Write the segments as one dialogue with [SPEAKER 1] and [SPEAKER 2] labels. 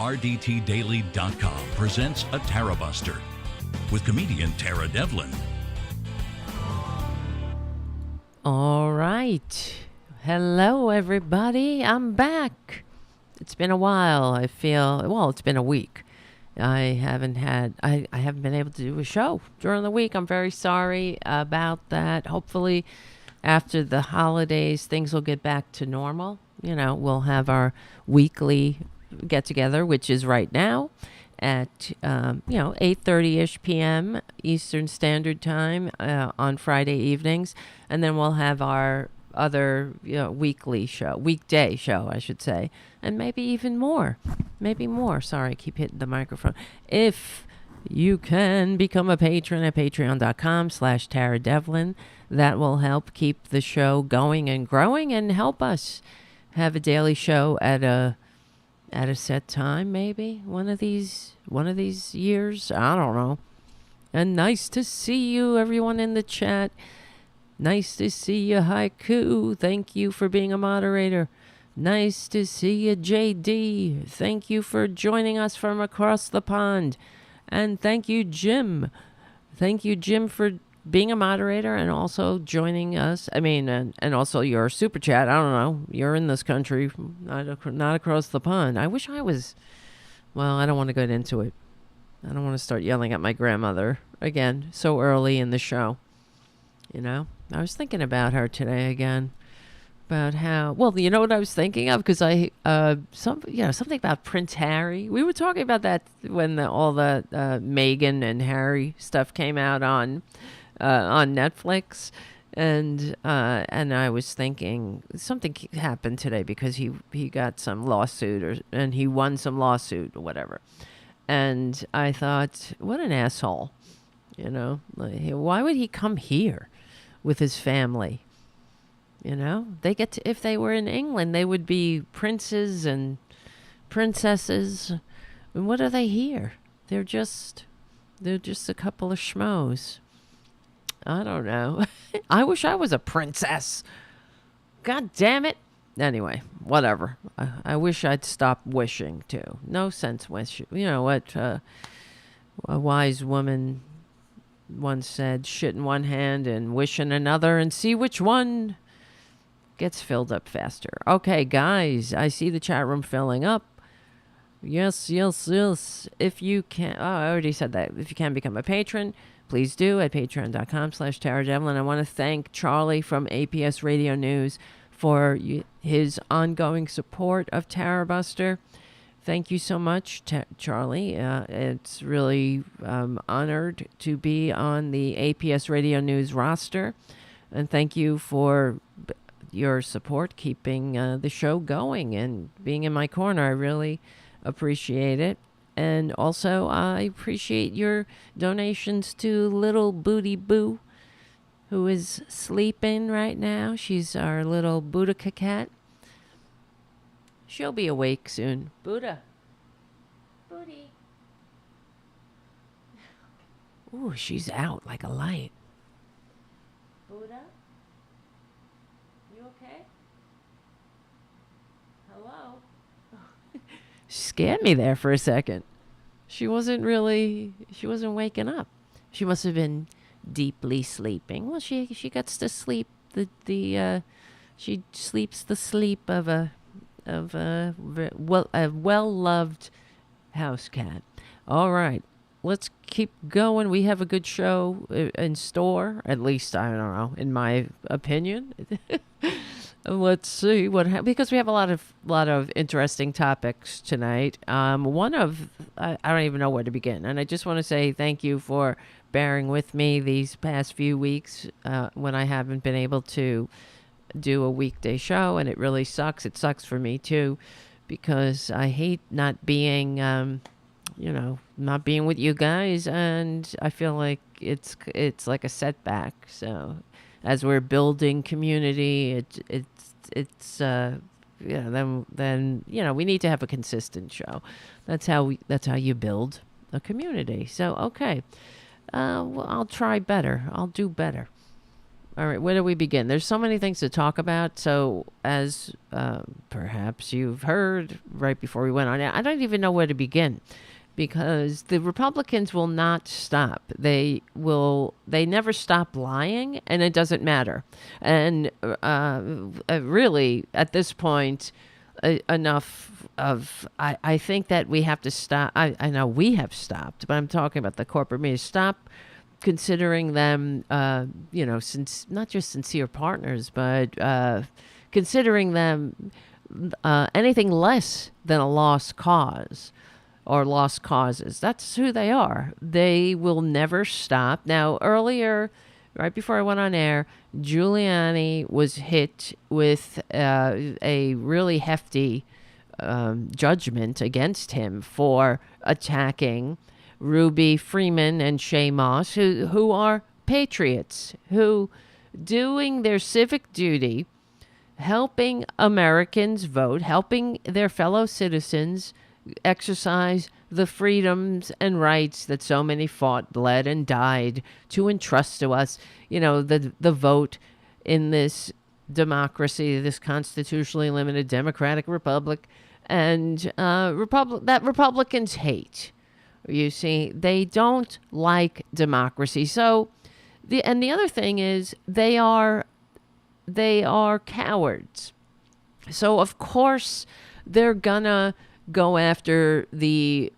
[SPEAKER 1] RDTDaily.com presents a Tarabuster with comedian Tara Devlin.
[SPEAKER 2] All right. Hello, everybody. I'm back. It's been a while. It's been a week. I haven't been able to do a show during the week. I'm very sorry about that. Hopefully, after the holidays, things will get back to normal. You know, we'll have our weekly get together, which is right now at 8:30ish p.m. Eastern Standard Time on Friday evenings, and then we'll have our other weekday show, I should say, and maybe even more. Sorry, I keep hitting the microphone. If you can become a patron at patreon.com/Tara Devlin, that will help keep the show going and growing and help us have a daily show at a set time, maybe one of these years. I don't know. And nice to see you, everyone in the chat. Nice to see you, Haiku. Thank you for being a moderator. Nice to see you, JD. Thank you for joining us from across the pond. And thank you, Jim. Thank you, Jim, for being a moderator and also joining us. And also your super chat. I don't know. You're in this country, not across the pond. I wish I was. Well, I don't want to get into it. I don't want to start yelling at my grandmother again so early in the show. You know, I was thinking about her today again. About how, well, you know what I was thinking of? Because something about Prince Harry. We were talking about that when all the Meghan and Harry stuff came out on Netflix, and I was thinking something happened today because he got some lawsuit and he won some lawsuit or whatever, and I thought, what an asshole, you know, like, why would he come here with his family? You know, they get to, if they were in England, they would be princes and princesses. And what are they here? They're just a couple of schmoes. I don't know. I wish I was a princess. God damn it. Anyway, whatever. I wish I'd stop wishing too. No sense wishing. You know what? A wise woman once said, shit in one hand and wish in another and see which one gets filled up faster. Okay, guys, I see the chat room filling up. Yes. If you can, I already said that. If you can become a patron, please do at patreon.com/Tara Devlin. I want to thank Charlie from APS Radio News for his ongoing support of Tarabuster. Thank you so much, Charlie. It's really honored to be on the APS Radio News roster. And thank you for your support, keeping the show going and being in my corner. I really appreciate it. And also, I appreciate your donations to little Booty Boo, who is sleeping right now. She's our little Boudica cat. She'll be awake soon. Buddha. Booty. Ooh, she's out like a light. Buddha? You okay? Hello? She scared me there for a second. She wasn't waking up. She must have been deeply sleeping. Well, she gets to sleep she sleeps the sleep of a well-loved house cat. All right, let's keep going. We have a good show in store, at least, I don't know, in my opinion. Let's see because we have a lot of interesting topics tonight. I don't even know where to begin, and I just want to say thank you for bearing with me these past few weeks when I haven't been able to do a weekday show, and it really sucks. It sucks for me too, because I hate not being, not being with you guys, and I feel like it's like a setback. So, as we're building community, then we need to have a consistent show. That's how you build a community. So okay, well, I'll try better. I'll do better. All right, where do we begin? There's so many things to talk about. So, as perhaps you've heard right before we went on, I don't even know where to begin because the Republicans will not stop. They never stop lying, and it doesn't matter. And really, at this point, enough of, I think that we have to stop. I know we have stopped, but I'm talking about the corporate media. Stop considering them, since not just sincere partners, but considering them anything less than a lost cause or lost causes. That's who they are. They will never stop. Now, earlier, right before I went on air, Giulianni was hit with a really hefty judgment against him for attacking Ruby Freeman and Shay Moss, who are patriots, who doing their civic duty, helping Americans vote, helping their fellow citizens exercise the freedoms and rights that so many fought, bled, and died to entrust to us. The vote in this democracy, this constitutionally limited democratic republic, and that Republicans hate. You see, they don't like democracy. So, the other thing is they are cowards. So of course they're gonna go after the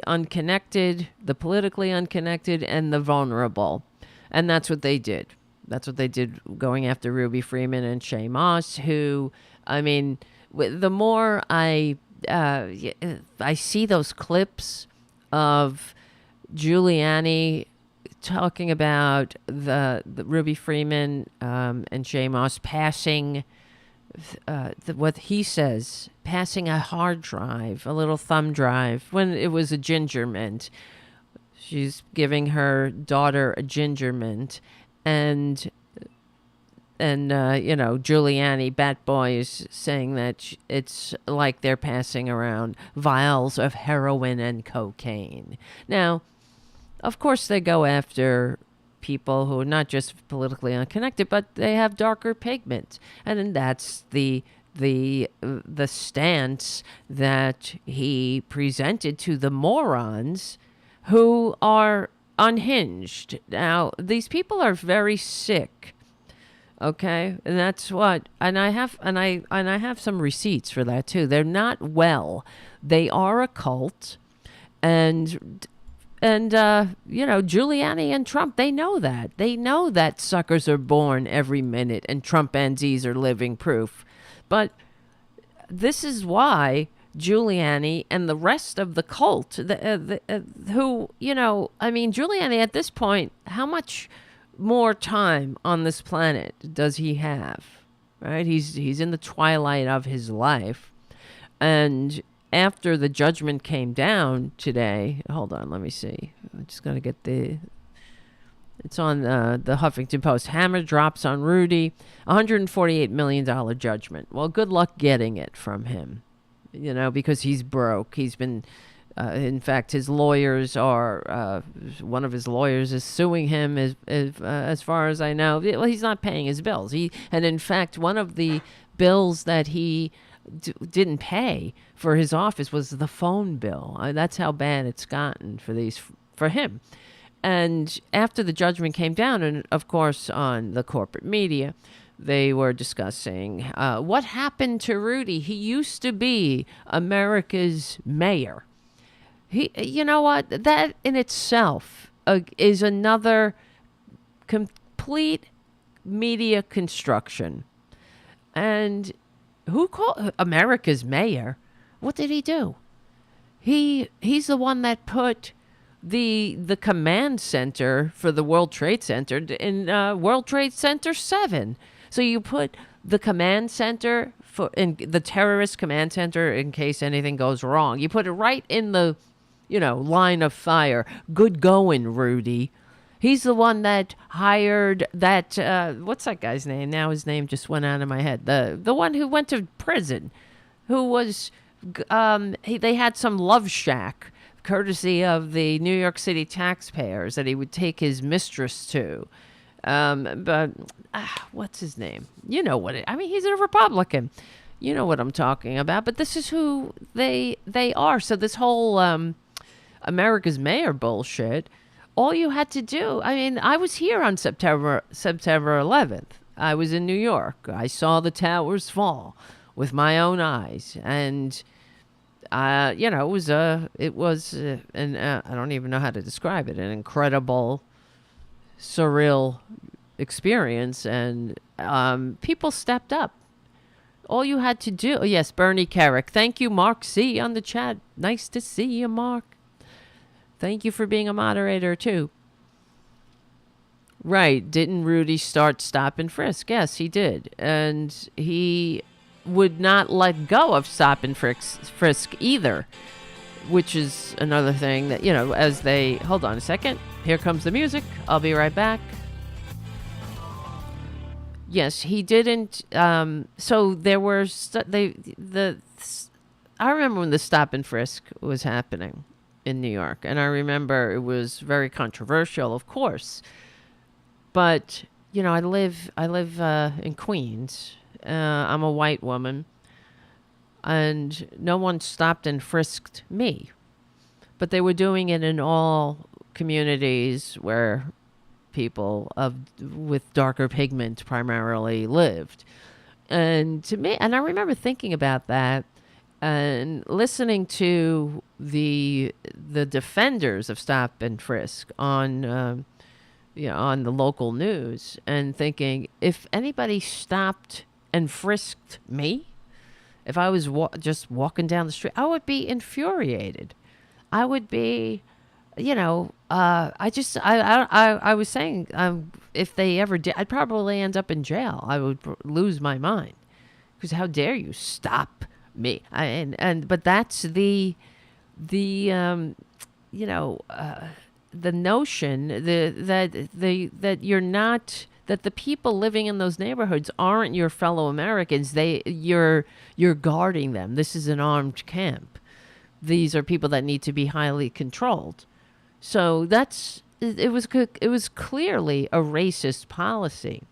[SPEAKER 2] unconnected, the politically unconnected, and the vulnerable, and that's what they did. That's what they did, going after Ruby Freeman and Shay Moss. Who, I mean, the more I see those clips of Giuliani talking about the Ruby Freeman and Shay Moss passing what he says, passing a hard drive, a little thumb drive, when it was a ginger mint. She's giving her daughter a ginger mint, and Giuliani, Bat Boy, is saying that it's like they're passing around vials of heroin and cocaine. Now, of course, they go after people who are not just politically unconnected, but they have darker pigment, and then that's the stance that he presented to the morons who are unhinged. Now, these people are very sick. Okay, and that's what, and I have some receipts for that too. They're not well. They are a cult, and Giuliani and Trump, they know that. They know that suckers are born every minute, and Trumpanzees are living proof. But this is why Giuliani and the rest of the cult, Giuliani at this point, how much more time on this planet does he have? Right? He's in the twilight of his life. And after the judgment came down today, hold on, let me see. I'm just going to get it's on the Huffington Post. Hammer drops on Rudy, $148 million judgment. Well, good luck getting it from him, because he's broke. He's been, in fact, his lawyers are, one of his lawyers is suing him as far as I know. Well, he's not paying his bills. And in fact, one of the bills that he didn't pay for his office was the phone bill. That's how bad it's gotten for him. And after the judgment came down, and of course on the corporate media, they were discussing what happened to Rudy. He used to be America's mayor. You know what? That in itself is another complete media construction. And who called America's mayor? What did he do? He's the one that put the command center for the World Trade Center in World Trade Center 7. So you put the command center in the terrorist command center in case anything goes wrong. You put it right in the line of fire. Good going, Rudy. He's the one that hired that, what's that guy's name? Now his name just went out of my head. The one who went to prison, who was, they had some love shack, courtesy of the New York City taxpayers, that he would take his mistress to. But what's his name? You know what? I mean, he's a Republican. You know what I'm talking about. But this is who they are. So this whole America's mayor bullshit. All you had to do. I mean, I was here on September 11th. I was in New York. I saw the towers fall with my own eyes, and you know, it was an I don't even know how to describe it. An incredible, surreal experience, and people stepped up. All you had to do. Oh, yes, Bernie Carrick. Thank you, Mark C. on the chat. Nice to see you, Mark. Thank you for being a moderator too. Right. Didn't Rudy start stop and frisk? Yes, he did. And he would not let go of stop and frisk either, which is another thing that, you know, as they... Hold on a second. Here comes the music. I'll be right back. Yes, he didn't. So there were... I remember when the stop and frisk was happening in New York. And I remember it was very controversial, of course. But, you know, I live in Queens. I'm a white woman. And no one stopped and frisked me. But they were doing it in all communities where people with darker pigment primarily lived. And to me, and I remember thinking about that and listening to the defenders of stop and frisk on on the local news, and thinking, if anybody stopped and frisked me, if I was just walking down the street, I would be infuriated. I would be, I was saying, if they ever did, I'd probably end up in jail. I would lose my mind, because how dare you stop me? But that's the notion that you're not, that the people living in those neighborhoods aren't your fellow Americans. You're guarding them. This is an armed camp. These are people that need to be highly controlled. So it was clearly a racist policy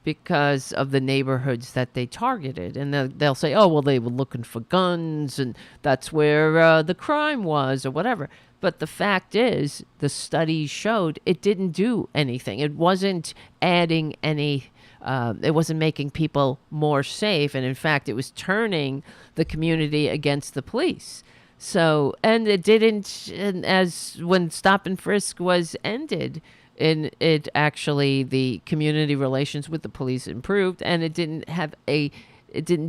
[SPEAKER 2] because of the neighborhoods that they targeted. And they'll say, oh, well, they were looking for guns, and that's where the crime was, or whatever. But the fact is, the studies showed it didn't do anything. It wasn't adding any, it wasn't making people more safe. And in fact, it was turning the community against the police. So, and it didn't, and as when stop and frisk was ended, it actually, the community relations with the police improved, and it didn't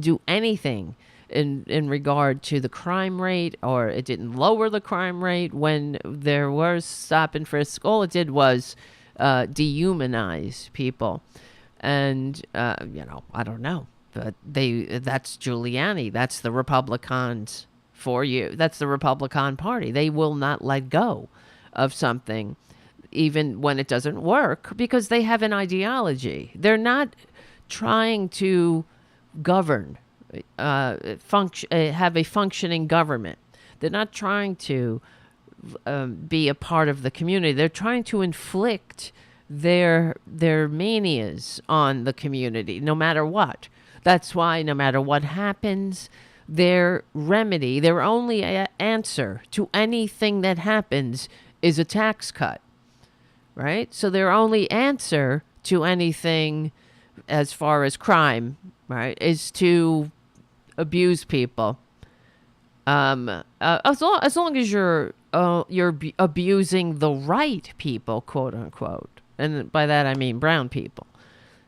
[SPEAKER 2] do anything in regard to the crime rate, or it didn't lower the crime rate when there was stop and frisk. All it did was dehumanize people. And, I don't know, but that's Giuliani. That's the Republicans for you. That's the Republican Party. They will not let go of something even when it doesn't work, because they have an ideology. They're not trying to govern, have a functioning government. They're not trying to be a part of the community. They're trying to inflict their manias on the community, no matter what. That's why no matter what happens, their remedy, their only answer to anything that happens is a tax cut, right? So their only answer to anything as far as crime, right, is to abuse people. As long as you're abusing the right people, quote unquote, and by that I mean brown people,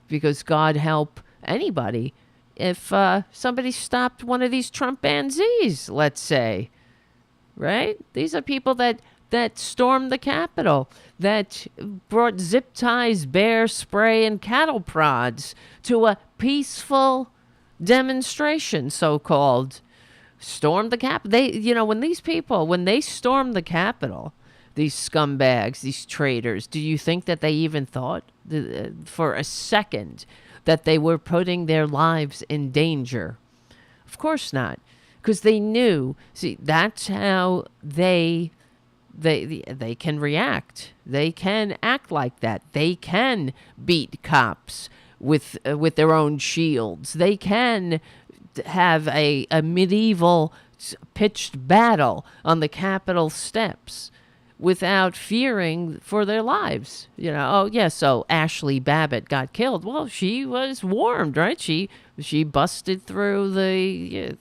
[SPEAKER 2] because God help anybody if somebody stopped one of these Trumpanzees, let's say, right? These are people that stormed the Capitol, that brought zip ties, bear spray, and cattle prods to a peaceful demonstration, so-called. Stormed the Capitol. When they stormed the Capitol, these scumbags, these traitors, do you think that they even thought for a second that they were putting their lives in danger? Of course not, because they knew. See, that's how they they can react. They can act like that. They can beat cops with their own shields. They can have a medieval pitched battle on the Capitol steps without fearing for their lives. Oh yeah, so Ashley Babbitt got killed. Well, she was warned, right? She busted through the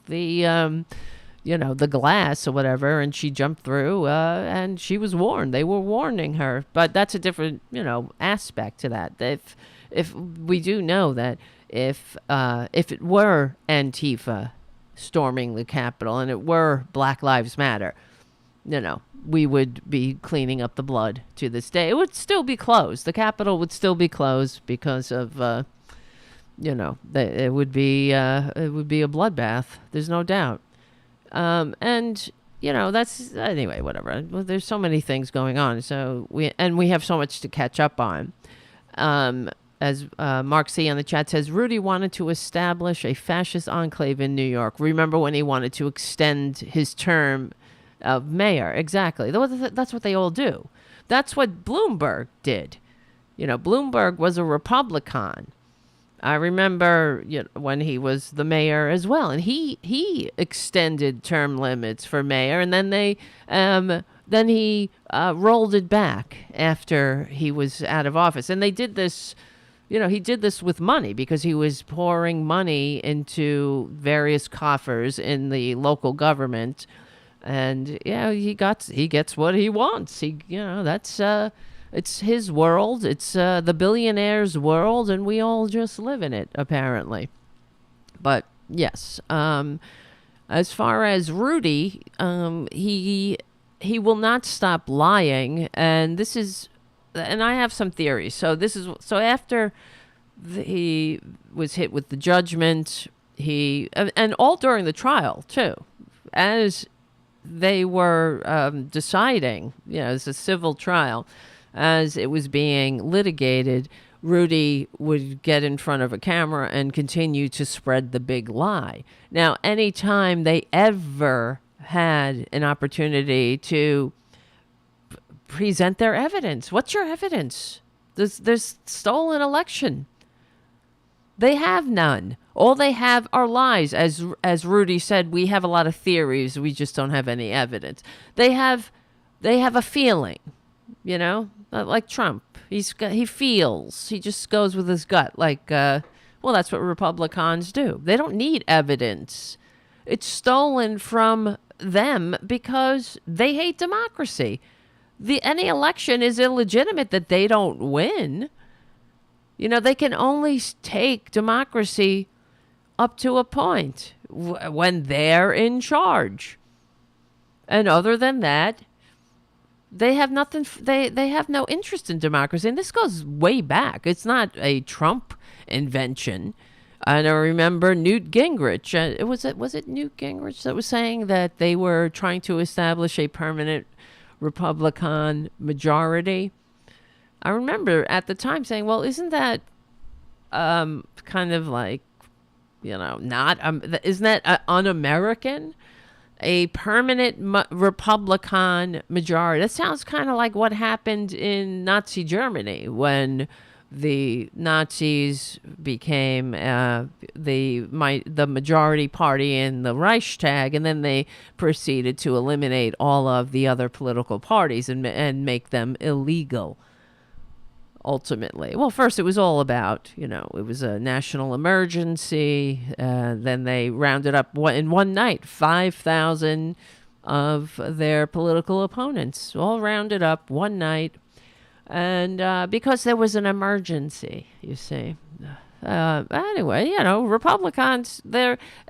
[SPEAKER 2] the glass or whatever, and she jumped through, and she was warned. They were warning her. But that's a different, aspect to that. If we do know that if it were Antifa storming the Capitol and it were Black Lives Matter, we would be cleaning up the blood to this day. It would still be closed. The Capitol would still be closed because of, it would be a bloodbath. There's no doubt. And that's anyway, whatever. Well, there's so many things going on. So we have so much to catch up on. As Mark C on the chat says, Rudy wanted to establish a fascist enclave in New York. Remember when he wanted to extend his term of mayor? Exactly. That's what they all do. That's what Bloomberg did. Bloomberg was a Republican. I remember when he was the mayor as well, and he extended term limits for mayor, and then he rolled it back after he was out of office. And they did this. He did this with money because he was pouring money into various coffers in the local government, and he gets what he wants. It's his world. It's the billionaire's world, and we all just live in it, apparently. But yes, as far as Rudy, he will not stop lying, and I have some theories. So after he was hit with the judgment, and all during the trial too, as they were deciding, it's a civil trial. As it was being litigated, Rudy would get in front of a camera and continue to spread the big lie. Now, anytime they ever had an opportunity to present their evidence, what's your evidence? There's stolen election. They have none. All they have are lies. As Rudy said, we have a lot of theories. We just don't have any evidence. They have a feeling. Like Trump, he feels. He just goes with his gut. That's what Republicans do. They don't need evidence. It's stolen from them because they hate democracy. Any election is illegitimate that they don't win. They can only take democracy up to a point when they're in charge. And other than that, they have nothing. They have no interest in democracy, and this goes way back. It's not a Trump invention. And I remember Newt Gingrich. Was it Newt Gingrich that was saying that they were trying to establish a permanent Republican majority? I remember at the time saying, "Well, isn't that kind of like, not isn't that un-American?" A permanent Republican majority. That sounds kind of like what happened in Nazi Germany when the Nazis became the majority party in the Reichstag, and then they proceeded to eliminate all of the other political parties and make them illegal. Ultimately, well, first it was all about, it was a national emergency. Then they rounded up in one night 5,000 of their political opponents, all rounded up one night, and because there was an emergency, you see. Anyway, Republicans,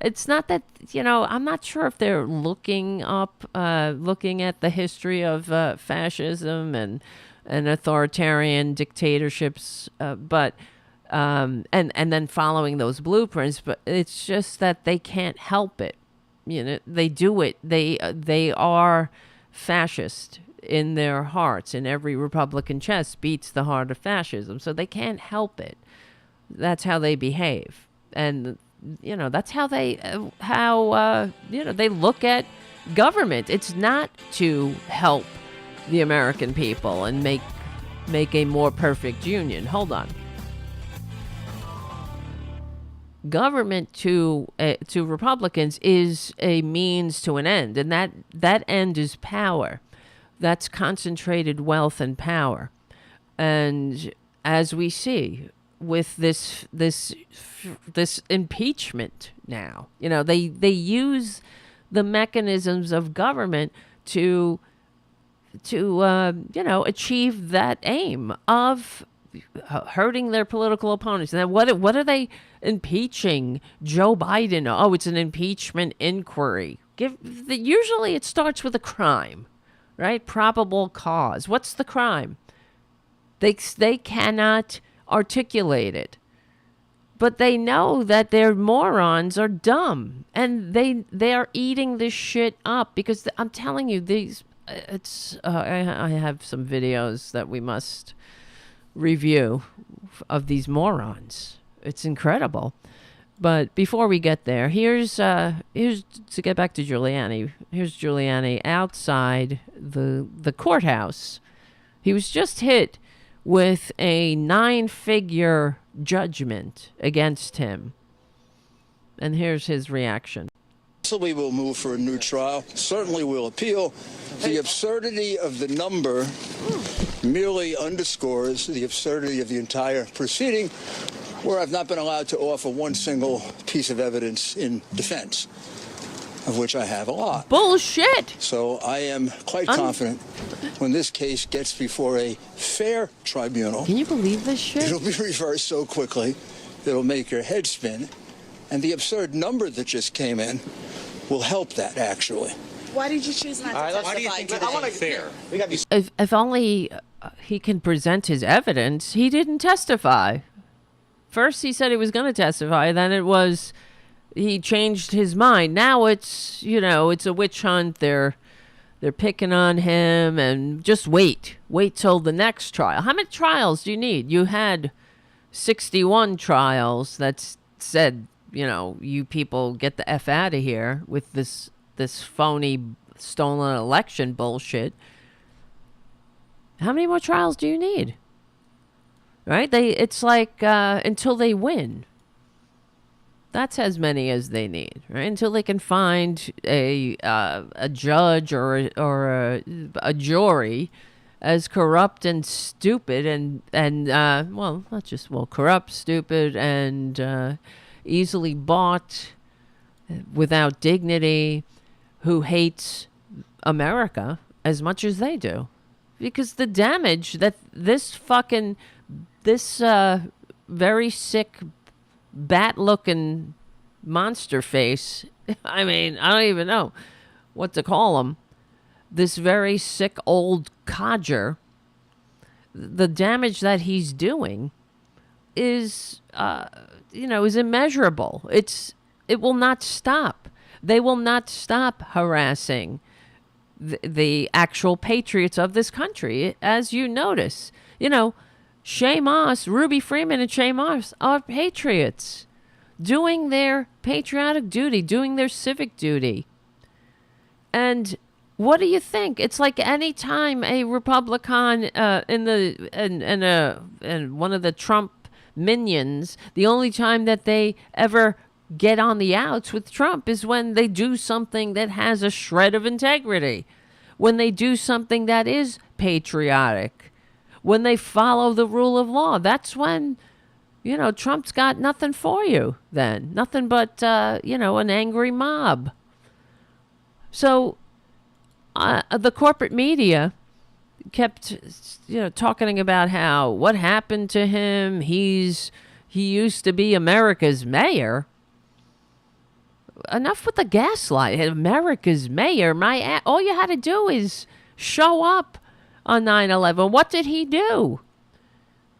[SPEAKER 2] it's not that, I'm not sure if they're looking at the history of fascism and authoritarian dictatorships, but and then following those blueprints. But it's just that they can't help it. They do it. They are fascist in their hearts, and every Republican chest beats the heart of fascism. So they can't help it. That's how they behave, and that's how they they look at government. It's not to help the American people and make a more perfect union. Hold on. Government to Republicans is a means to an end, and that end is power. That's concentrated wealth and power. And as we see with this impeachment now, they use the mechanisms of government to achieve that aim of hurting their political opponents. And then what are they impeaching Joe Biden? Oh, it's an impeachment inquiry. Usually it starts with a crime, right? Probable cause. What's the crime? They cannot articulate it, but they know that their morons are dumb, and they are eating this shit up because I'm telling you, I have some videos that we must review of these morons. It's incredible. But before we get there, here's to get back to Giuliani. Here's Giuliani outside the courthouse. He was just hit with a 9-figure judgment against him. And here's his reaction.
[SPEAKER 3] We will move for a new trial. Certainly will appeal. The absurdity of the number merely underscores the absurdity of the entire proceeding, where I've not been allowed to offer one single piece of evidence in defense, of which I have a lot.
[SPEAKER 2] Bullshit!
[SPEAKER 3] So I am quite confident when this case gets before a fair tribunal.
[SPEAKER 2] Can you believe this shit?
[SPEAKER 3] It'll be reversed so quickly, it'll make your head spin. And the absurd number that just came in will help that, actually.
[SPEAKER 4] Why did you choose not to testify?
[SPEAKER 5] Why do you think today? I want to be fair.
[SPEAKER 2] If only he can present his evidence. He didn't testify. First he said he was going to testify, then it was he changed his mind. Now it's a witch hunt. They're picking on him, and just wait till the next trial. How many trials do you need? You had 61 trials that said, you people get the F out of here with this phony stolen election bullshit. How many more trials do you need? Right? It's like until they win. That's as many as they need, right? Until they can find a judge or a jury as corrupt and stupid and corrupt, stupid, and easily bought, without dignity, who hates America as much as they do. Because the damage that this very sick, bat-looking monster face, I mean, I don't even know what to call him, this very sick old codger, the damage that he's doing is immeasurable. It will not stop. They will not stop harassing the actual patriots of this country, as you notice. Shay Moss, Ruby Freeman and Shay Moss are patriots doing their patriotic duty, doing their civic duty. And what do you think? It's like any time a Republican and one of the Trump minions, the only time that they ever get on the outs with Trump is when they do something that has a shred of integrity, when they do something that is patriotic, when they follow the rule of law. That's when, Trump's got nothing for you then. Nothing but, an angry mob. So the corporate media kept, talking about what happened to him. He used to be America's mayor. Enough with the gaslight. America's mayor. All you had to do is show up on 9/11. What did he do?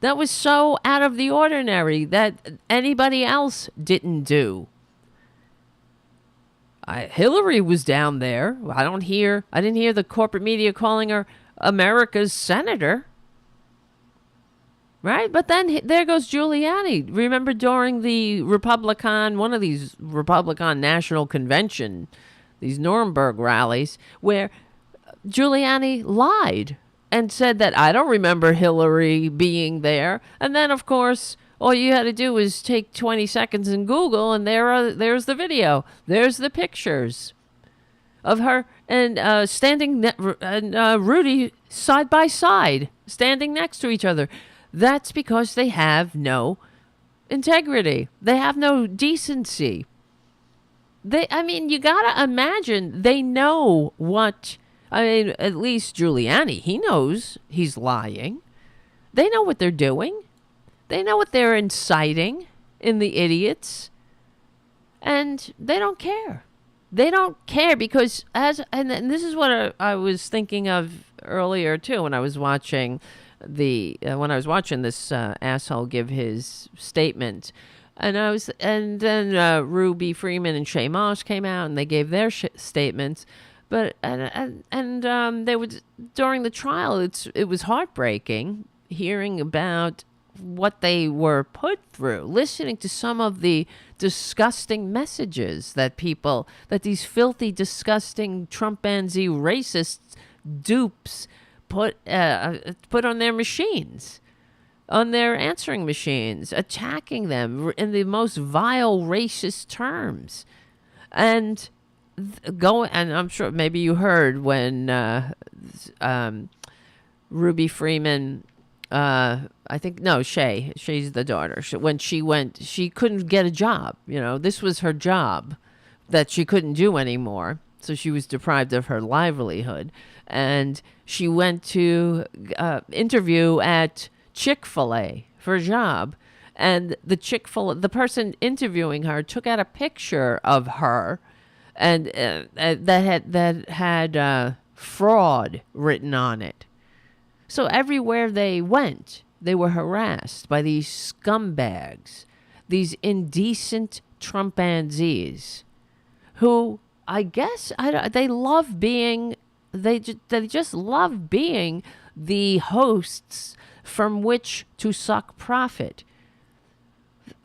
[SPEAKER 2] That was so out of the ordinary that anybody else didn't do. Hillary was down there. I didn't hear the corporate media calling her America's senator. Right? But then there goes Giuliani. Remember during the one of these Republican National Convention, these Nuremberg rallies, where Giuliani lied and said that I don't remember Hillary being there. And then, of course, all you had to do was take 20 seconds in Google, and there's the video. There's the pictures of her and Rudy side by side, standing next to each other. That's because they have no integrity. They have no decency. You gotta imagine they know what. At least Giuliani, he knows he's lying. They know what they're doing. They know what they're inciting in the idiots. And they don't care. They don't care because and this is what I was thinking of earlier too when I was watching this asshole give his statement. And then Ruby Freeman and Shay Moss came out and they gave their statements. But they would during the trial. It was heartbreaking hearing about what they were put through, listening to some of the disgusting messages that these filthy, disgusting Trumpanzee racist dupes put on their machines, on their answering machines, attacking them in the most vile, racist terms, and. And I'm sure maybe you heard when Ruby Freeman, Shay's the daughter. When she couldn't get a job. This was her job that she couldn't do anymore. So she was deprived of her livelihood. And she went to interview at Chick-fil-A for a job. And the person interviewing her took out a picture of her and that had fraud written on it. So everywhere they went, they were harassed by these scumbags, these indecent Trumpanzees, who I guess they love being. They just love being the hosts from which to suck profit.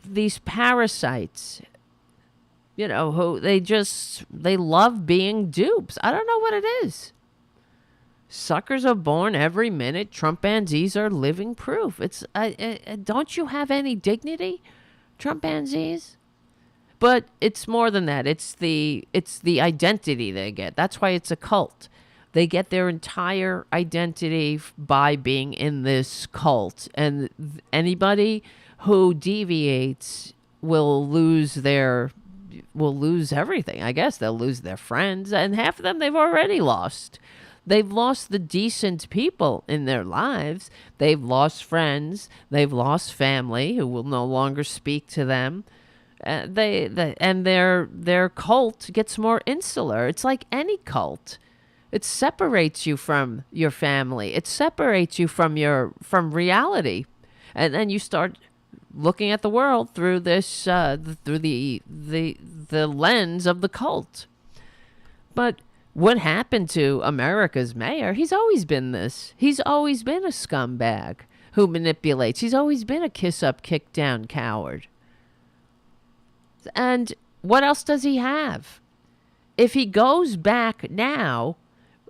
[SPEAKER 2] These parasites. Who they love being dupes. I don't know what it is. Suckers are born every minute. Trumpanzees are living proof. Don't you have any dignity, Trumpanzees? But it's more than that. It's the identity they get. That's why it's a cult. They get their entire identity by being in this cult, and anybody who deviates will lose everything. I guess they'll lose their friends, and half of them they've already lost. They've lost the decent people in their lives. They've lost friends. They've lost family who will no longer speak to them. Their cult gets more insular. It's like any cult. It separates you from your family. It separates you from reality, and then you start looking at the world through this through the lens of the cult. But what happened to America's mayor? He's always been this. He's always been a scumbag who manipulates. He's always been a kiss up, kick down coward. And what else does he have? If he goes back now,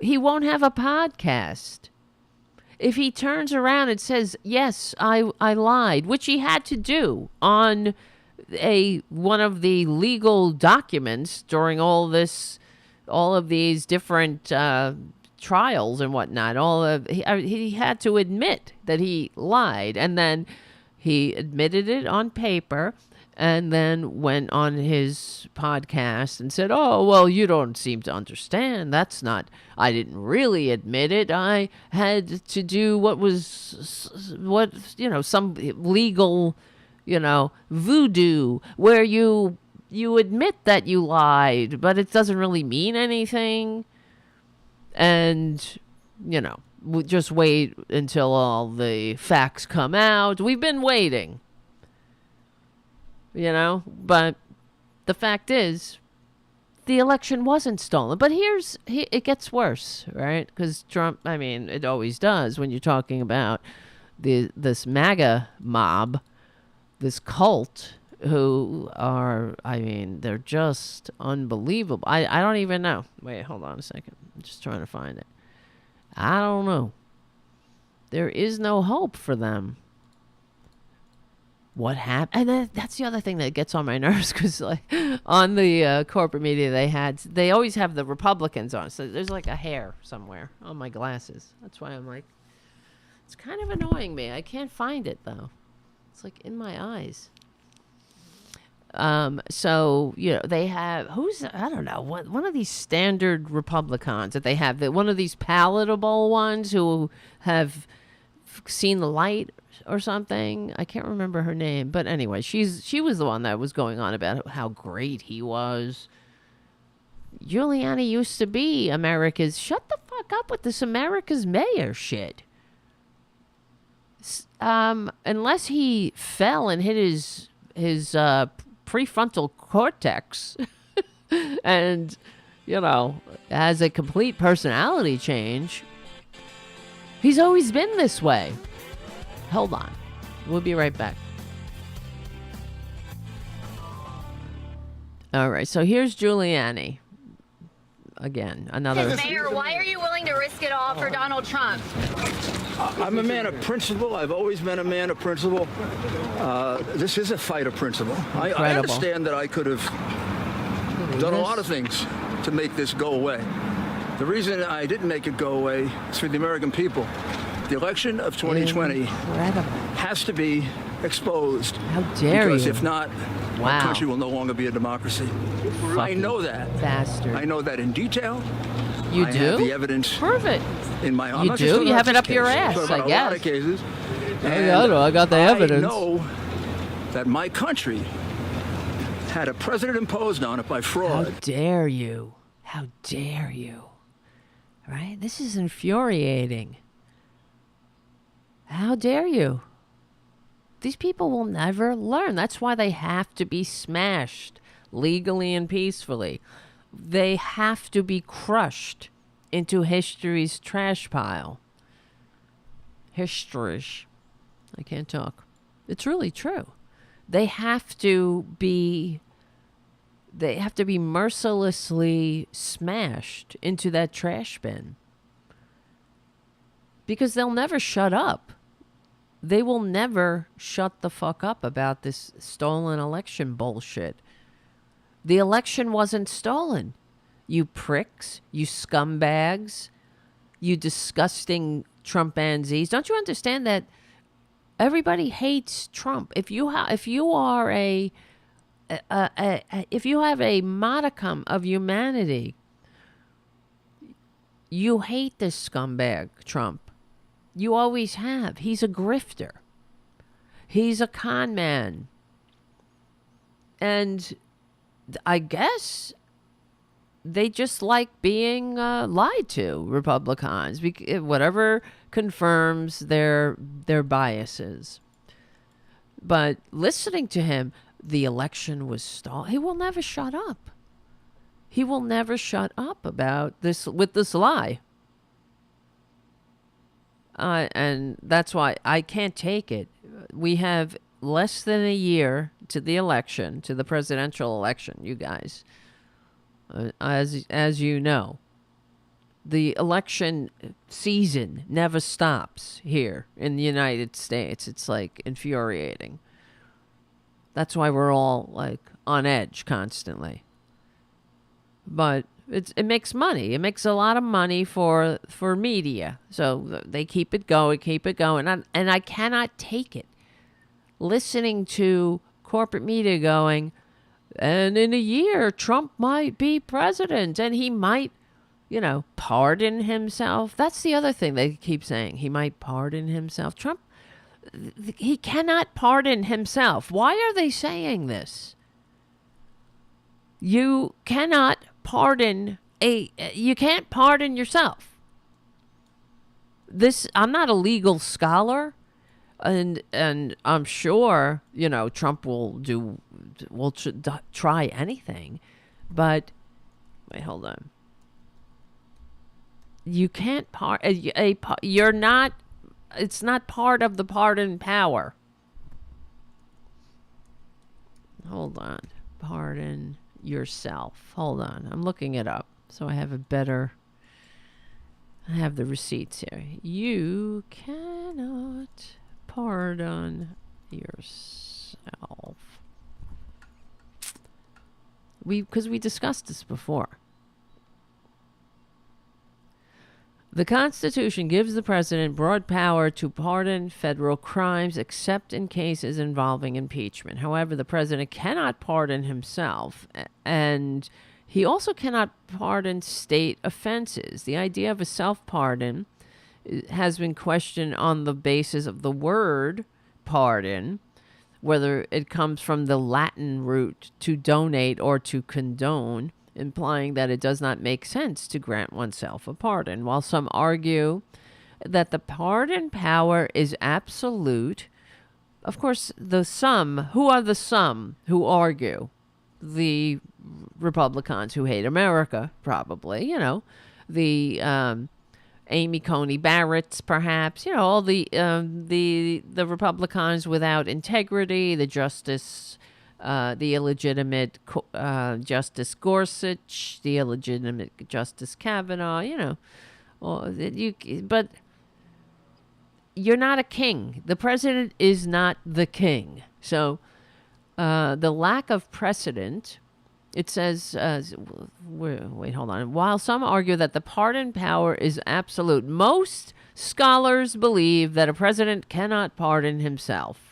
[SPEAKER 2] he won't have a podcast. If he turns around and says, yes, I lied, which he had to do on one of the legal documents during all of these different trials and whatnot, he had to admit that he lied, and then he admitted it on paper, and then went on his podcast and said, oh, well, you don't seem to understand. I didn't really admit it. I had to do some legal, voodoo where you admit that you lied, but it doesn't really mean anything. And, we'll just wait until all the facts come out. We've been waiting. But the fact is, the election wasn't stolen. But it gets worse, right? Because Trump, it always does when you're talking about this MAGA mob, this cult, who are, they're just unbelievable. I don't even know. Wait, hold on a second. I'm just trying to find it. I don't know. There is no hope for them. What happened? And that's the other thing that gets on my nerves, because like on the corporate media, they always have the Republicans on. So there's like a hair somewhere on my glasses. That's why I'm like, it's kind of annoying me. I can't find it though. It's like in my eyes. So, they have, I don't know, one of these standard Republicans that they have, one of these palatable ones who have seen the light or something. I can't remember her name, but anyway, she was the one that was going on about how great he was. Giulianni used to be shut the fuck up with this America's mayor shit. Unless he fell and hit his prefrontal cortex and, has a complete personality change. He's always been this way. Hold on. We'll be right back. All right, so here's Giulianni. Again, another...
[SPEAKER 5] Mayor, why are you willing to risk it all for Donald Trump?
[SPEAKER 3] I'm a man of principle. I've always been a man of principle. This is a fight of principle. I understand that I could have done a lot of things to make this go away. The reason I didn't make it go away is for the American people. The election of 2020 has to be exposed.
[SPEAKER 2] How dare you?
[SPEAKER 3] Because if not, our country will no longer be a democracy. I know that.
[SPEAKER 2] Bastard.
[SPEAKER 3] I know that in detail.
[SPEAKER 2] You
[SPEAKER 3] I
[SPEAKER 2] do?
[SPEAKER 3] have the evidence.
[SPEAKER 2] Perfect.
[SPEAKER 3] In my
[SPEAKER 2] You do? You have it up your ass, I guess.
[SPEAKER 3] A lot of cases.
[SPEAKER 2] I got the evidence.
[SPEAKER 3] I know that my country had a president imposed on it by fraud.
[SPEAKER 2] How dare you? How dare you? Right? This is infuriating. How dare you? These people will never learn. That's why they have to be smashed legally and peacefully. They have to be crushed into history's trash pile. History. I can't talk. It's really true. They have to be mercilessly smashed into that trash bin. Because they'll never shut up. They will never shut the fuck up about this stolen election bullshit. The election wasn't stolen. You pricks, you scumbags, you disgusting Trumpanzees. Don't you understand that everybody hates Trump? If you have a modicum of humanity, you hate this scumbag Trump. You always have. He's a grifter. He's a con man. And I guess they just like being lied to, Republicans, whatever confirms their biases. But listening to him, the election was stolen. He will never shut up. He will never shut up about this with this lie. And that's why I can't take it. We have less than a year to the election, to the presidential election, you guys. As you know, the election season never stops here in the United States. It's like infuriating. That's why we're all like on edge constantly. But it makes money. It makes a lot of money for media. So they keep it going. And I cannot take it. Listening to corporate media going, and in a year, Trump might be president and he might, pardon himself. That's the other thing they keep saying. He might pardon himself. Trump, he cannot pardon himself. Why are they saying this? You cannot you can't pardon yourself. I'm not a legal scholar, and I'm sure, Trump will try anything, but wait, hold on. You can't you're not, it's not part of the pardon power. Hold on. Pardon yourself. Hold on. I'm looking it up so I have a better... I have the receipts here. You cannot pardon yourself. Because we discussed this before. The Constitution gives the president broad power to pardon federal crimes except in cases involving impeachment. However, the president cannot pardon himself, and he also cannot pardon state offenses. The idea of a self-pardon has been questioned on the basis of the word pardon, whether it comes from the Latin root to donate or to condone, implying that it does not make sense to grant oneself a pardon. While some argue that the pardon power is absolute, of course, who are the some who argue? The Republicans who hate America, probably, the Amy Coney Barrett's, perhaps, all the Republicans without integrity, the the illegitimate Justice Gorsuch, the illegitimate Justice Kavanaugh, but you're not a king. The president is not the king. So the lack of precedent, it says, wait, hold on. While some argue that the pardon power is absolute, most scholars believe that a president cannot pardon himself.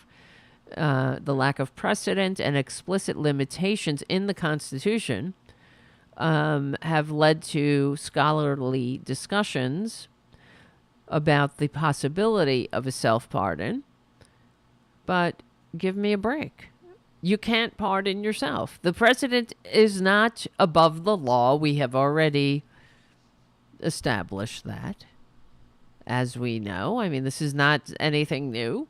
[SPEAKER 2] The lack of precedent and explicit limitations in the Constitution have led to scholarly discussions about the possibility of a self-pardon. But give me a break. You can't pardon yourself. The president is not above the law. We have already established that, as we know. I mean, this is not anything new.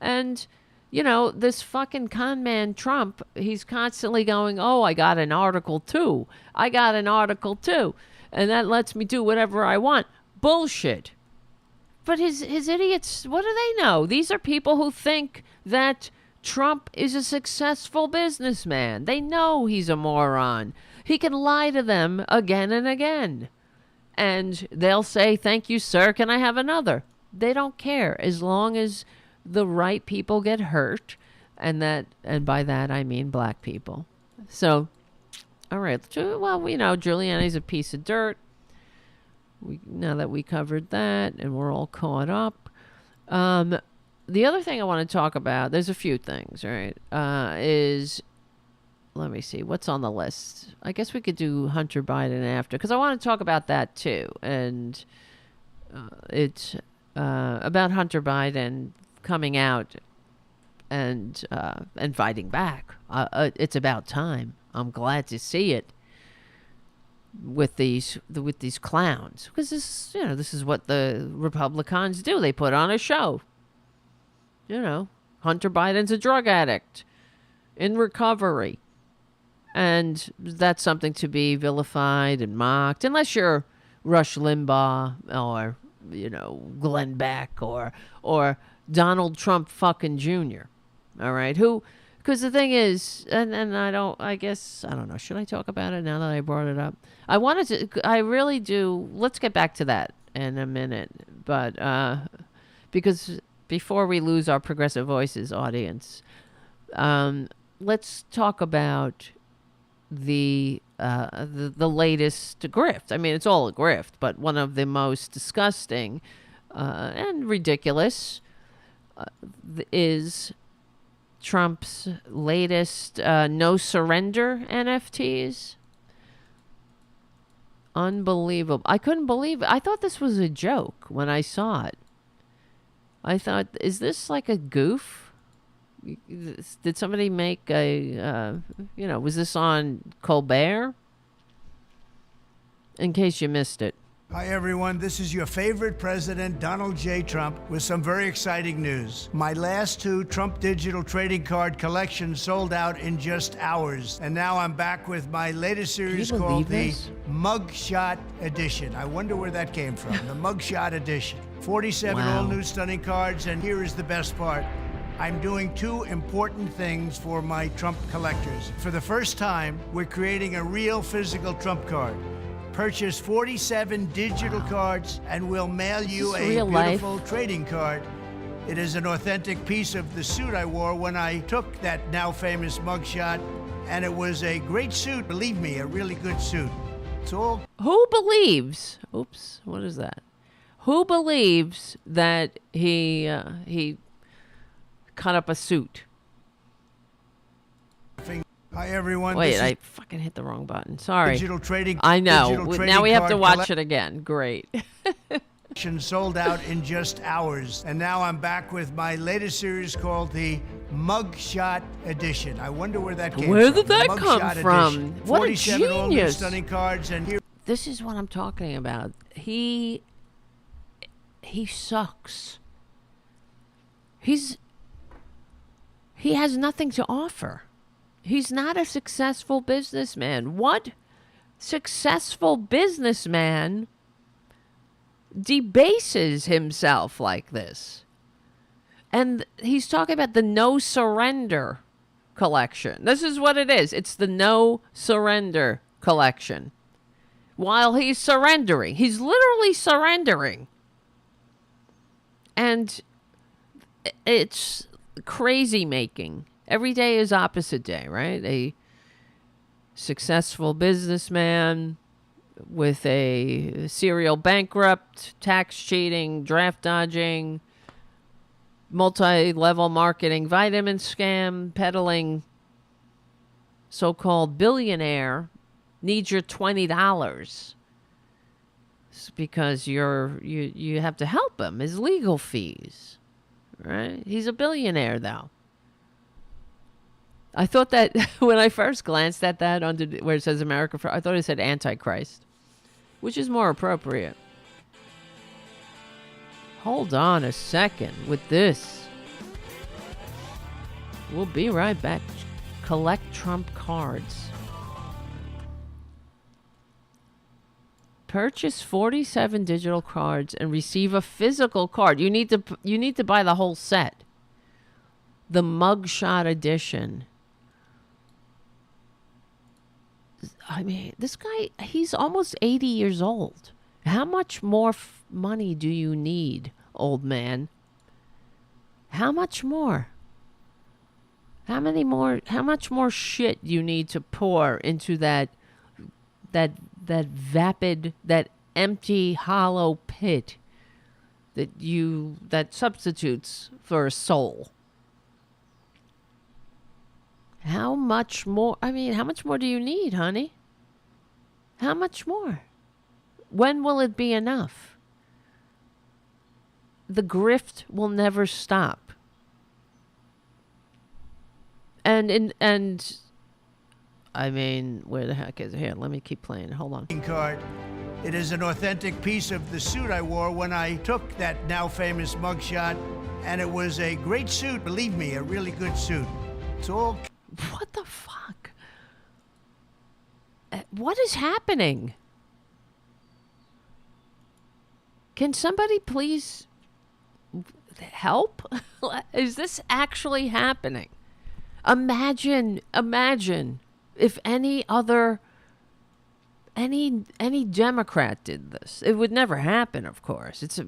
[SPEAKER 2] And this fucking con man Trump, he's constantly going, oh, I got an Article 2. I got an Article 2. And that lets me do whatever I want. Bullshit. But his idiots, what do they know? These are people who think that Trump is a successful businessman. They know he's a moron. He can lie to them again and again. And they'll say, thank you, sir. Can I have another? They don't care as long as the right people get hurt, and by that I mean black people. So, all right. Well, Giuliani's a piece of dirt. Now that we covered that, and we're all caught up. The other thing I want to talk about, there's a few things, right? Let me see, what's on the list? I guess we could do Hunter Biden after, because I want to talk about that too. And it's about Hunter Biden coming out and fighting back. It's about time. I'm glad to see it with these clowns, because this is what the Republicans do. They put on a show. Hunter Biden's a drug addict in recovery, and that's something to be vilified and mocked, unless you're Rush Limbaugh or Glenn Beck or Donald Trump fucking Jr. All right, because the thing is, and I don't know, should I talk about it now that I brought it up? I really do. Let's get back to that in a minute, but because before we lose our Progressive Voices audience, let's talk about the latest grift. I mean, it's all a grift, but one of the most disgusting and ridiculous is Trump's latest no surrender NFTs. Unbelievable. I couldn't believe it. I thought this was a joke when I saw it. I thought, is this like a goof? Did somebody make was this on Colbert? In case you missed it.
[SPEAKER 6] Hi, everyone. This is your favorite president, Donald J. Trump, with some very exciting news. My last 2 Trump digital trading card collections sold out in just hours. And now I'm back with my latest series called the Mugshot Edition. I wonder where that came from, the Mugshot Edition. 47 all-new stunning cards, and here is the best part. I'm doing 2 important things for my Trump collectors. For the first time, we're creating a real physical Trump card. Purchase 47 digital cards and we'll mail you
[SPEAKER 2] Is
[SPEAKER 6] a
[SPEAKER 2] this real life?
[SPEAKER 6] beautiful trading card. It is an authentic piece of the suit I wore when I took that now famous mugshot, and it was a great suit, believe me, a really good suit. It's all
[SPEAKER 2] Who believes? Oops, what is that? Who believes that he cut up a suit?
[SPEAKER 6] Hi everyone.
[SPEAKER 2] Wait,
[SPEAKER 6] this
[SPEAKER 2] I
[SPEAKER 6] is
[SPEAKER 2] fucking hit the wrong button. Sorry.
[SPEAKER 6] digital trading.
[SPEAKER 2] I know.
[SPEAKER 6] digital
[SPEAKER 2] Now
[SPEAKER 6] trading
[SPEAKER 2] we have to
[SPEAKER 6] card
[SPEAKER 2] watch it again. Great.
[SPEAKER 6] collection sold out in just hours. And now I'm back with my latest series called the Mugshot Edition. I wonder where that came from.
[SPEAKER 2] Where did that
[SPEAKER 6] The
[SPEAKER 2] come
[SPEAKER 6] Mugshot
[SPEAKER 2] from?
[SPEAKER 6] Edition.
[SPEAKER 2] What a
[SPEAKER 6] 47 all new
[SPEAKER 2] genius.
[SPEAKER 6] stunning cards, and here
[SPEAKER 2] This is what I'm talking about. He sucks. He has nothing to offer. He's not a successful businessman. What successful businessman debases himself like this? And he's talking about the no surrender collection. This is what it is. It's the no surrender collection. While he's surrendering, he's literally surrendering. And it's crazy making. Every day is opposite day, right? A successful businessman with a serial bankrupt, tax cheating, draft dodging, multi-level marketing, vitamin scam, peddling, so-called billionaire needs your $20. It's because you have to help him. His legal fees, right? He's a billionaire, though. I thought that when I first glanced at that under where it says America, I thought it said Antichrist, which is more appropriate. Hold on a second with this. We'll be right back. Collect Trump cards. Purchase 47 digital cards and receive a physical card. You need to buy the whole set. The Mugshot Edition. I mean, this guy, he's almost 80 years old. How much more money do you need, old man? How much more? How much more shit do you need to pour into that vapid, that empty, hollow pit that substitutes for a soul? How much more? I mean, how much more do you need, honey? How much more? When will it be enough? The grift will never stop. And I mean, where the heck is it? Here, let me keep playing. Hold on.
[SPEAKER 6] card. It is an authentic piece of the suit I wore when I took that now famous mugshot, and it was a great suit, believe me, a really good suit. It's all
[SPEAKER 2] What the fuck? What is happening? Can somebody please help? Is this actually happening? Imagine if any Democrat did this. It would never happen, of course. It's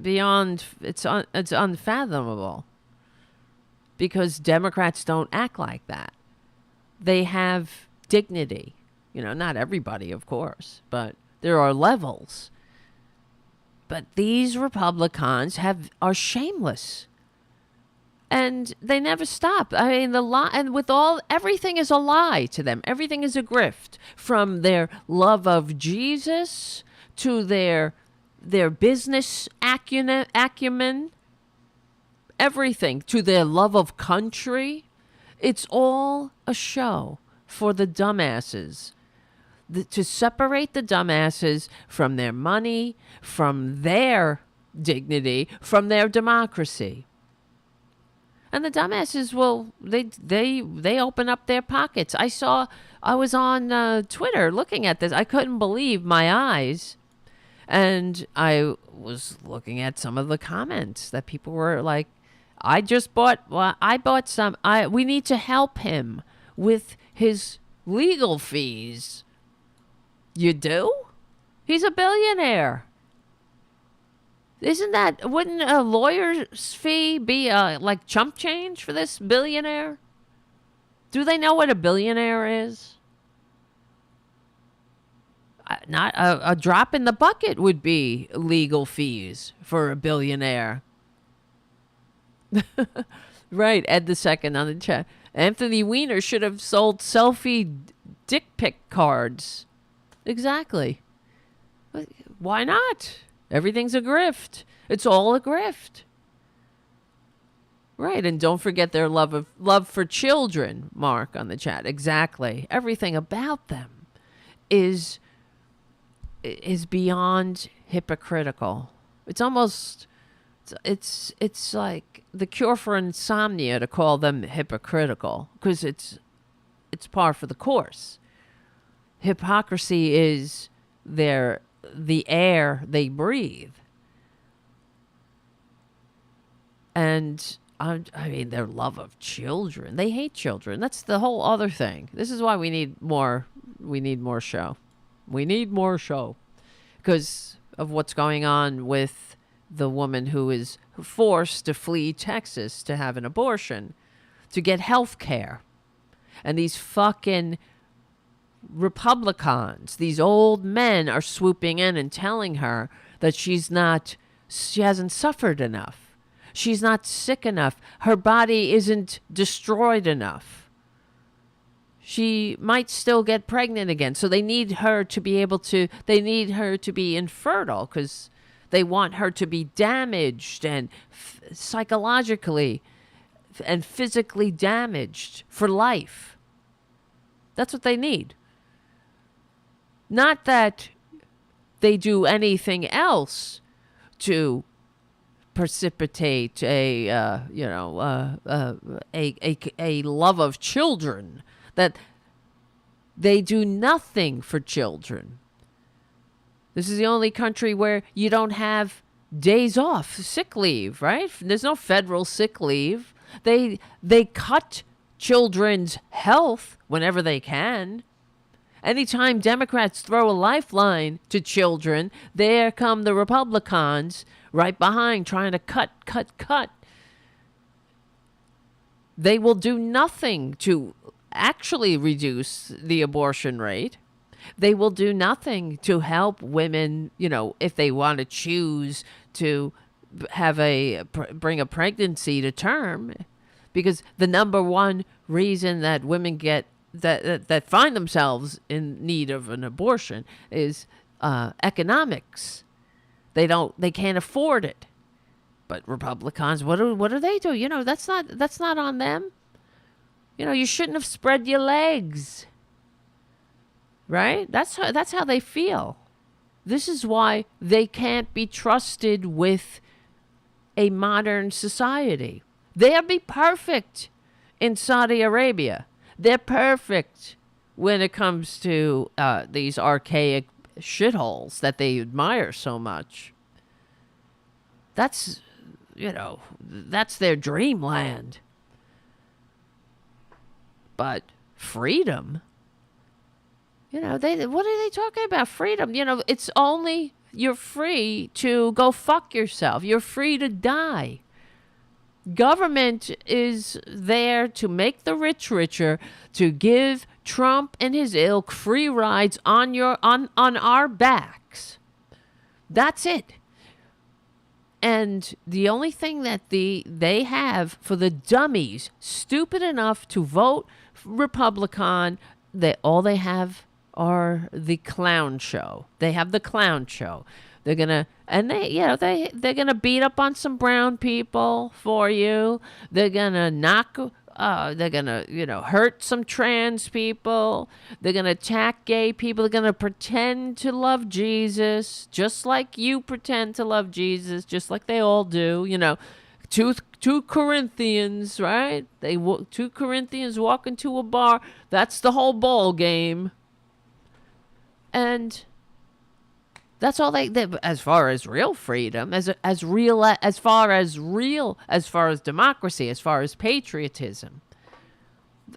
[SPEAKER 2] unfathomable. Because Democrats don't act like that. They have dignity. You know, not everybody, of course, but there are levels. But these Republicans are shameless. And they never stop. I mean, everything is a lie to them. Everything is a grift. From their love of Jesus to their business acumen, everything, to their love of country. It's all a show for the dumbasses. To separate the dumbasses from their money, from their dignity, from their democracy. And the dumbasses they open up their pockets. I was on Twitter looking at this. I couldn't believe my eyes. And I was looking at some of the comments that people were like, I bought some. We need to help him with his legal fees. You do? He's a billionaire. Wouldn't a lawyer's fee be like chump change for this billionaire? Do they know what a billionaire is? Not a drop in the bucket would be legal fees for a billionaire. Right, Ed the Second on the chat. Anthony Weiner should have sold selfie dick pic cards. Exactly. Why not? Everything's a grift. It's all a grift. Right, and don't forget their love for children, Mark on the chat. Exactly. Everything about them is beyond hypocritical. It's almost it's like the cure for insomnia to call them hypocritical, because it's par for the course. Hypocrisy is the air they breathe. And I mean, their love of children. They hate children. That's the whole other thing. This is why we need more show. We need more show because of what's going on with the woman who is forced to flee Texas to have an abortion to get health care. And these fucking Republicans, these old men, are swooping in and telling her that she hasn't suffered enough. She's not sick enough. Her body isn't destroyed enough. She might still get pregnant again. So they need her to be infertile because they want her to be damaged and psychologically and physically damaged for life. That's what they need. Not that they do anything else to precipitate a love of children, that they do nothing for children. This is the only country where you don't have days off, sick leave, right? There's no federal sick leave. They cut children's health whenever they can. Anytime Democrats throw a lifeline to children, there come the Republicans right behind trying to cut. They will do nothing to actually reduce the abortion rate. They will do nothing to help women, if they want to choose to have bring a pregnancy to term, because the number one reason that women get that find themselves in need of an abortion is economics. They can't afford it. But Republicans, what do they do? That's not on them. You shouldn't have spread your legs. Right? That's how they feel. This is why they can't be trusted with a modern society. They'll be perfect in Saudi Arabia. They're perfect when it comes to these archaic shitholes that they admire so much. That's their dreamland. But freedom, what are they talking about? Freedom, it's only you're free to go fuck yourself. You're free to die. Government is there to make the rich richer, to give Trump and his ilk free rides on our backs. That's it. And the only thing that they have for the dummies stupid enough to vote Republican, all they have are the clown show. They have the clown show. They're gonna they're gonna beat up on some brown people for you. They're gonna hurt some trans people. They're gonna attack gay people. They're gonna pretend to love Jesus, just like you pretend to love Jesus, just like they all do. 2 Corinthians, right? 2 Corinthians walk into a bar. That's the whole ball game. And that's all they as far as real freedom, as far as democracy, as far as patriotism.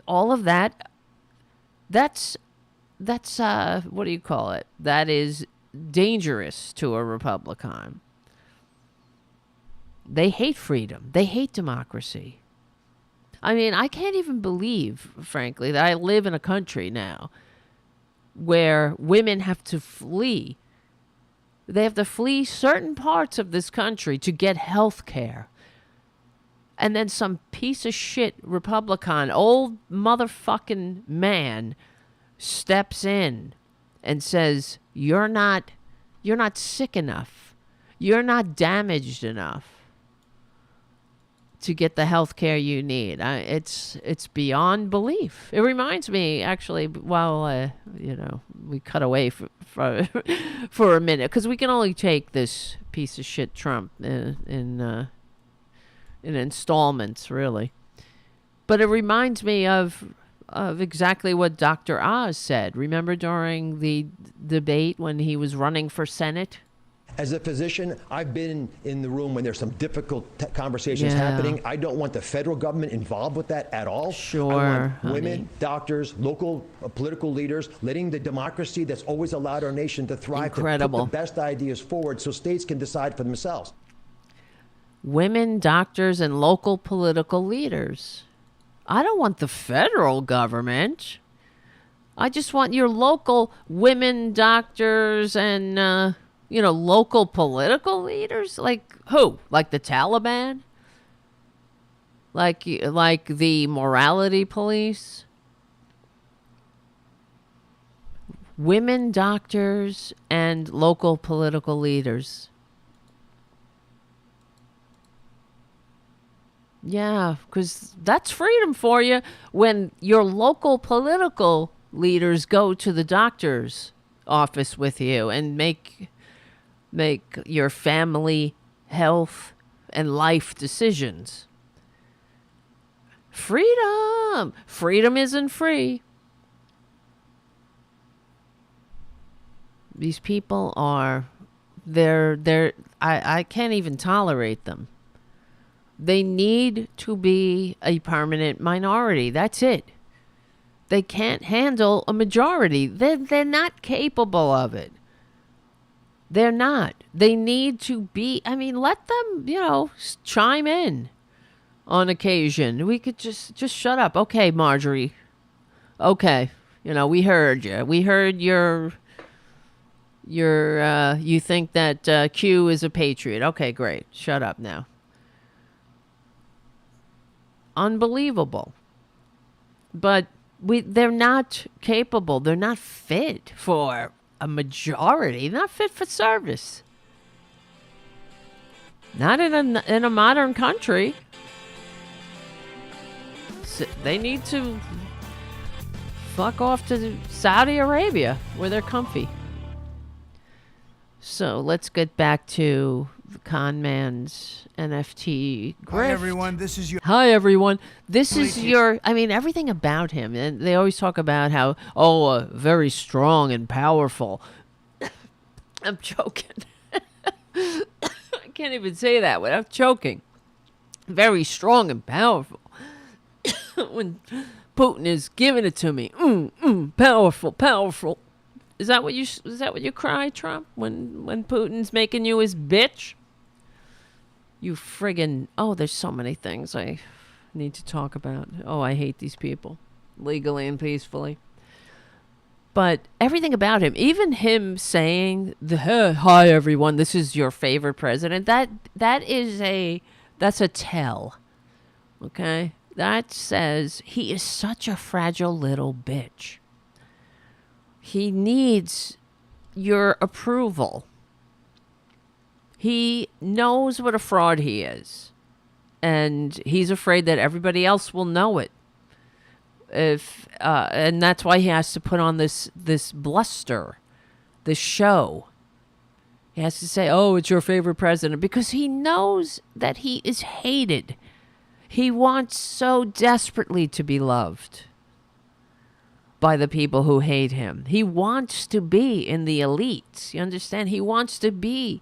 [SPEAKER 2] All of that's what do you call it? That is dangerous to a Republican. They hate freedom. They hate democracy. I mean, I can't even believe, frankly, that I live in a country now where women have to flee. They have to flee certain parts of this country to get health care. And then some piece of shit Republican, old motherfucking man, steps in and says, you're not sick enough. You're not damaged enough to get the health care you need. It's beyond belief. It reminds me, actually, while we cut away for a minute, because we can only take this piece of shit Trump in installments, really. But it reminds me of exactly what Dr. Oz said. Remember during the debate when he was running for Senate?
[SPEAKER 7] As a physician, I've been in the room when there's some difficult conversations happening. I don't want the federal government involved with that at all.
[SPEAKER 2] Sure,
[SPEAKER 7] I want
[SPEAKER 2] honey.
[SPEAKER 7] women, doctors, local political leaders, letting the democracy that's always allowed our nation to thrive,
[SPEAKER 2] Incredible.
[SPEAKER 7] to put the best ideas forward so states can decide for themselves.
[SPEAKER 2] Women, doctors, and local political leaders. I don't want the federal government. I just want your local women, doctors, and local political leaders? Like who? Like the Taliban? Like the morality police? Women, doctors, and local political leaders. Yeah, because that's freedom for you when your local political leaders go to the doctor's office with you and make your family health and life decisions. Freedom. Freedom isn't free. These people are, I can't even tolerate them. They need to be a permanent minority. That's it. They can't handle a majority. They're not capable of it. They're not. They need to be, let them, chime in on occasion. We could just shut up. Okay, Marjorie. Okay. We heard you. We heard you think that Q is a patriot. Okay, great. Shut up now. Unbelievable. But they're not capable. They're not fit for a majority. Not fit for service. Not in a modern country. So they need to fuck off to Saudi Arabia where they're comfy. So let's get back to the con man's NFT grift.
[SPEAKER 6] Hi everyone, this is your
[SPEAKER 2] everything about him. And they always talk about how, very strong and powerful. I'm joking. I can't even say that without choking. Very strong and powerful. When Putin is giving it to me, powerful. Is that what you cry, Trump? When Putin's making you his bitch? You friggin'... there's so many things I need to talk about. I hate these people. Legally and peacefully. But everything about him, even him saying, hi everyone, this is your favorite president, that's a tell. Okay? That says he is such a fragile little bitch. He needs your approval. He knows what a fraud he is. And he's afraid that everybody else will know it. And that's why he has to put on this bluster, this show. He has to say, it's your favorite president, because he knows that he is hated. He wants so desperately to be loved by the people who hate him. He wants to be in the elites. You understand? He wants to be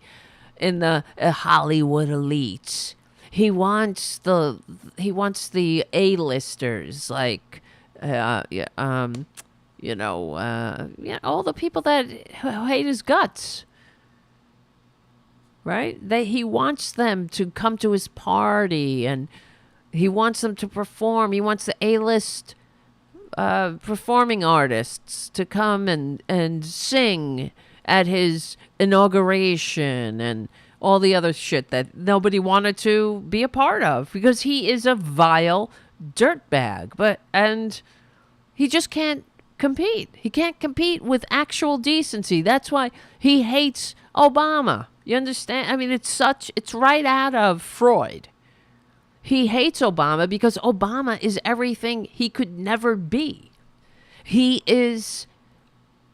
[SPEAKER 2] in the Hollywood elites. He wants the A-listers, like all the people that hate his guts. Right? He wants them to come to his party, and he wants them to perform. He wants the A-list performing artists to come and sing at his inauguration and all the other shit that nobody wanted to be a part of, because he is a vile dirtbag. And he just can't compete. He can't compete with actual decency. That's why he hates Obama. You understand? I mean, it's right out of Freud. He hates Obama because Obama is everything he could never be. He is,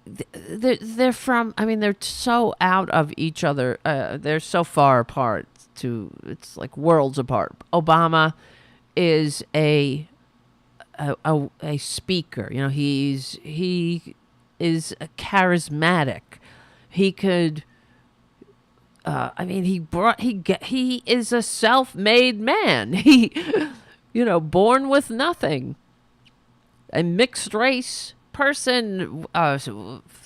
[SPEAKER 2] they're so out of each other. They're so far apart it's like worlds apart. Obama is a speaker. He is a charismatic. He could, he is a self-made man. He, born with nothing. A mixed race person,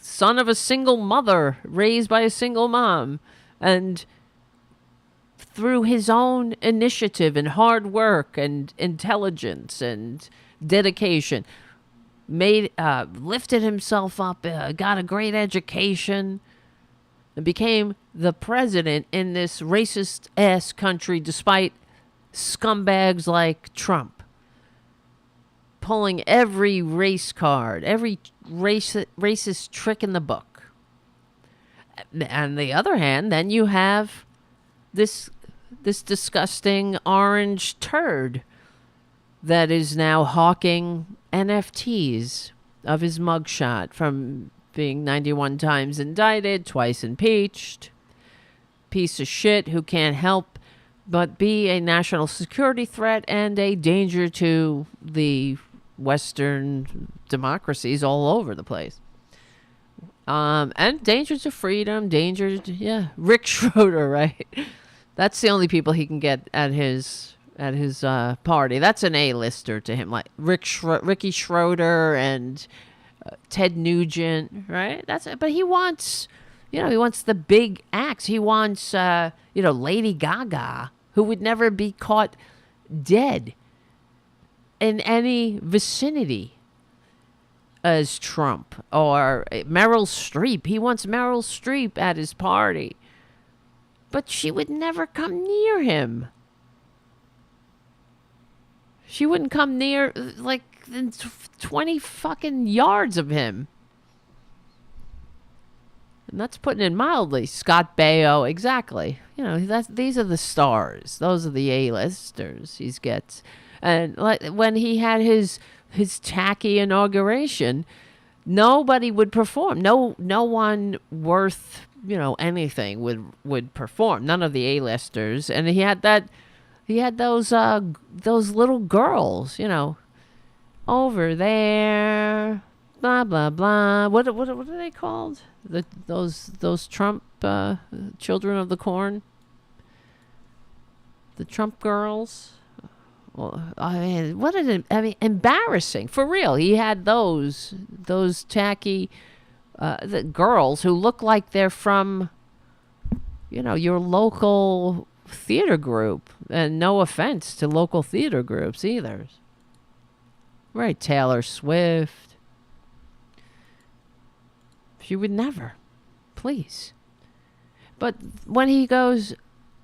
[SPEAKER 2] son of a single mother, raised by a single mom. And through his own initiative and hard work and intelligence and dedication, lifted himself up, got a great education, and became the president in this racist-ass country despite scumbags like Trump pulling every race card, every racist trick in the book. On the other hand, then you have this disgusting orange turd that is now hawking NFTs of his mugshot from being 91 times indicted, twice impeached, piece of shit who can't help but be a national security threat and a danger to the Western democracies all over the place. And danger to freedom, Rick Schroeder, right? That's the only people he can get at his party. That's an A-lister to him, like Ricky Schroeder and Ted Nugent, right? That's it. But he wants, he wants the big acts. He wants, Lady Gaga, who would never be caught dead in any vicinity as Trump, or Meryl Streep. He wants Meryl Streep at his party, but she would never come near him. She wouldn't come near, 20 fucking yards of him. And that's putting it mildly. Scott Baio, exactly. These are the stars. Those are the A-listers he gets. And when he had his tacky inauguration, nobody would perform. No one worth, anything would perform. None of the A-listers. And he had those little girls, over there, blah blah blah. What are they called? Those Trump children of the corn. The Trump girls. Well, embarrassing for real. He had those tacky the girls who look like they're from, your local theater group, and no offense to local theater groups either. Right, Taylor Swift. She would never. Please. But when he goes,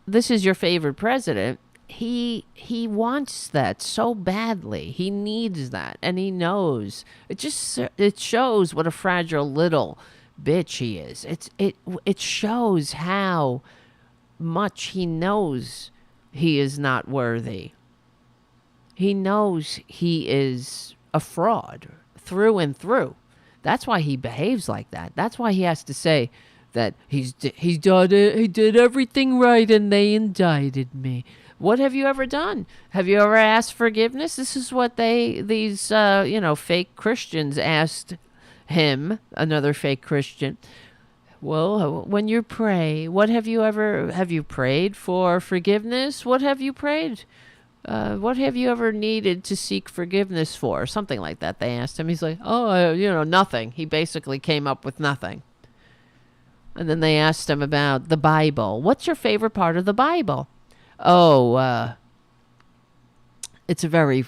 [SPEAKER 2] this is your favorite president, he wants that so badly. He needs that, and he knows. It shows what a fragile little bitch he is. It shows how much he knows he is not worthy. He knows he is a fraud through and through. That's why he behaves like that. That's why he has to say that he did everything right and they indicted me. What have you ever done? Have you ever asked forgiveness? This is what these fake Christians asked him, another fake Christian. Well, when you pray, have you prayed for forgiveness? What have you prayed? what have you ever needed to seek forgiveness for? Or something like that. They asked him. He's like, nothing. He basically came up with nothing. And then they asked him about the Bible. What's your favorite part of the Bible? Oh, it's very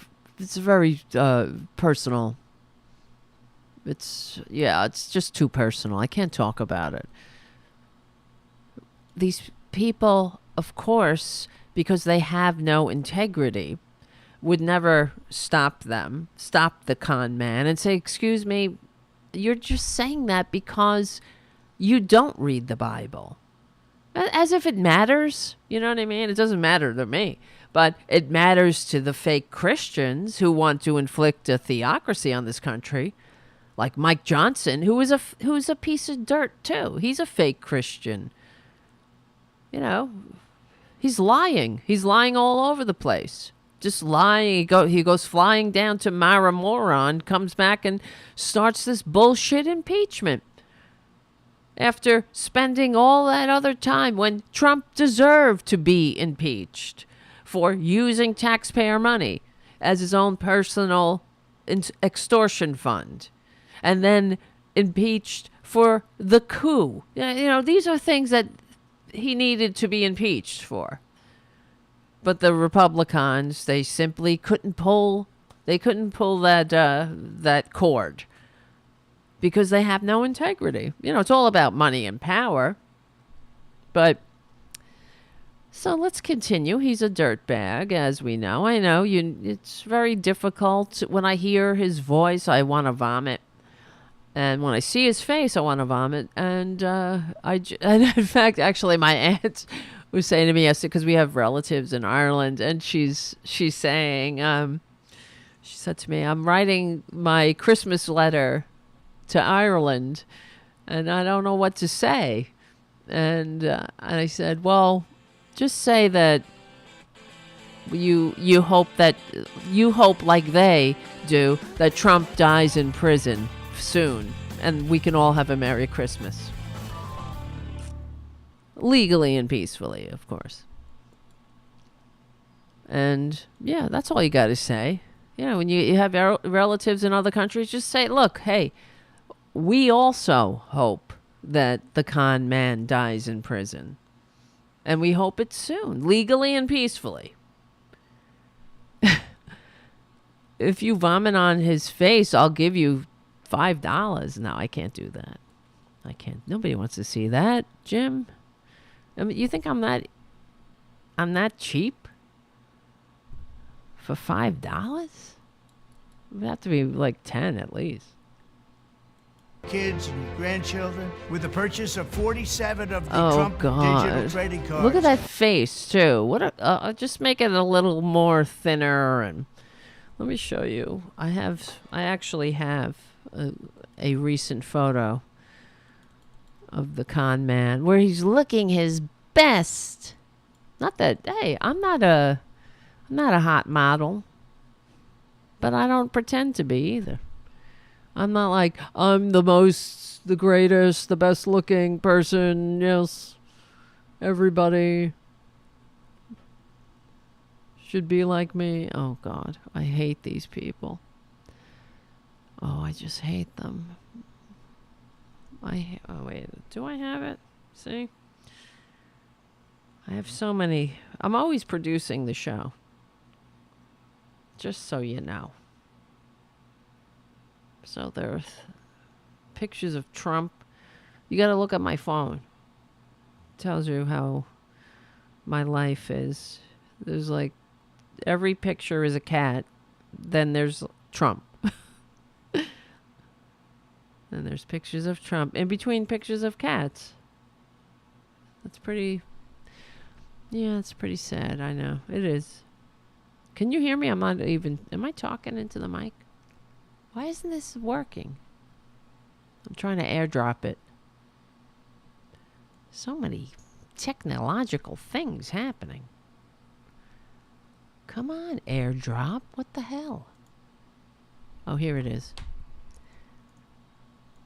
[SPEAKER 2] personal. It's just too personal. I can't talk about it. These people, of course, because they have no integrity, would never stop the con man and say, excuse me, you're just saying that because you don't read the Bible. As if it matters. You know what I mean? It doesn't matter to me. But it matters to the fake Christians who want to inflict a theocracy on this country. Like Mike Johnson, who's a piece of dirt, too. He's a fake Christian. You know, he's lying. He's lying all over the place. Just lying. He goes flying down to Maramoron, comes back and starts this bullshit impeachment. After spending all that other time when Trump deserved to be impeached for using taxpayer money as his own personal extortion fund, and then impeached for the coup. These are things that he needed to be impeached for. But the Republicans, they simply couldn't pull that cord because they have no integrity. It's all about money and power. But so let's continue. He's a dirtbag, as we know. I know it's very difficult. When I hear his voice, I want to vomit. And when I see his face, I want to vomit. And and in fact, actually, my aunt was saying to me yesterday, because we have relatives in Ireland, and she's saying, she said to me, I'm writing my Christmas letter to Ireland, and I don't know what to say. And I said, well, just say that you hope like they do that Trump dies in prison soon, and we can all have a Merry Christmas. Legally and peacefully, of course. And yeah, that's all you got to say. When you have relatives in other countries, just say, look, hey, we also hope that the con man dies in prison. And we hope it's soon, legally and peacefully. If you vomit on his face, I'll give you $5. No, I can't do that. I can't. Nobody wants to see that, Jim. I mean, you think I'm that cheap? For $5? It would have to be like 10 at least.
[SPEAKER 6] Kids and grandchildren with the purchase of 47 of the Trump digital trading cards.
[SPEAKER 2] Look at that face too. What just make it a little more thinner, and let me show you. I actually have a recent photo of the con man where he's looking his best. Not that, hey, I'm not a hot model, but I don't pretend to be either. I'm not like, I'm the greatest, the best looking person. Yes, everybody should be like me. Oh God, I hate these people. Oh, I just hate them. Oh wait, do I have it? See? I have so many. I'm always producing the show. Just so you know. So there's pictures of Trump. You got to look at my phone. It tells you how my life is. There's like every picture is a cat. Then there's Trump. And there's pictures of Trump in between pictures of cats. That's pretty. Yeah, it's pretty sad. I know. It is. Can you hear me? I'm not even. Am I talking into the mic? Why isn't this working? I'm trying to airdrop it. So many technological things happening. Come on, airdrop. What the hell? Oh, here it is.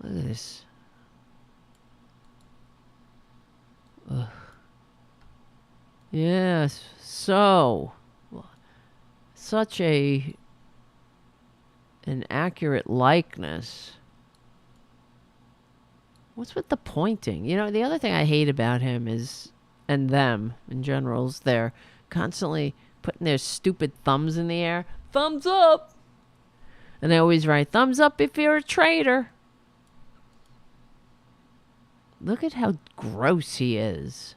[SPEAKER 2] Look at this. Ugh. Yes. So, such an accurate likeness. What's with the pointing? You know, the other thing I hate about him is, and them in general, is they're constantly putting their stupid thumbs in the air. Thumbs up! And they always write, thumbs up if you're a traitor. Look at how gross he is.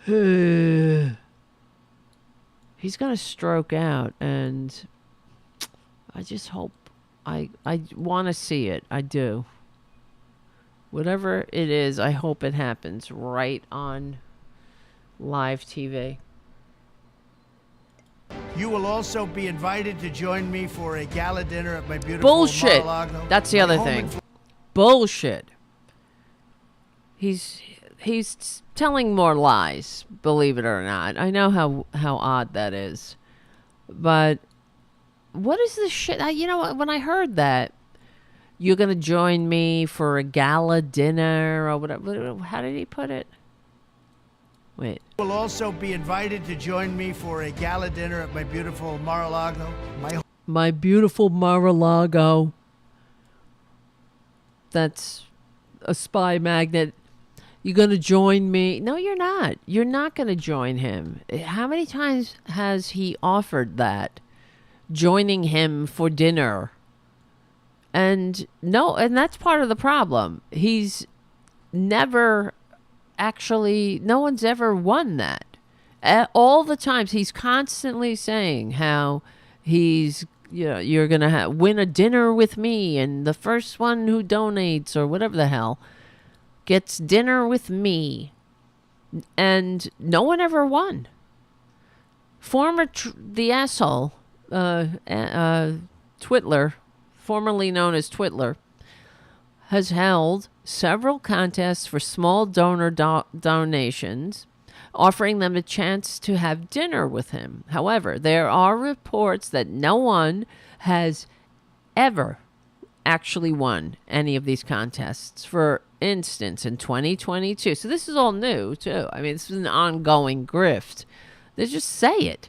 [SPEAKER 2] He's going to stroke out, and I just hope, I want to see it. I do. Whatever it is, I hope it happens right on live TV.
[SPEAKER 6] You will also be invited to join me for a gala dinner at my beautiful
[SPEAKER 2] Bullshit.
[SPEAKER 6] Mar-a-Lago.
[SPEAKER 2] That's the other thing. Bullshit. He's telling more lies, believe it or not. I know how odd that is. But what is this shit? You know what? When I heard that, you're going to join me for a gala dinner or whatever. How did he put it? Wait.
[SPEAKER 6] You will also be invited to join me for a gala dinner at my beautiful Mar-a-Lago.
[SPEAKER 2] My beautiful Mar-a-Lago. That's a spy magnet. You're going to join me? No, you're not. You're not going to join him. How many times has he offered that? Joining him for dinner. And that's part of the problem. He's never actually, no one's ever won that. All the times he's constantly saying how he's, you're going to win a dinner with me, and the first one who donates or whatever the hell gets dinner with me. And no one ever won. The asshole, Twitler, formerly known as Twitler, has held several contests for small donor donations, offering them a chance to have dinner with him. However, there are reports that no one has ever actually won any of these contests. For instance, in 2022, so this is all new too. I mean, this is an ongoing grift. They just say it.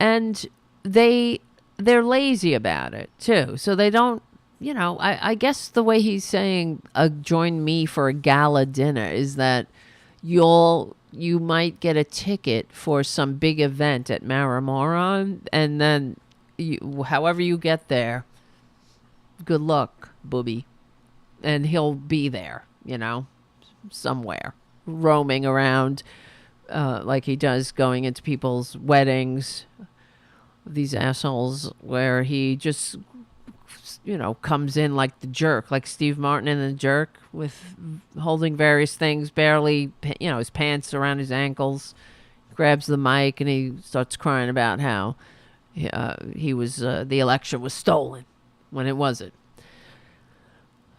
[SPEAKER 2] And they're lazy about it too. So they don't, I guess the way he's saying, join me for a gala dinner is that you might get a ticket for some big event at Maramoron, and then however you get there, good luck, booby. And he'll be there, somewhere, roaming around like he does, going into people's weddings. These assholes where he just, comes in like the jerk, like Steve Martin in The Jerk, with holding various things, barely, his pants around his ankles, grabs the mic, and he starts crying about how he was, the election was stolen when it wasn't.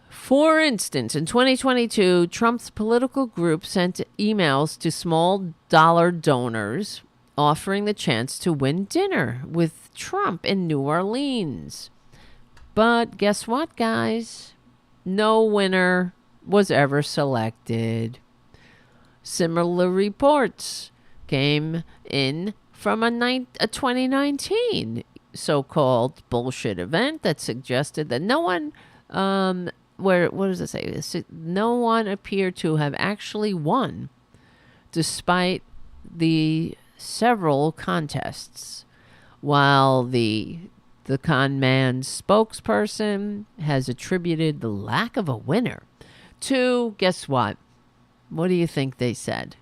[SPEAKER 2] For instance, in 2022, Trump's political group sent emails to small dollar donors offering the chance to win dinner with Trump in New Orleans. But guess what, guys? No winner was ever selected. Similar reports came in from a 2019 so-called bullshit event that suggested that no one, what does it say? No one appeared to have actually won, despite the several contests, while the con man's spokesperson has attributed the lack of a winner to, guess what? What do you think they said?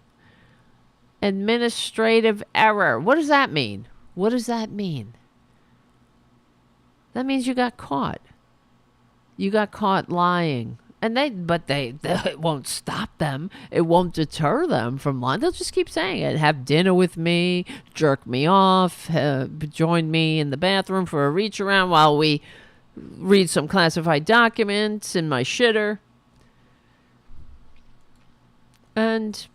[SPEAKER 2] Administrative error. What does that mean? What does that mean? That means you got caught. You got caught lying. And it won't stop them. It won't deter them from lying. They'll just keep saying it. Have dinner with me, jerk me off, join me in the bathroom for a reach around while we read some classified documents in my shitter. And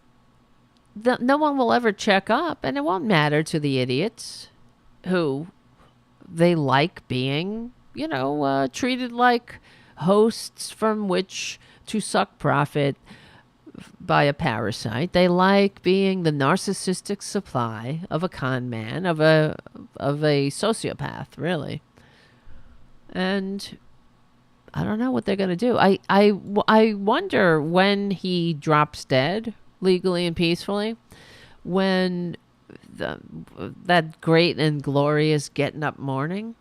[SPEAKER 2] no one will ever check up, and it won't matter to the idiots who they like being, treated like hosts from which to suck profit. by a parasite. They like being the narcissistic supply of a con man, of a sociopath, really. And I don't know what they're going to do. I wonder when he drops dead, legally and peacefully, when that great and glorious getting up morning.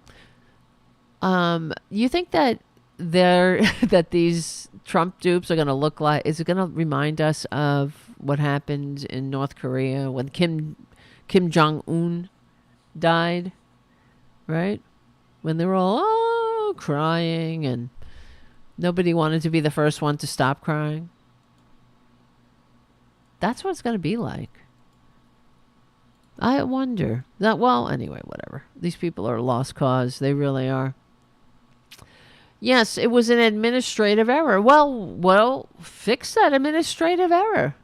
[SPEAKER 2] You think that that these Trump dupes are going to look like? Is it going to remind us of what happened in North Korea when Kim Jong-un died, right? When they were all crying and nobody wanted to be the first one to stop crying. That's what it's going to be like. I wonder. Well, anyway, whatever. These people are a lost cause. They really are. Yes, it was an administrative error. Well, fix that administrative error.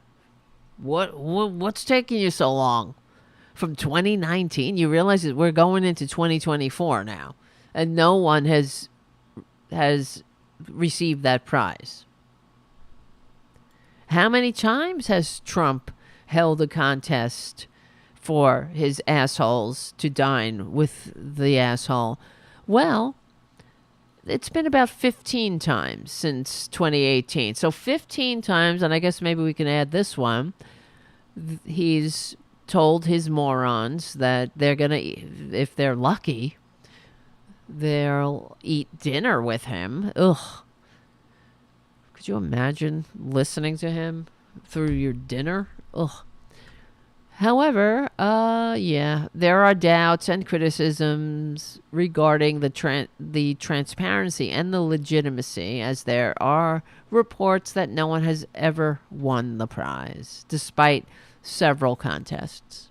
[SPEAKER 2] What's taking you so long? From 2019, you realize that we're going into 2024 now, and no one has received that prize. How many times has Trump held a contest for his assholes to dine with the asshole? Well, it's been about 15 times since 2018. So 15 times, and I guess maybe we can add this one. He's told his morons that they're going to, if they're lucky, they'll eat dinner with him. Ugh. Could you imagine listening to him through your dinner? Ugh. However, there are doubts and criticisms regarding the transparency and the legitimacy, as there are reports that no one has ever won the prize, despite several contests.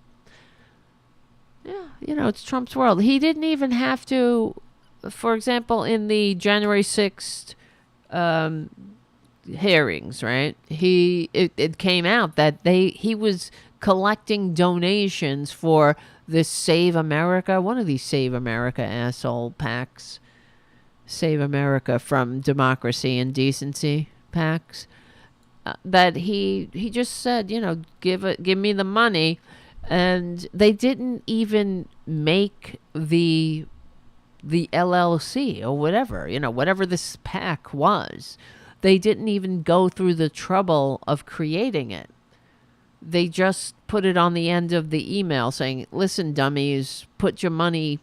[SPEAKER 2] Yeah, it's Trump's world. He didn't even have to, for example, in the January 6th hearings, right? It came out that he was collecting donations for this Save America, one of these Save America asshole PACs, Save America from Democracy and Decency PACs, that he just said, give me the money, and they didn't even make the LLC or whatever, whatever this PAC was. They didn't even go through the trouble of creating it. They just put it on the end of the email saying, listen, dummies, put your money,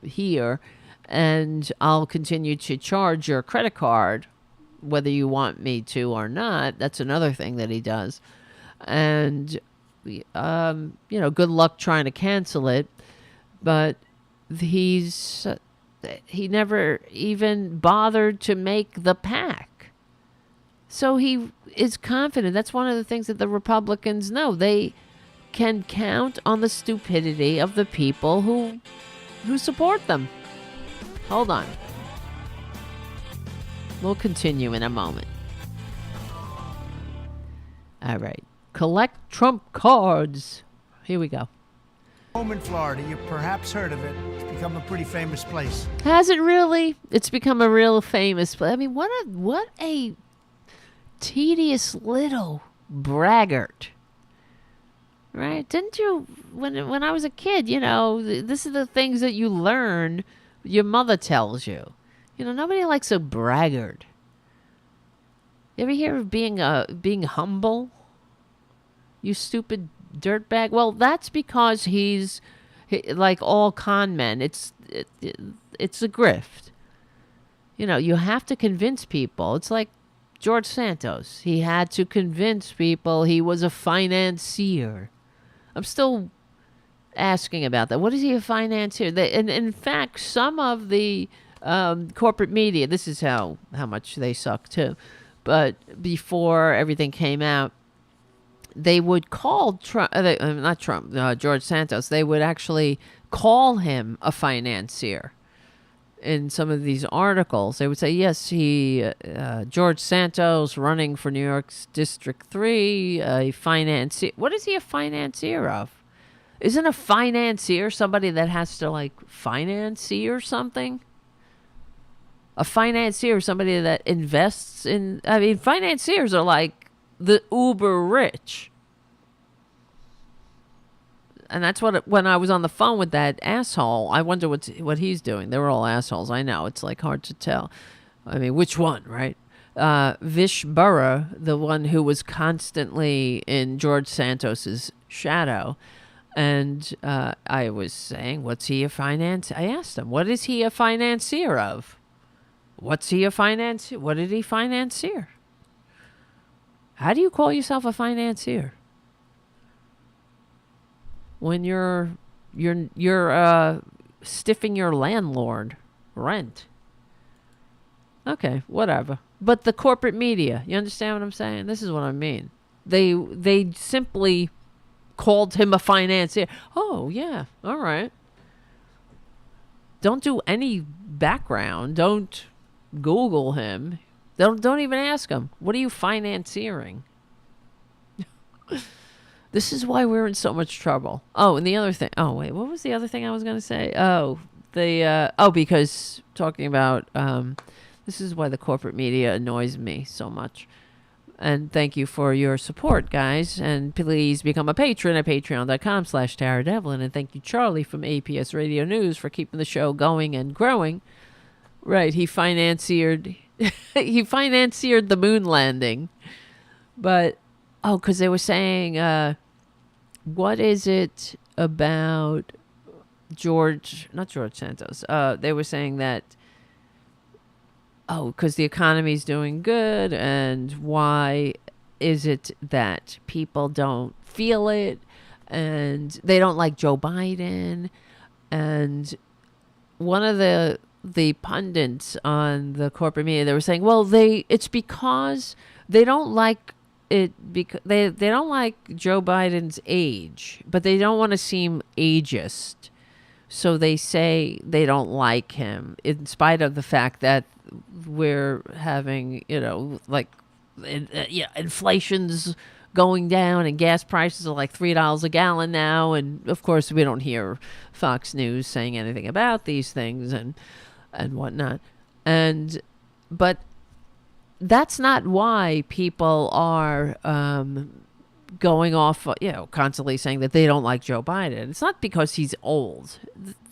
[SPEAKER 2] here, and I'll continue to charge your credit card, whether you want me to or not. That's another thing that he does. And, good luck trying to cancel it. But he never even bothered to make the PAC. So he is confident. That's one of the things that the Republicans know. They can count on the stupidity of the people who support them. Hold on. We'll continue in a moment. All right. Collect Trump cards. Here we go.
[SPEAKER 6] Home in Florida. You've perhaps heard of it. It's become a pretty famous place.
[SPEAKER 2] Has it really? It's become a real famous place. I mean, what a tedious little braggart, right? Didn't you, when I was a kid, this is the things that you learn, your mother tells you. Nobody likes a braggart. You ever hear of being humble? You stupid dirtbag. Well, that's because he's like all con men. It's a grift. You have to convince people. It's like George Santos. He had to convince people he was a financier. I'm still asking about that. What is he a financier? And in fact, some of the corporate media, this is how much they suck too. But before everything came out, they would call George Santos. They would actually call him a financier. In some of these articles, they would say, yes, George Santos running for New York's District 3, a financier. What is he a financier of? Isn't a financier somebody that has to financier something? A financier is somebody that invests in, financiers are like the uber rich. And that's when I was on the phone with that asshole, I wonder what he's doing. They were all assholes. I know. It's like hard to tell. I mean, which one, right? Vish Burra, the one who was constantly in George Santos's shadow. And I was saying, what's he a finance? I asked him, what is he a financier of? What's he a financier? What did he financier? How do you call yourself a financier? When you're stiffing your landlord rent. Okay, whatever. But the corporate media, you understand what I'm saying? This is what I mean. They simply called him a financier. Oh, yeah, all right. Don't do any background. Don't Google him. Don't even ask him. What are you financiering? This is why we're in so much trouble. Oh, and the other thing. Oh, wait. What was the other thing I was going to say? Oh, because talking about this is why the corporate media annoys me so much. And thank you for your support, guys. And please become a patron at patreon.com/Tara Devlin. And thank you, Charlie from APS Radio News, for keeping the show going and growing. Right. He financiered the moon landing. But because they were saying, what is it about not George Santos. They were saying that, because the economy's doing good, and why is it that people don't feel it, and they don't like Joe Biden. And one of the pundits on the corporate media, they were saying, well, it's because they don't like it because they don't like Joe Biden's age, but they don't want to seem ageist. So they say they don't like him in spite of the fact that we're having, inflation's going down and gas prices are like $3 a gallon now. And of course, we don't hear Fox News saying anything about these things and whatnot. But that's not why people are going off, constantly saying that they don't like Joe Biden. It's not because he's old.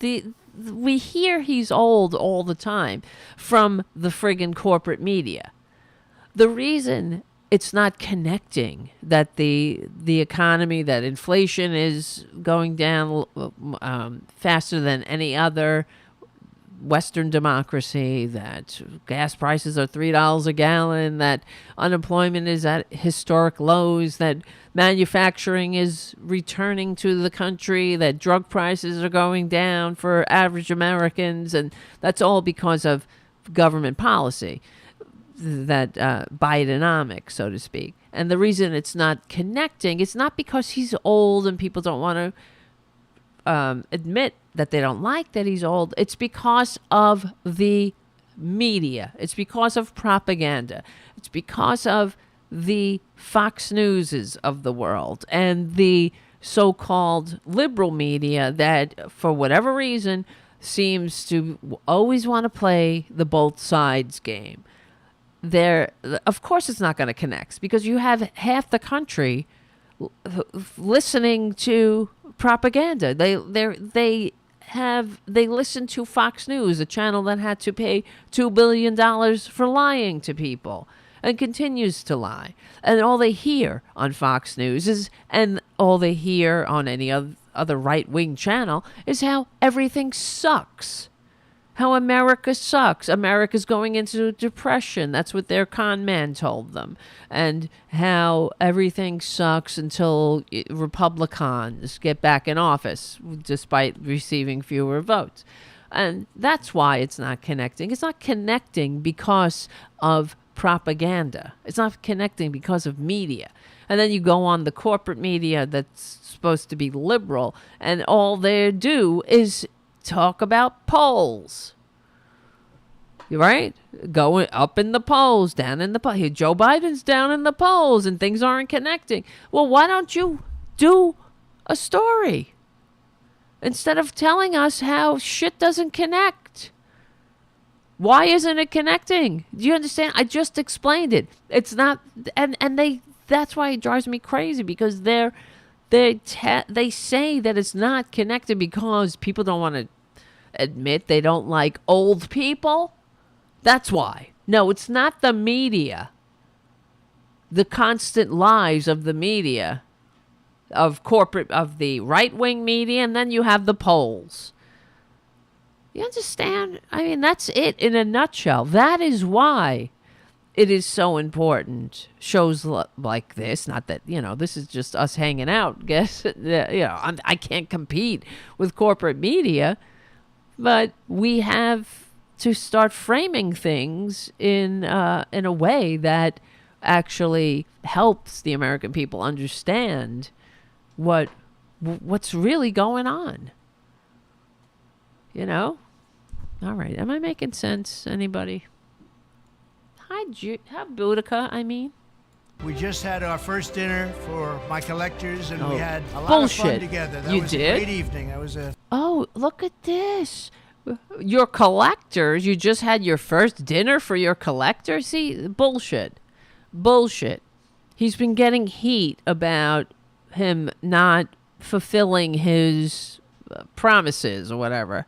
[SPEAKER 2] We hear he's old all the time from the friggin' corporate media. The reason it's not connecting that the economy, that inflation is going down faster than any other Western democracy, that gas prices are $3 a gallon, that unemployment is at historic lows, that manufacturing is returning to the country, that drug prices are going down for average Americans, and that's all because of government policy, that Bidenomics, so to speak. And the reason it's not connecting, it's not because he's old and people don't want to admit that they don't like that he's old. It's because of the media. It's because of propaganda. It's because of the Fox Newses of the world and the so-called liberal media that, for whatever reason, seems to always want to play the both sides game. Of course it's not going to connect, because you have half the country listening to propaganda. They listen to Fox News, a channel that had to pay $2 billion for lying to people and continues to lie. And all they hear on Fox News and all they hear on any other right-wing channel is how everything sucks. How America sucks. America's going into depression. That's what their con man told them. And how everything sucks until Republicans get back in office, despite receiving fewer votes. And that's why it's not connecting. It's not connecting because of propaganda. It's not connecting because of media. And then you go on the corporate media that's supposed to be liberal, and all they do is talk about polls. Right? Going up in the polls, down in the polls. Joe Biden's down in the polls and things aren't connecting. Well, why don't you do a story instead of telling us how shit doesn't connect? Why isn't it connecting? Do you understand? I just explained it. It's not, and they that's why it drives me crazy, because they say that it's not connected because people don't want to admit they don't like old people. That's why. No, it's not the media. The constant lies of the media, of the right-wing media, and then you have the polls. You understand? I mean, that's it in a nutshell. That is why it is so important. Shows like this, not that, this is just us hanging out. Guess, I can't compete with corporate media, but we have to start framing things in a way that actually helps the American people understand what's really going on. All right. Am I making sense? Anybody? Hi, Boudica, I mean.
[SPEAKER 6] We just had our first dinner for my collectors, and we had a lot of fun
[SPEAKER 2] Bullshit.
[SPEAKER 6] together. That
[SPEAKER 2] You
[SPEAKER 6] was
[SPEAKER 2] did?
[SPEAKER 6] a great evening. That was a...
[SPEAKER 2] Oh, look at this. Your collectors, you just had your first dinner for your collector? See, bullshit. He's been getting heat about him not fulfilling his promises or whatever.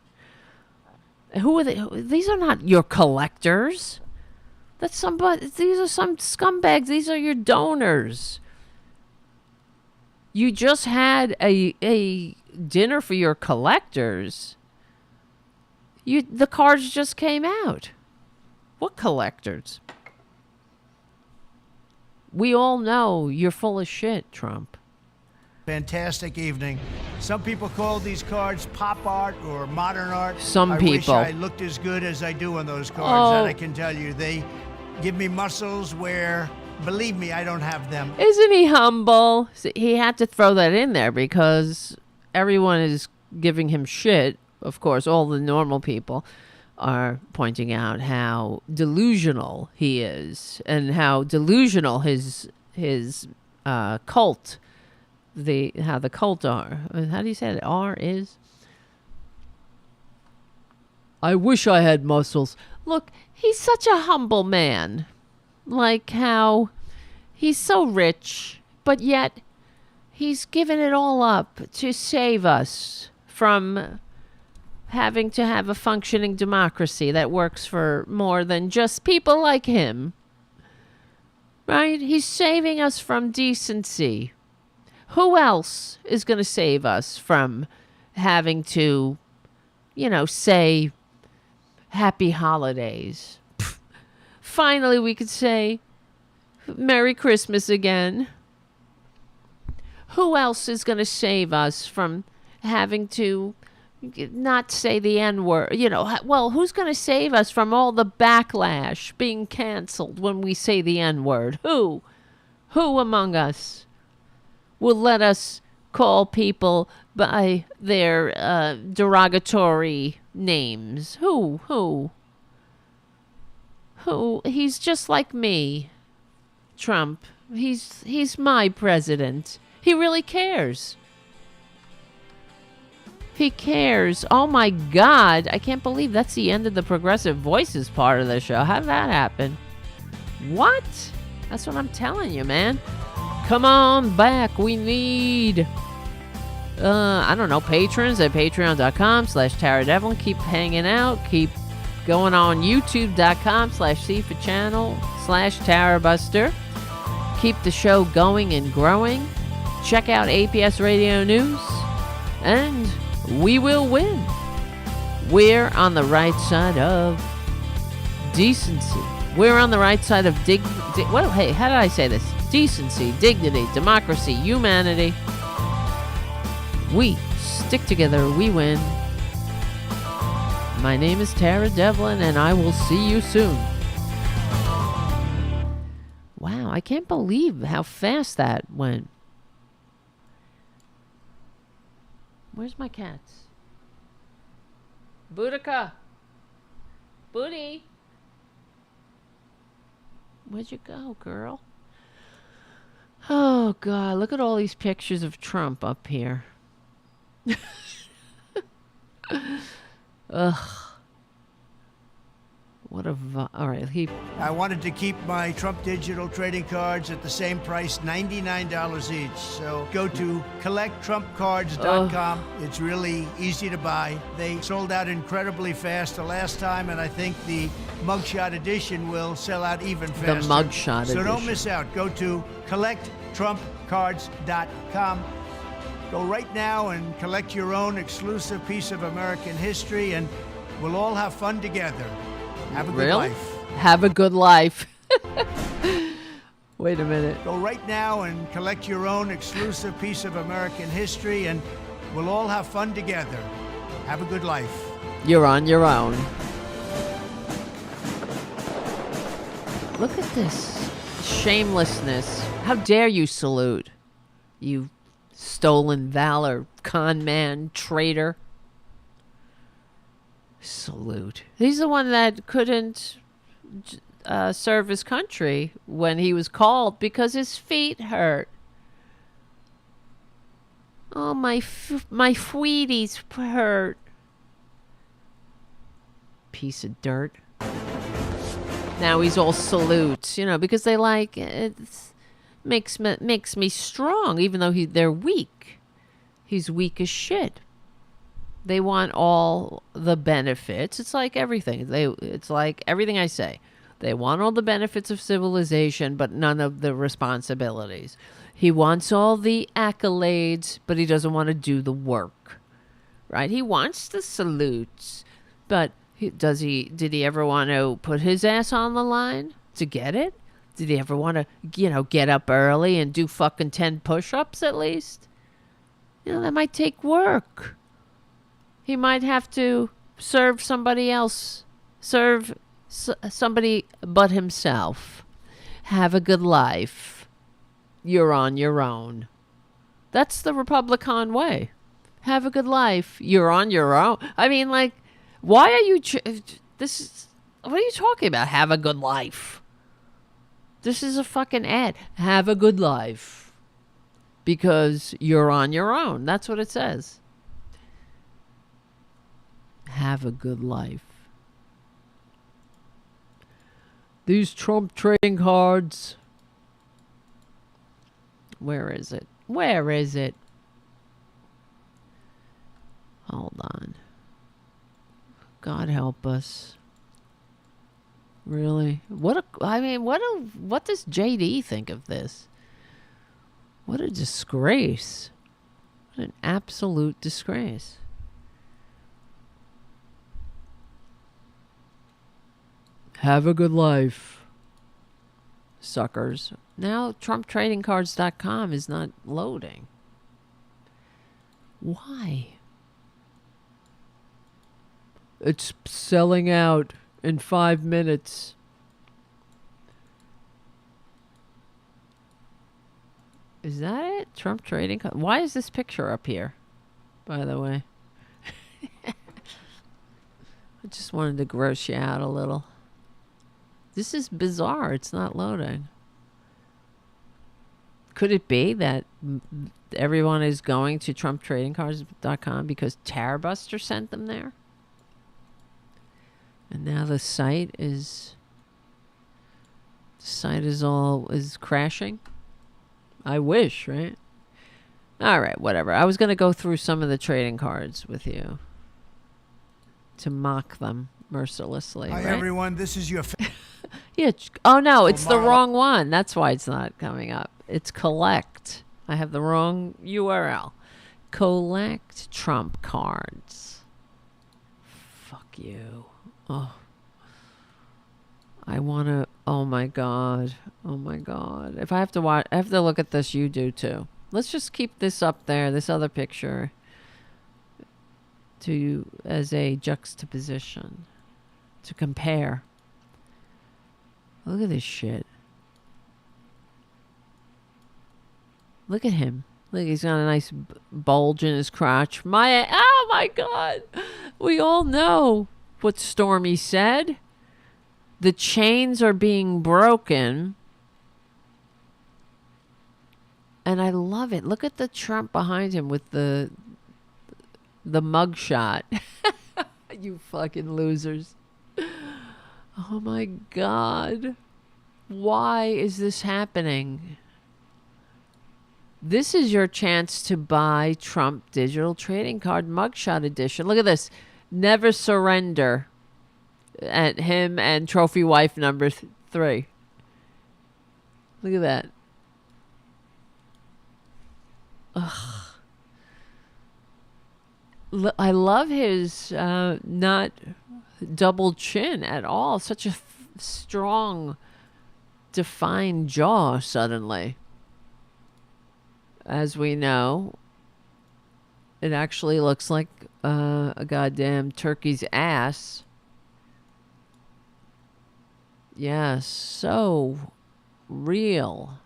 [SPEAKER 2] Who are they? These are not your collectors. That's somebody. These are some scumbags. These are your donors. You just had a dinner for your collectors. The cards just came out. What collectors? We all know you're full of shit, Trump.
[SPEAKER 6] Fantastic evening. Some people call these cards pop art or modern art.
[SPEAKER 2] Some
[SPEAKER 6] I
[SPEAKER 2] people.
[SPEAKER 6] wish I looked as good as I do on those cards.
[SPEAKER 2] Oh.
[SPEAKER 6] And I can tell you, they give me muscles where, believe me, I don't have them.
[SPEAKER 2] Isn't he humble? See, he had to throw that in there because everyone is giving him shit. Of course, all the normal people are pointing out how delusional he is and how delusional his cult, how the cult are. How do you say it? R is? I wish I had muscles. Look, he's such a humble man. Like how he's so rich, but yet he's given it all up to save us from having to have a functioning democracy that works for more than just people like him. Right? He's saving us from decency. Who else is going to save us from having to, say happy holidays? Finally, we could say Merry Christmas again. Who else is going to save us from having to not say the N-word? Who's going to save us from all the backlash being canceled when we say the N-word? Who among us will let us call people by their derogatory names? Who? He's just like me, Trump. He's my president. He really cares. He cares. Oh my God. I can't believe that's the end of the Progressive Voices part of the show. How did that happen? What? That's what I'm telling you, man. Come on back. We need, I don't know, patrons at patreon.com/TaraDevlin. Keep hanging out. Keep going on youtube.com/CFA/Tarabuster. Keep the show going and growing. Check out APS Radio News. And we will win. We're on the right side of decency. We're on the right side of hey, how did I say this? Decency, dignity, democracy, humanity. We stick together, we win. My name is Tara Devlin, and I will see you soon. Wow, I can't believe how fast that went. Where's my cats? Boudica. Booty. Where'd you go, girl? Oh, God. Look at all these pictures of Trump up here. Ugh. All right,
[SPEAKER 6] I wanted to keep my Trump digital trading cards at the same price, $99 each. So go to collecttrumpcards.com. It's really easy to buy. They sold out incredibly fast the last time, and I think the mugshot edition will sell out even faster.
[SPEAKER 2] The mugshot edition.
[SPEAKER 6] So don't miss out. Go to collecttrumpcards.com. Go right now and collect your own exclusive piece of American history, and we'll all have fun together. Have a good life.
[SPEAKER 2] Have a good life. Wait a minute.
[SPEAKER 6] Go right now and collect your own exclusive piece of American history, and we'll all have fun together. Have a good life.
[SPEAKER 2] You're on your own. Look at this shamelessness. How dare you salute, you stolen valor, con man, traitor. Salute. He's the one that couldn't serve his country when he was called because his feet hurt. Oh, my feeties hurt. Piece of dirt. Now he's all salutes, because they like it. Makes me strong, even though they're weak. He's weak as shit. They want all the benefits. It's like everything. It's like everything I say. They want all the benefits of civilization, but none of the responsibilities. He wants all the accolades, but he doesn't want to do the work. Right? He wants the salutes, but did he ever want to put his ass on the line to get it? Did he ever want to, get up early and do fucking 10 push-ups at least? That might take work. He might have to serve somebody else. Serve somebody but himself. Have a good life. You're on your own. That's the Republican way. Have a good life. You're on your own. I mean, like, why are you... what are you talking about? Have a good life. This is a fucking ad. Have a good life. Because you're on your own. That's what it says. Have a good life. These Trump trading cards. Where is it? Where is it? Hold on. God help us. Really? What does JD think of this? What a disgrace. What an absolute disgrace. Have a good life, suckers. Now TrumpTradingCards.com is not loading. Why? It's selling out in 5 minutes. Is that it? Trump Trading Cards? Why is this picture up here, by the way? I just wanted to gross you out a little. This is bizarre. It's not loading. Could it be that everyone is going to TrumpTradingCards.com because Tarabuster sent them there? And now the site is crashing? I wish, right? All right, whatever. I was going to go through some of the trading cards with you to mock them mercilessly.
[SPEAKER 6] Hi,
[SPEAKER 2] right?
[SPEAKER 6] everyone. This is your...
[SPEAKER 2] Yeah. Oh, no, it's the wrong one. That's why it's not coming up. It's collect. I have the wrong URL. Collect Trump cards. Fuck you. Oh. I want to... Oh, my God. Oh, my God. If I have to watch... I have to look at this. You do, too. Let's just keep this up there, this other picture, as a juxtaposition, to compare. Look at this shit. Look at him. Look, he's got a nice bulge in his crotch. Oh, my God. We all know what Stormy said. The chains are being broken. And I love it. Look at the Trump behind him with the mugshot. You fucking losers. Oh my God. Why is this happening? This is your chance to buy Trump digital trading card mugshot edition. Look at this. Never surrender. At him and trophy wife number 3. Look at that. Ugh. I love his not double chin at all. Such a strong, defined jaw suddenly. As we know, it actually looks like a goddamn turkey's ass. Yeah, so real.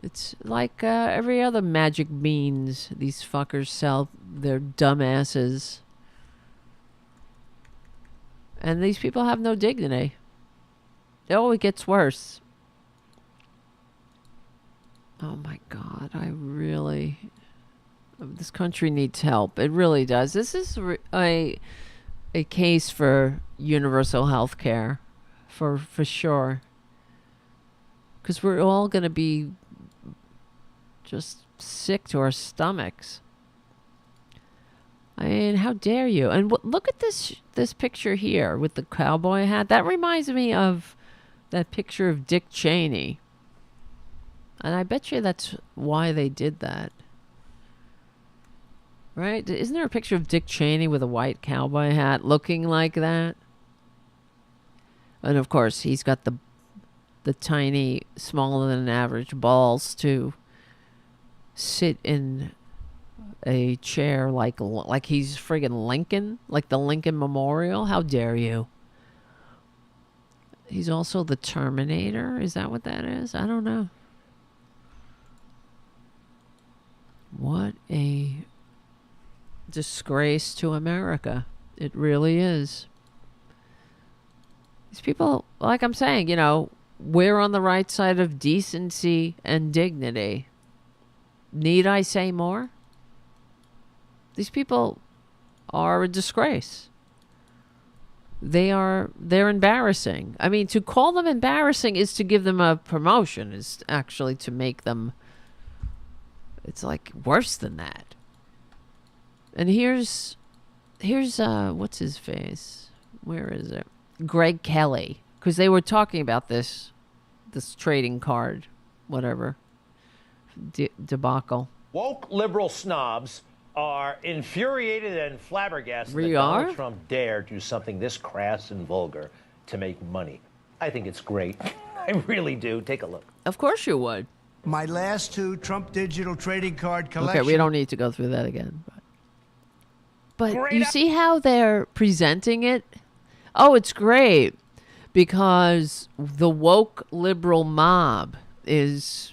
[SPEAKER 2] It's like every other magic beans these fuckers sell their dumb asses. And these people have no dignity. Oh, it gets worse. Oh my God, this country needs help. It really does. This is a case for universal health care, for sure. Because we're all going to be just sick to our stomachs. I mean, how dare you? And look at this picture here with the cowboy hat. That reminds me of that picture of Dick Cheney. And I bet you that's why they did that. Right? Isn't there a picture of Dick Cheney with a white cowboy hat looking like that? And of course, he's got the tiny, smaller than average balls to sit in a chair like he's friggin' Lincoln, like the Lincoln Memorial. How dare you? He's also the Terminator. Is that what that is? I don't know. What a disgrace to America. It really is. These people, like I'm saying, we're on the right side of decency and dignity. Need I say more? These people are a disgrace. They're embarrassing. I mean, to call them embarrassing is to give them a promotion, is actually to make them, it's like worse than that. And here's what's his face? Where is it? Greg Kelly, because they were talking about this trading card, whatever, debacle.
[SPEAKER 8] Woke liberal snobs are infuriated and flabbergasted
[SPEAKER 2] We
[SPEAKER 8] that
[SPEAKER 2] are?
[SPEAKER 8] Donald Trump dared do something this crass and vulgar to make money. I think it's great. I really do. Take a look.
[SPEAKER 2] Of course you would.
[SPEAKER 6] My last 2 Trump digital trading card collections.
[SPEAKER 2] Okay, we don't need to go through that again. But
[SPEAKER 8] Great
[SPEAKER 2] you see how they're presenting it? Oh, it's great. Because the woke liberal mob is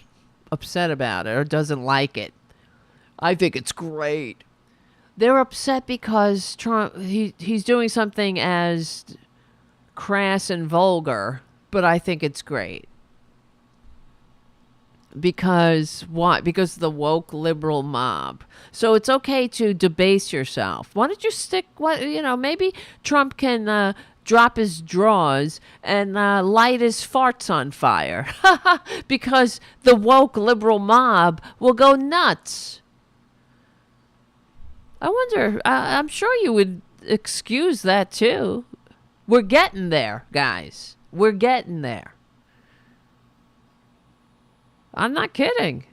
[SPEAKER 2] upset about it or doesn't like it. I think it's great. They're upset because Trump, he's doing something as crass and vulgar, but I think it's great. Because why? Because the woke liberal mob. So it's okay to debase yourself. Why don't you maybe Trump can drop his drawers and light his farts on fire. Because the woke liberal mob will go nuts. I wonder, I'm sure you would excuse that too. We're getting there, guys. We're getting there. I'm not kidding.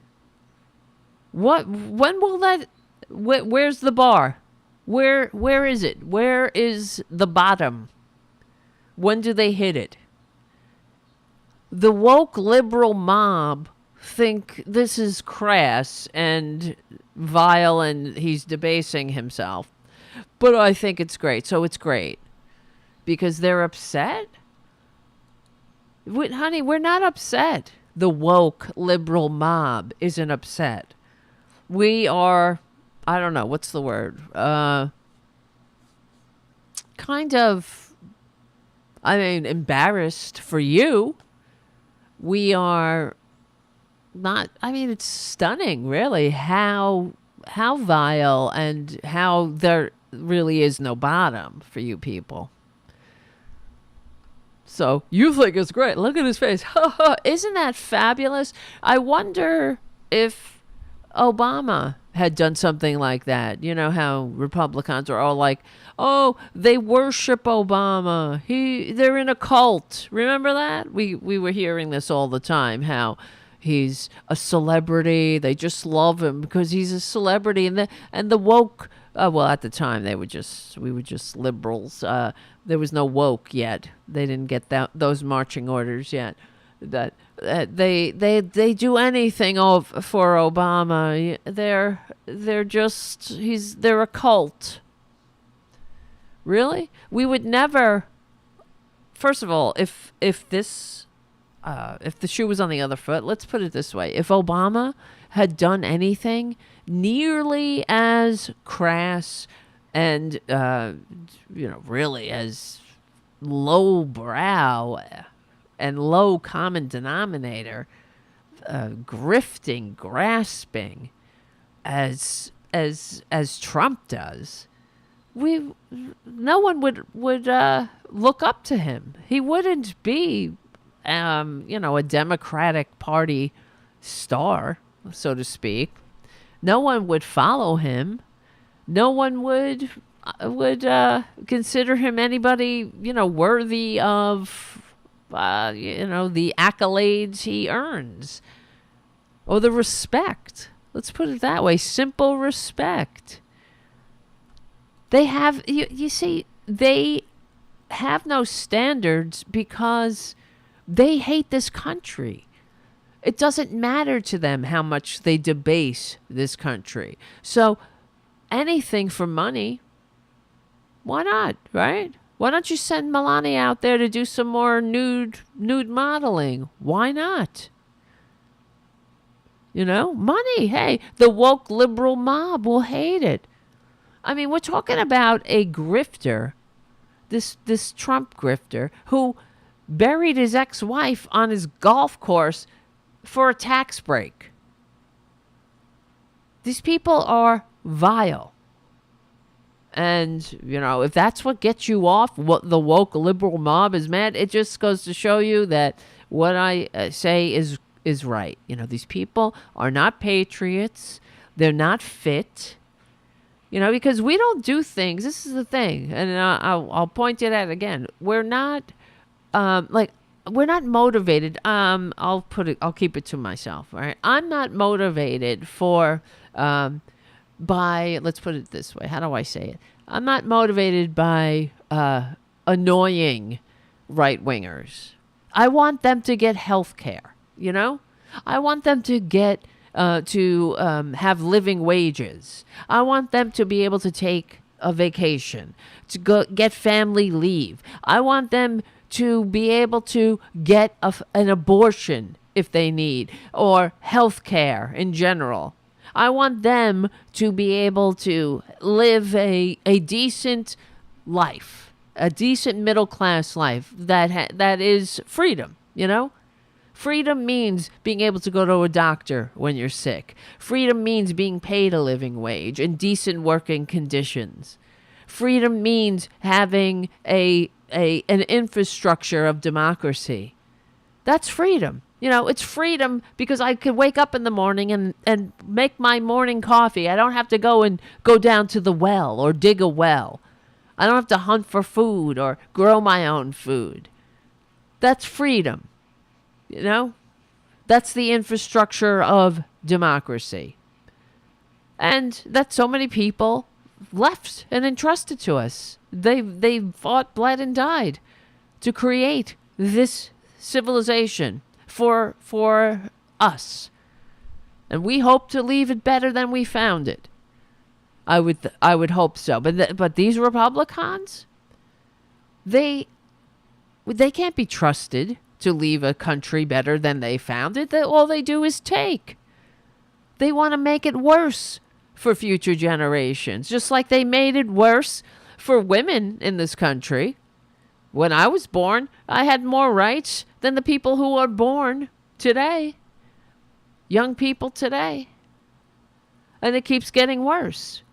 [SPEAKER 2] When will that, where's the bar? Where is it? Where is the bottom? When do they hit it? The woke liberal mob think this is crass and vile and he's debasing himself. But I think it's great. So it's great. Because they're upset? Honey, we're not upset. The woke liberal mob isn't upset. We are, I don't know, what's the word? Kind of, embarrassed for you. We are not, it's stunning, really, how vile and how they're really is no bottom for you people. So you think it's great. Look at his face. Isn't that fabulous? I wonder if Obama had done something like that. You know how Republicans are all like, oh, they worship Obama. They're in a cult. Remember that? We were hearing this all the time, how he's a celebrity. They just love him because he's a celebrity. And the woke, well, at the time we were just liberals. There was no woke yet. They didn't get those marching orders yet. That they do anything for Obama. They're a cult. Really? We would never. First of all, if the shoe was on the other foot, let's put it this way: if Obama had done anything nearly as crass and really as lowbrow and low common denominator, grifting, grasping, as Trump does, no one would look up to him. He wouldn't be, a Democratic Party star, so to speak. No one would follow him. No one would consider him anybody, worthy of, the accolades he earns or the respect. Let's put it that way. Simple respect. They have, you see, they have no standards because they hate this country. It doesn't matter to them how much they debase this country. So anything for money, why not, right? Why don't you send Melania out there to do some more nude modeling? Why not? Money. Hey, the woke liberal mob will hate it. I mean, we're talking about a grifter, this Trump grifter, who buried his ex-wife on his golf course for a tax break. These people are vile. And, if that's what gets you off, what the woke liberal mob is mad, it just goes to show you that what I say is right. These people are not patriots. They're not fit. Because we don't do things. This is the thing. And I'll point it out again. We're not, we're not motivated. I'll keep it to myself. All right. I'm not motivated by, let's put it this way. How do I say it? I'm not motivated by annoying right-wingers. I want them to get health care, I want them to get have living wages. I want them to be able to take a vacation, to go get family leave. I want them to be able to get an abortion if they need, or health care in general. I want them to be able to live a decent life, a decent middle-class life that is freedom, Freedom means being able to go to a doctor when you're sick. Freedom means being paid a living wage and decent working conditions. Freedom means having an infrastructure of democracy. That's freedom. It's freedom because I could wake up in the morning and make my morning coffee. I don't have to go down to the well or dig a well. I don't have to hunt for food or grow my own food. That's freedom. That's the infrastructure of democracy. And that so many people left and entrusted to us. They fought, bled, and died to create this civilization for us. And we hope to leave it better than we found it. I would hope so. But these Republicans, they can't be trusted to leave a country better than they found it. All they do is take. They want to make it worse for future generations, just like they made it worse for women in this country. When I was born, I had more rights than the people who are born today, young people today. And it keeps getting worse.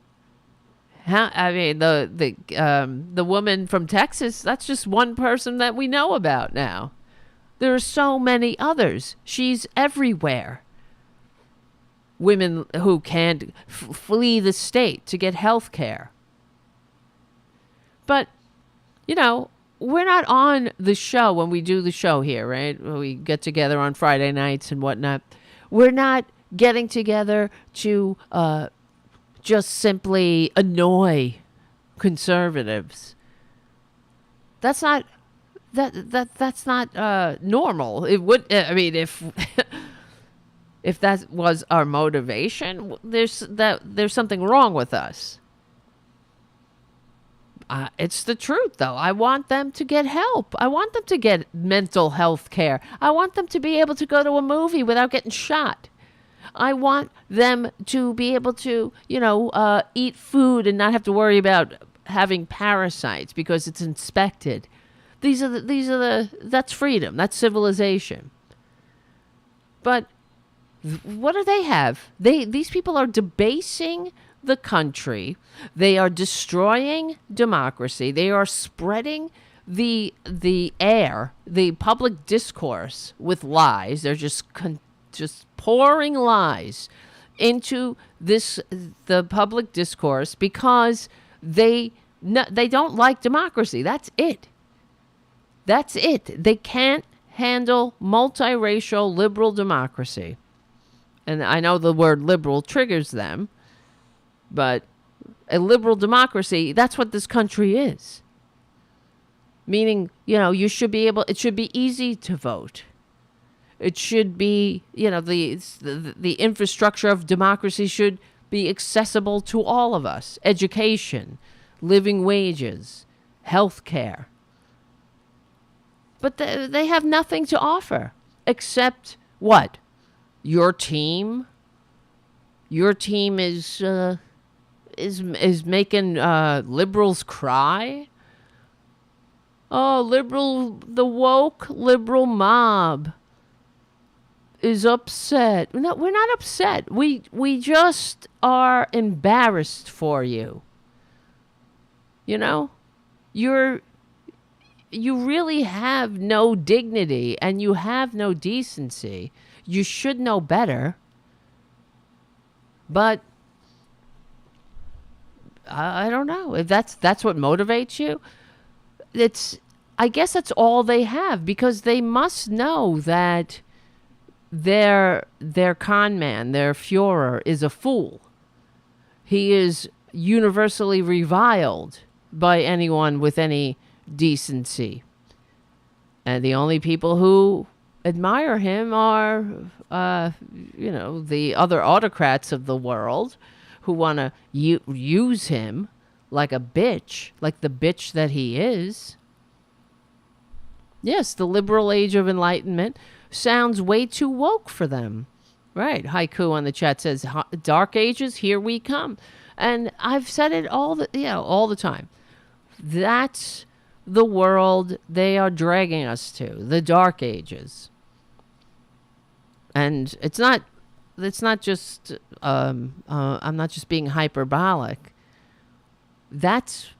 [SPEAKER 2] I mean, the woman from Texas, that's just one person that we know about now. There are so many others. She's everywhere. Women who can't flee the state to get health care. But, you know, we're not on the show when we do the show here, right? We get together on Friday nights and whatnot. We're not getting together to just simply annoy conservatives. That's not that's not normal. It would. I mean, if if that was our motivation, there's something wrong with us. It's the truth, though. I want them to get help. I want them to get mental health care. I want them to be able to go to a movie without getting shot. I want them to be able to, eat food and not have to worry about having parasites because it's inspected. That's freedom. That's civilization. But what do they have? These people are debasing the country. They are destroying democracy. They are spreading the air, the public discourse with lies. They're just pouring lies into the public discourse because they don't like democracy. That's it. That's it. They can't handle multiracial liberal democracy. And I know the word liberal triggers them, but a liberal democracy, that's what this country is. Meaning, it should be easy to vote. It should be, the infrastructure of democracy should be accessible to all of us. Education, living wages, health care. But they have nothing to offer except what? Your team? Your team is making liberals cry? Oh, the woke liberal mob is upset. No, we're not upset. We just are embarrassed for you. You really have no dignity and you have no decency. You should know better. But I don't know if that's what motivates you. I guess that's all they have, because they must know that their con man, their Führer, is a fool. He is universally reviled by anyone with any decency. And the only people who admire him are, the other autocrats of the world who want to use him like a bitch, like the bitch that he is. Yes, the liberal age of enlightenment sounds way too woke for them. Right. Haiku on the chat says, dark ages, here we come. And I've said it all the time. That's the world they are dragging us to, the dark ages. And it's not just, I'm not just being hyperbolic. Let's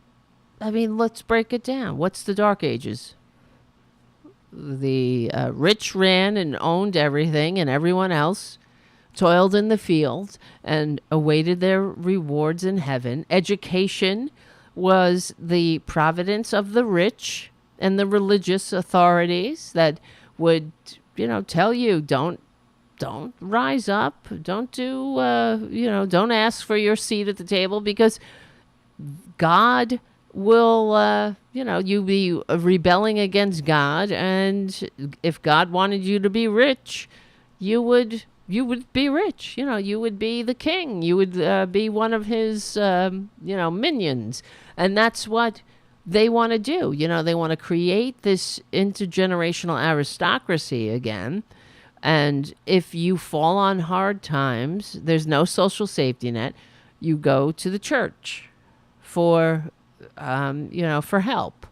[SPEAKER 2] break it down. What's the dark ages? The rich ran and owned everything, and everyone else toiled in the field and awaited their rewards in heaven. Education was the providence of the rich and the religious authorities that would, tell you, don't rise up, don't do, don't ask for your seat at the table, because God will, you be rebelling against God, and if God wanted you to be rich, you would be rich. You would be the king. You would be one of his, minions. And that's what they want to do. They want to create this intergenerational aristocracy again. And if you fall on hard times, there's no social safety net. You go to the church for help.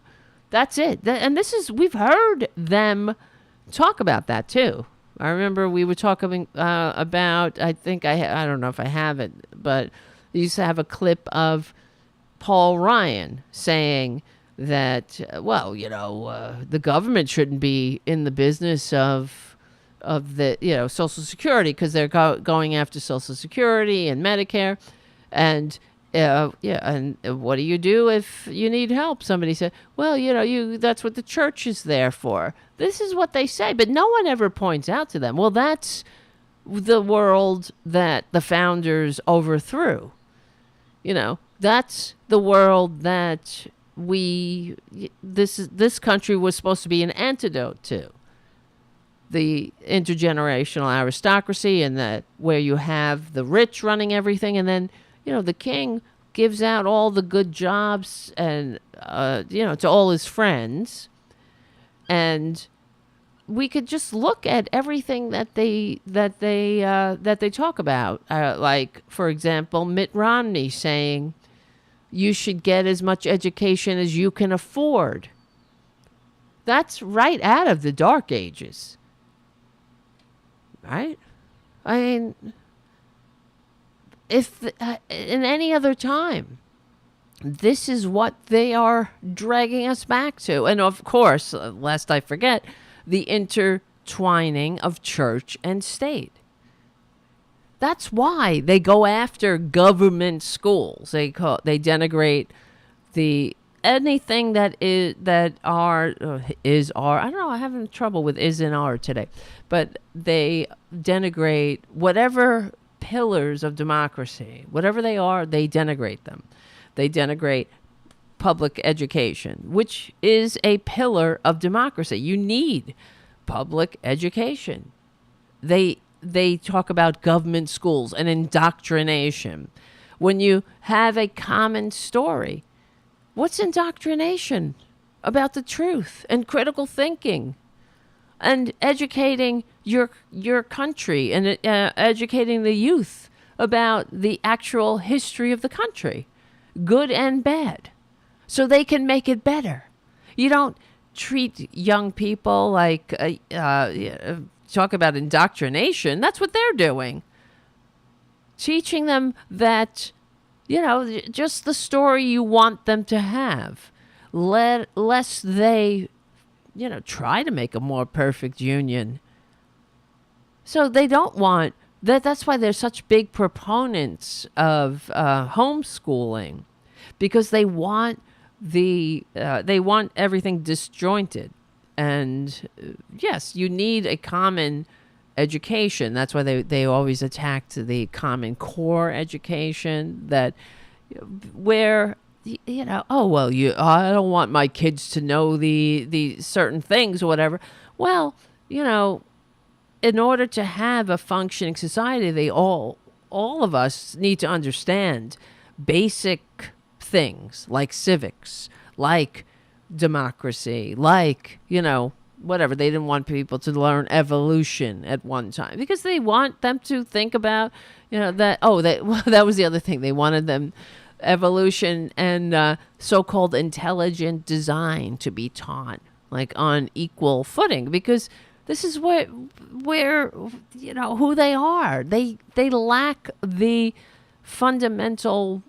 [SPEAKER 2] That's it. And we've heard them talk about that too. I remember we were talking about, I think I don't know if I have it, but they used to have a clip of Paul Ryan saying that, the government shouldn't be in the business of the, Social Security, because they're going after Social Security and Medicare. And and what do you do if you need help? Somebody said, well, that's what the church is there for. This is what they say, but no one ever points out to them, well, that's the world that the founders overthrew. That's the world that this country was supposed to be an antidote to. The intergenerational aristocracy, and that where you have the rich running everything, and then the king gives out all the good jobs and to all his friends. And we could just look at everything that they talk about, like, for example, Mitt Romney saying you should get as much education as you can afford. That's right out of the Dark Ages. Right? I mean, if in any other time, this is what they are dragging us back to. And of course, lest I forget, the intertwining of church and state. That's why they go after government schools. They denigrate anything that is I don't know, I'm having trouble with is and are today, but they denigrate whatever pillars of democracy, whatever they are, they denigrate them. They denigrate public education, which is a pillar of democracy. You need public education. They talk about government schools and indoctrination. When you have a common story, what's indoctrination? About the truth and critical thinking and educating your country and educating the youth about the actual history of the country, good and bad, so they can make it better. You don't treat young people like talk about indoctrination. That's what they're doing. Teaching them that, just the story you want them to have, lest they, try to make a more perfect union. So they don't want that. That's why they're such big proponents of homeschooling, because they want everything disjointed. And yes, you need a common education. That's why they always attacked the Common Core education, that where I don't want my kids to know the certain things or whatever. Well, in order to have a functioning society, all of us need to understand basic things like civics, like democracy, like, whatever. They didn't want people to learn evolution at one time because they want them to think about, that was the other thing. They wanted them evolution and so-called intelligent design to be taught, like, on equal footing, because this is where who they are. They lack the fundamental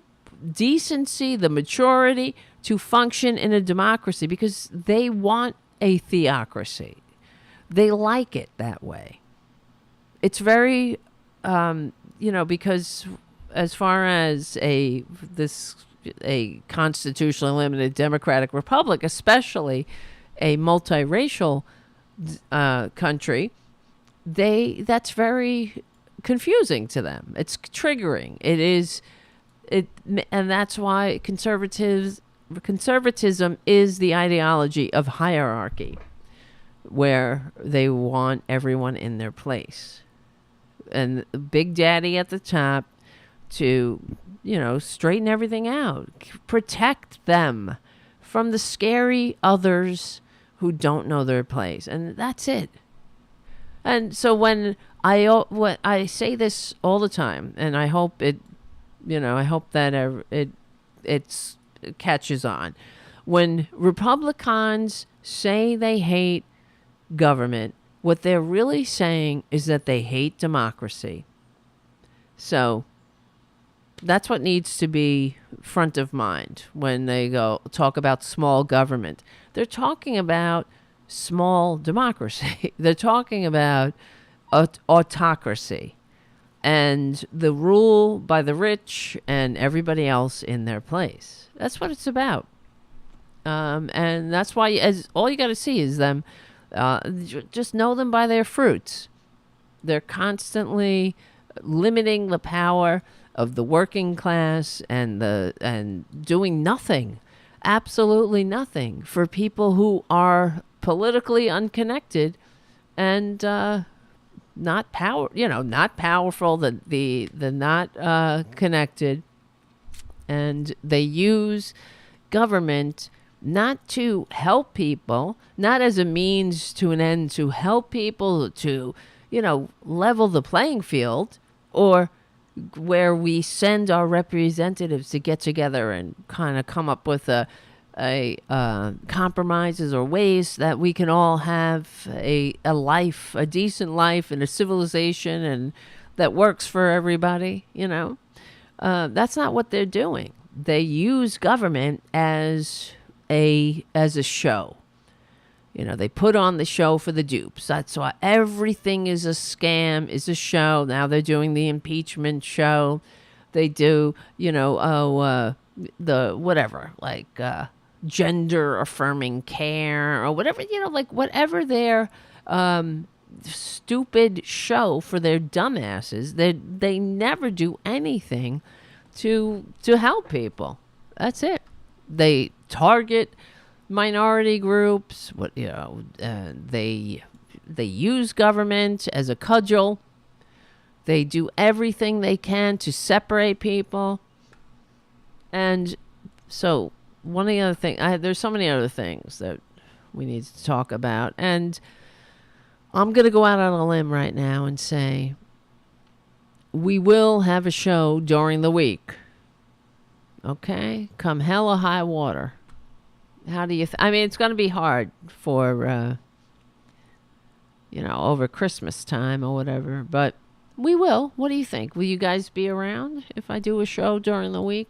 [SPEAKER 2] decency, the maturity to function in a democracy, because they want a theocracy. They like it that way. It's very, because as far as a constitutionally limited democratic republic, especially a multiracial country, that's very confusing to them. It's triggering. And that's why conservatism is the ideology of hierarchy, where they want everyone in their place, and Big Daddy at the top to, straighten everything out, protect them from the scary others who don't know their place, and that's it. And so when I say this all the time, and I hope it, I hope that it catches on. When Republicans say they hate government, what they're really saying is that they hate democracy. So That's what needs to be front of mind when they talk about small government. They're talking about small democracy. They're talking about autocracy and the rule by the rich and everybody else in their place. That's what it's about. And that's why all you got to see is them. Just know them by their fruits. They're constantly limiting the power of the working class and doing nothing, absolutely nothing for people who are politically unconnected and not powerful, the not connected, and they use government not to help people, not as a means to an end to help people to, level the playing field, or where we send our representatives to get together and kind of come up with a compromises or ways that we can all have a life, a decent life, and a civilization, and that works for everybody. That's not what they're doing. They use government as a show. They put on the show for the dupes. That's why everything is a scam, is a show. Now they're doing the impeachment show. They do, the whatever, like gender affirming care or whatever, whatever their stupid show for their dumbasses. They never do anything to help people. That's it. They target minority groups. They use government as a cudgel. They do everything they can to separate people. And so one of the other things, there's so many other things that we need to talk about. And I'm going to go out on a limb right now and say we will have a show during the week. Okay? Come hell or high water. How do you it's going to be hard for, over Christmas time or whatever, but we will. What do you think? Will you guys be around if I do a show during the week?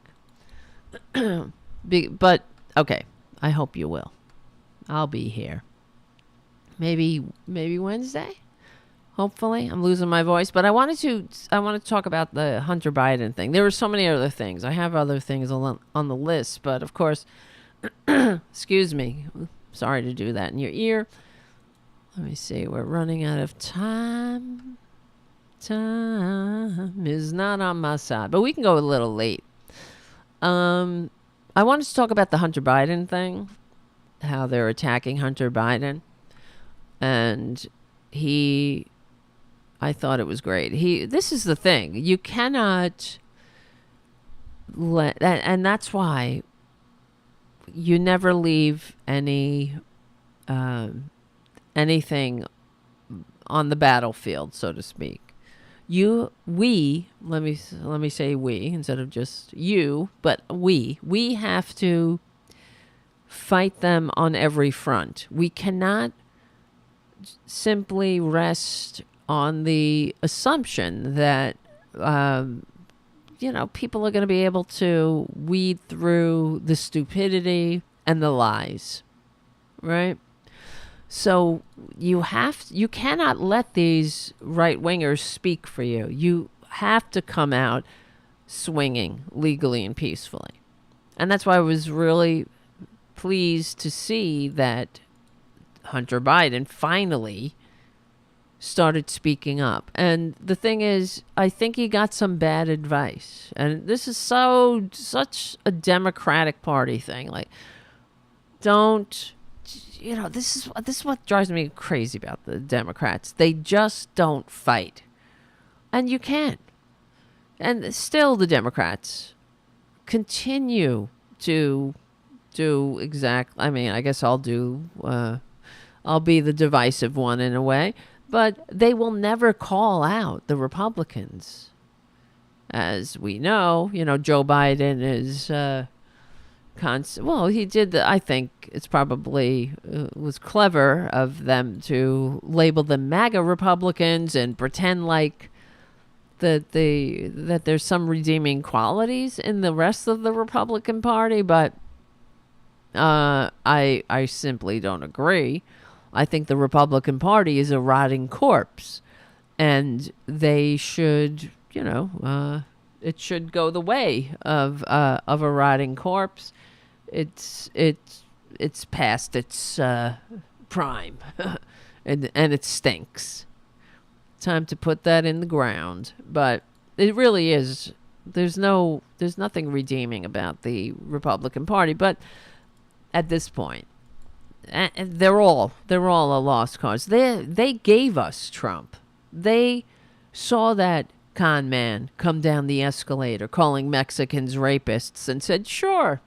[SPEAKER 2] But, okay, I hope you will. I'll be here. Maybe Wednesday? Hopefully. I'm losing my voice, but I wanted to talk about the Hunter Biden thing. There were so many other things. I have other things on the list, but of course, excuse me. Sorry to do that in your ear. Let me see. We're running out of time. Time is not on my side, but we can go a little late. I wanted to talk about the Hunter Biden thing, how they're attacking Hunter Biden, and I thought it was great. This is the thing. You cannot and that's why you never leave anything on the battlefield, so to speak. Let me say we instead of just you, but we have to fight them on every front. We cannot simply rest on the assumption that people are going to be able to weed through the stupidity and the lies, right? So you cannot let these right-wingers speak for you. You have to come out swinging legally and peacefully. And that's why I was really pleased to see that Hunter Biden finally started speaking up. And the thing is, I think he got some bad advice. And this is such a Democratic Party thing. Like, this is what drives me crazy about the Democrats. They just don't fight. And you can't. And still the Democrats continue to do I guess I'll be the divisive one in a way. But they will never call out the Republicans. As we know, Joe Biden is he did I think it's probably was clever of them to label them MAGA Republicans and pretend like that there's some redeeming qualities in the rest of the Republican Party, but I simply don't agree. I think the Republican Party is a rotting corpse, and they should, it should go the way of a rotting corpse. It's past its prime, and it stinks. Time to put that in the ground. But it really is. There's nothing redeeming about the Republican Party. But at this point, they're all a lost cause. They gave us Trump. They saw that con man come down the escalator calling Mexicans rapists and said, sure,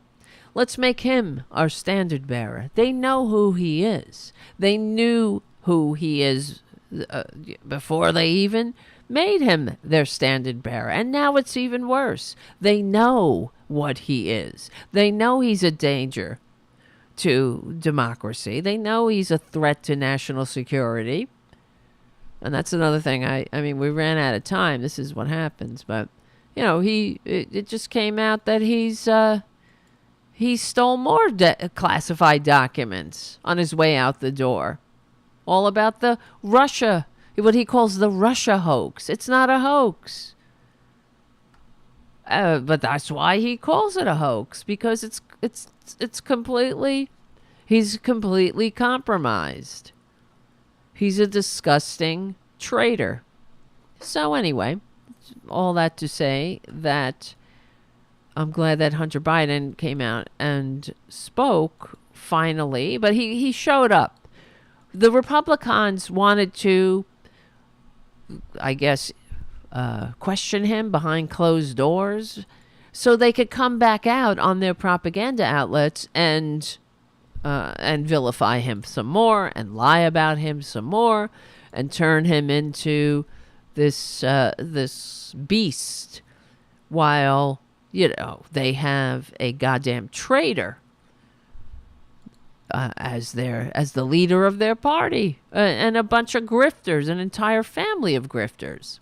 [SPEAKER 2] let's make him our standard bearer. They know who he is. They knew who he is before they even made him their standard bearer. And now it's even worse. They know what he is. They know he's a danger to democracy. They know he's a threat to national security. And that's another thing. I mean, we ran out of time. This is what happens. But, it just came out that he stole more classified documents on his way out the door. All about the Russia, what he calls the Russia hoax. It's not a hoax. But that's why he calls it a hoax, because it's completely, he's completely compromised. He's a disgusting traitor. So anyway, all that to say that I'm glad that Hunter Biden came out and spoke finally, but he showed up. The Republicans wanted to, I guess, question him behind closed doors so they could come back out on their propaganda outlets and vilify him some more and lie about him some more and turn him into this beast, while they have a goddamn traitor as the leader of their party, and a bunch of grifters, an entire family of grifters.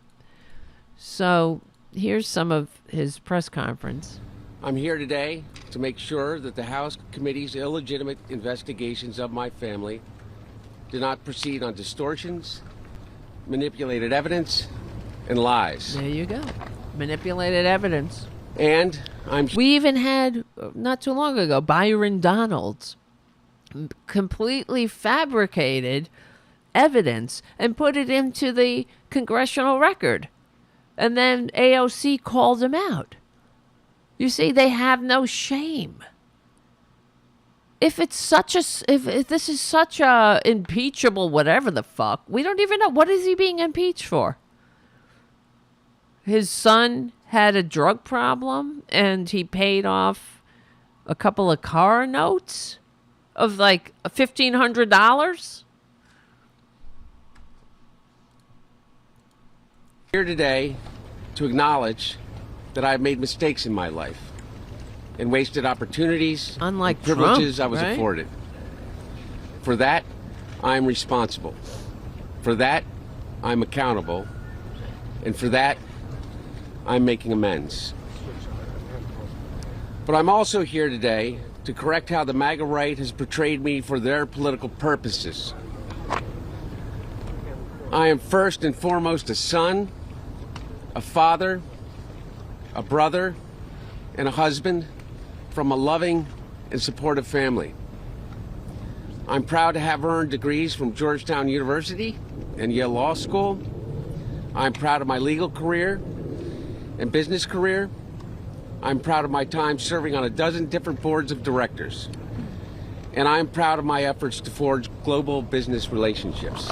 [SPEAKER 2] So here's some of his press conference.
[SPEAKER 9] I'm here today to make sure that the House Committee's illegitimate investigations of my family do not proceed on distortions, manipulated evidence, and lies.
[SPEAKER 2] There you go. Manipulated evidence.
[SPEAKER 9] And
[SPEAKER 2] we even had, not too long ago, Byron Donalds completely fabricated evidence and put it into the congressional record. And then AOC called him out. You see, they have no shame. If this is such a impeachable whatever the fuck, we don't even know, what is he being impeached for? His son had a drug problem and he paid off a couple of car notes of like $1,500.
[SPEAKER 9] here today to acknowledge that I've made mistakes in my life and wasted opportunities,
[SPEAKER 2] unlike
[SPEAKER 9] and privileges
[SPEAKER 2] Trump,
[SPEAKER 9] I was
[SPEAKER 2] right?
[SPEAKER 9] afforded. For that, I'm responsible. For that, I'm accountable. And for that, I'm making amends. But I'm also here today to correct how the MAGA right has portrayed me for their political purposes. I am first and foremost a son, a father, a brother, and a husband from a loving and supportive family. I'm proud to have earned degrees from Georgetown University and Yale Law School. I'm proud of my legal career and business career. I'm proud of my time serving on a dozen different boards of directors. And I'm proud of my efforts to forge global business relationships.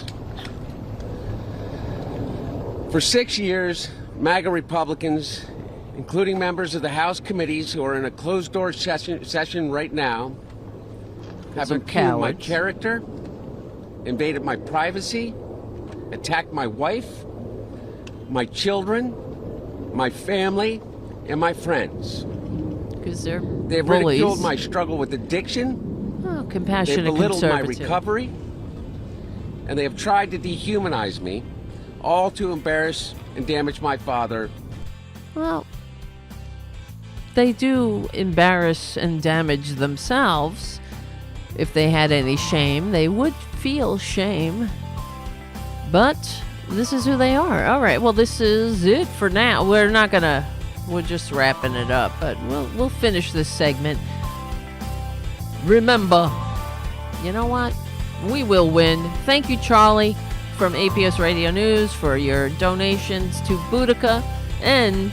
[SPEAKER 9] For 6 years, MAGA Republicans, including members of the House committees who are in a closed-door session right now, have impugned my character, invaded my privacy, attacked my wife, my children, my family, and my friends.
[SPEAKER 2] Because they've
[SPEAKER 9] ridiculed my struggle with addiction.
[SPEAKER 2] Oh, compassionate
[SPEAKER 9] They've belittled my
[SPEAKER 2] conservative.
[SPEAKER 9] recovery, and they have tried to dehumanize me, all to embarrass and damage my father.
[SPEAKER 2] Well, they do embarrass and damage themselves. If they had any shame, they would feel shame. But this is who they are. All right, well, this is it for now. We're just wrapping it up, but we'll finish this segment. Remember, you know what? We will win. Thank you, Charlie, from APS Radio News, for your donations to Boudica and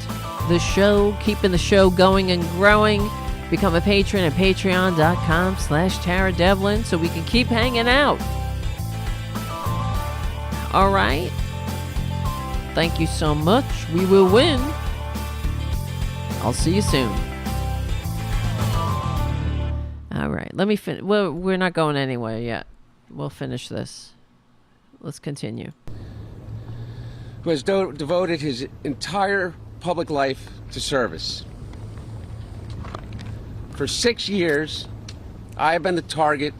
[SPEAKER 2] the show, keeping the show going and growing. Become a patron at patreon.com/Tara Devlin so we can keep hanging out. All right. Thank you so much. We will win. I'll see you soon. All right. Let me finish. Well, we're not going anywhere yet. We'll finish this. Let's continue.
[SPEAKER 9] Who has devoted his entire public life to service. For 6 years, I have been the target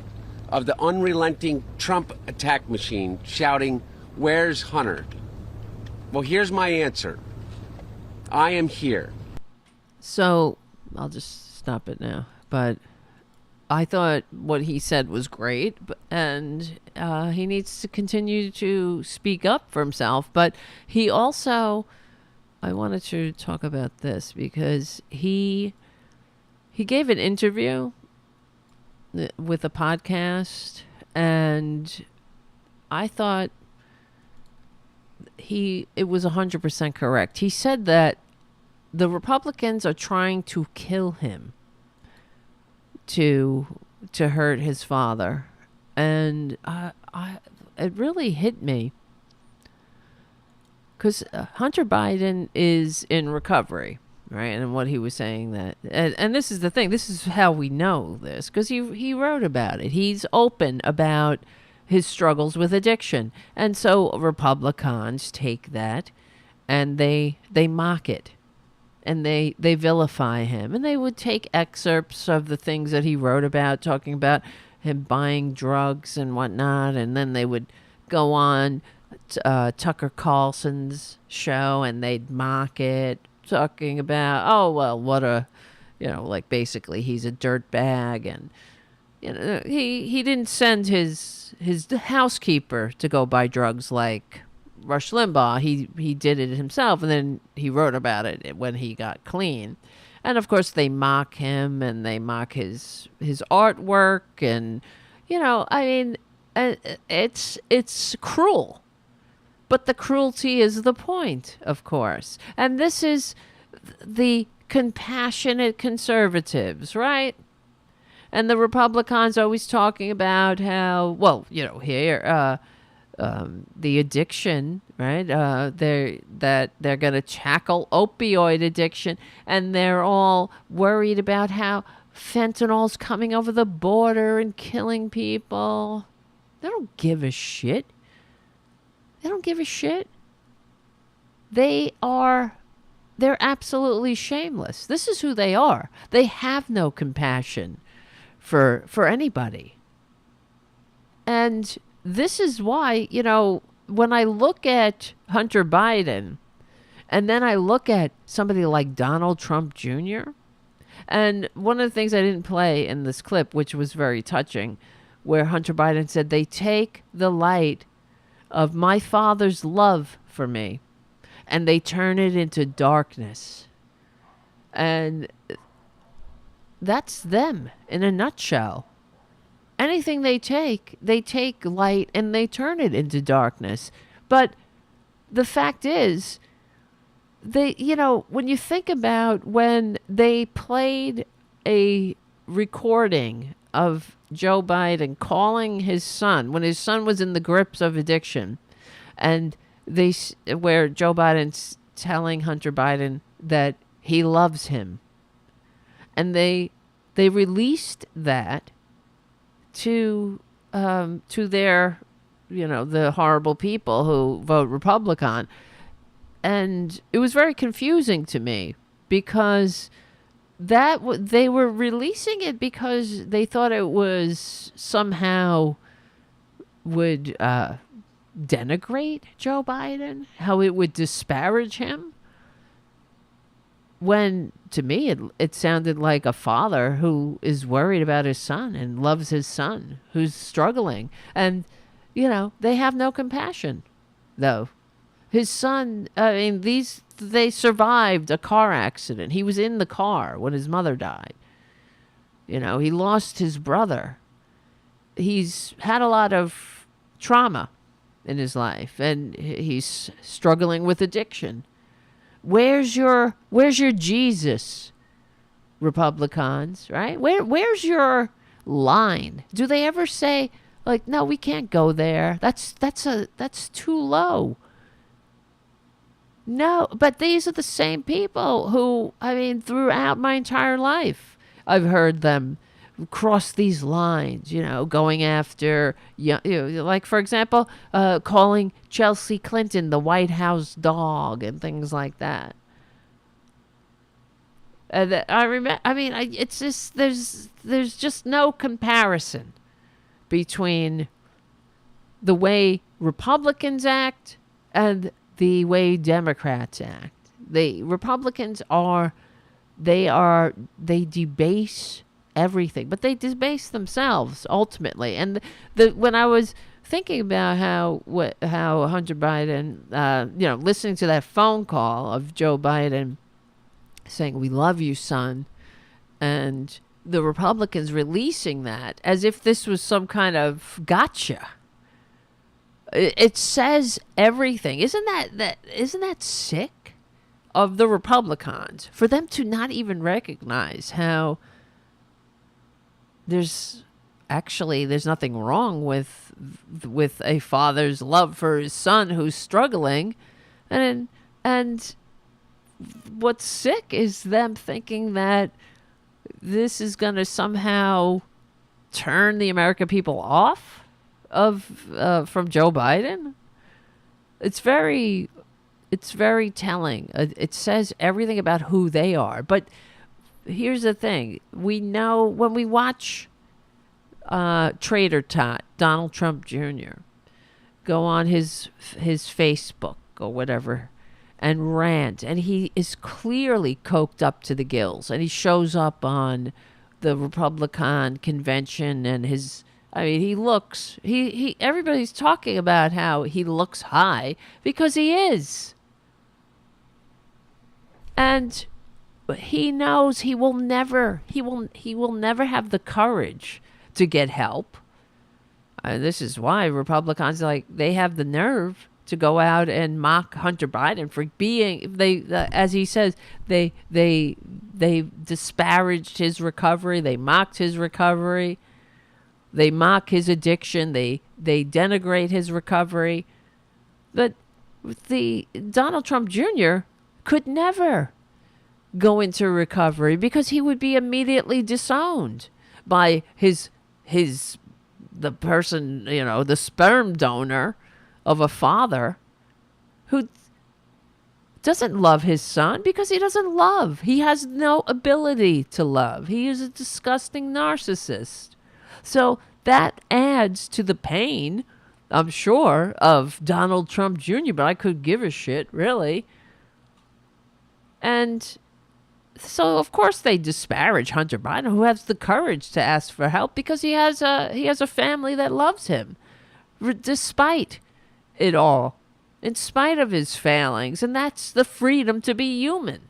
[SPEAKER 9] of the unrelenting Trump attack machine, shouting, "Where's Hunter?" Well, here's my answer. I am here.
[SPEAKER 2] So, I'll just stop it now. But I thought what he said was great, and he needs to continue to speak up for himself. But he also, I wanted to talk about this because he gave an interview with a podcast, and I thought it was 100% correct. He said that the Republicans are trying to kill him to hurt his father, and it really hit me because Hunter Biden is in recovery. Right, and what he was saying that, and this is the thing, this is how we know this, because he wrote about it. He's open about his struggles with addiction. And so Republicans take that and they mock it. And they vilify him. And they would take excerpts of the things that he wrote about, talking about him buying drugs and whatnot. And then they would go on Tucker Carlson's show and they'd mock it, talking about, oh, well, what a, like basically he's a dirtbag. And, he didn't send his housekeeper to go buy drugs like Rush Limbaugh. He did it himself, and then he wrote about it when he got clean. And of course they mock him and they mock his artwork, and it's cruel. But the cruelty is the point, of course. And this is the compassionate conservatives, right? And the Republicans always talking about how, the addiction, right? They're going to tackle opioid addiction, and they're all worried about how fentanyl's coming over the border and killing people. They don't give a shit. They don't give a shit. They're absolutely shameless. This is who they are. They have no compassion for anybody. And this is why, when I look at Hunter Biden and then I look at somebody like Donald Trump Jr., and one of the things I didn't play in this clip, which was very touching, where Hunter Biden said, they take the light of my father's love for me and they turn it into darkness. And that's them in a nutshell. Anything they take light and they turn it into darkness. But the fact is, when you think about when they played a recording of Joe Biden calling his son, when his son was in the grips of addiction, and where Joe Biden's telling Hunter Biden that he loves him, and they released that to their, the horrible people who vote Republican. And it was very confusing to me because they were releasing it because they thought it was somehow would denigrate Joe Biden, how it would disparage him. When, to me, it sounded like a father who is worried about his son and loves his son, who's struggling. And, they have no compassion, though. His son, they survived a car accident. He was in the car when his mother died. He lost his brother. He's had a lot of trauma in his life, and he's struggling with addiction. Where's your Jesus, Republicans, right? Where's your line? Do they ever say, like, no, we can't go there. That's too low. No, but these are the same people who, throughout my entire life, I've heard them cross these lines, going after, like, for example, calling Chelsea Clinton the White House dog and things like that. I remember, it's just, there's just no comparison between the way Republicans act and the way Democrats act. The Republicans they debase everything, but they debase themselves ultimately. And when I was thinking about how Hunter Biden, listening to that phone call of Joe Biden saying, "We love you, son," and the Republicans releasing that as if this was some kind of gotcha. It says everything. Isn't that sick of the Republicans for them to not even recognize how there's nothing wrong with a father's love for his son who's struggling, and what's sick is them thinking that this is going to somehow turn the American people off from Joe Biden. It's very telling. It says everything about who they are. But here's the thing: we know when we watch Trader Tot, Donald Trump Jr., go on his Facebook or whatever and rant, and he is clearly coked up to the gills, and he shows up on the Republican convention, and everybody's talking about how he looks high because he is. And he knows he will never have the courage to get help. This is why Republicans, they have the nerve to go out and mock Hunter Biden for being, as he says, they disparaged his recovery, they mocked his recovery, they mock his addiction, they denigrate his recovery. But the Donald Trump Jr. could never go into recovery because he would be immediately disowned by the person, the sperm donor of a father who doesn't love his son because he doesn't love. He has no ability to love. He is a disgusting narcissist. So that adds to the pain, I'm sure, of Donald Trump Jr., but I could give a shit, really. And so, of course, they disparage Hunter Biden, who has the courage to ask for help because he has a family that loves him, despite it all, in spite of his failings, and that's the freedom to be human.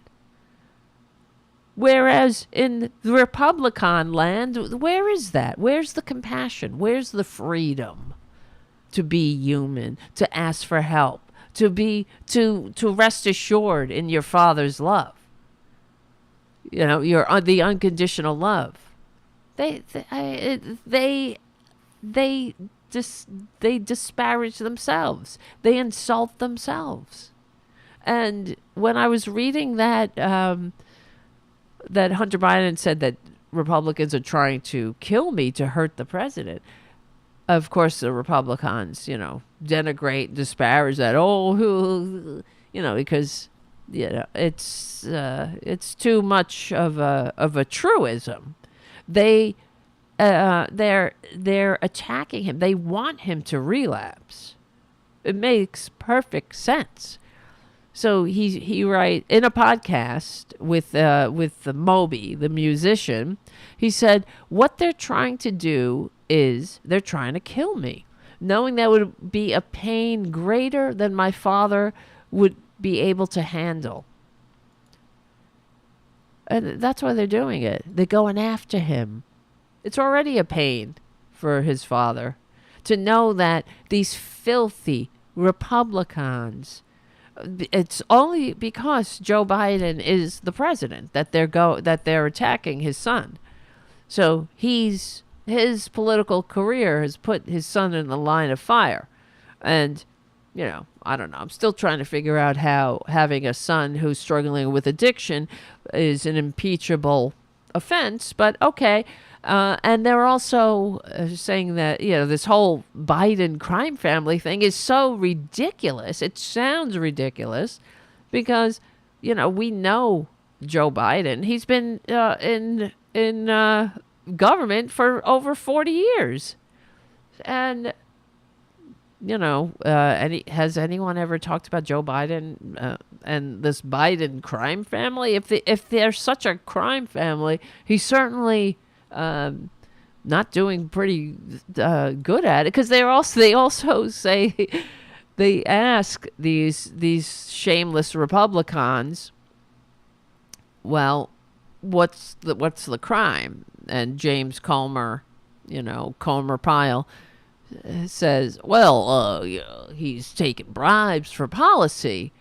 [SPEAKER 2] Whereas in the Republican land, where is that? Where's the compassion? Where's the freedom to be human, to ask for help, to rest assured in your Father's love? The unconditional love. They disparage themselves. They insult themselves. And when I was reading that that Hunter Biden said that Republicans are trying to kill me to hurt the president, of course the Republicans, denigrate, disparage that. Because it's too much of a truism. They're attacking him. They want him to relapse. It makes perfect sense. So he write in a podcast with the Moby, the musician. He said, what they're trying to do is they're trying to kill me, knowing that would be a pain greater than my father would be able to handle. And that's why they're doing it. They're going after him. It's already a pain for his father to know that these filthy Republicans, it's only because Joe Biden is the president that they're attacking his son. So his political career has put his son in the line of fire. And, I don't know. I'm still trying to figure out how having a son who's struggling with addiction is an impeachable offense, but okay. And they're also saying that, this whole Biden crime family thing is so ridiculous. It sounds ridiculous because, we know Joe Biden. He's been in government for over 40 years. And, has anyone ever talked about Joe Biden and this Biden crime family? If they're such a crime family, he's certainly not doing pretty good at it, because they also say they ask these shameless Republicans, well, what's the crime? And James Comer, Comer Pyle says, well, he's taking bribes for policy.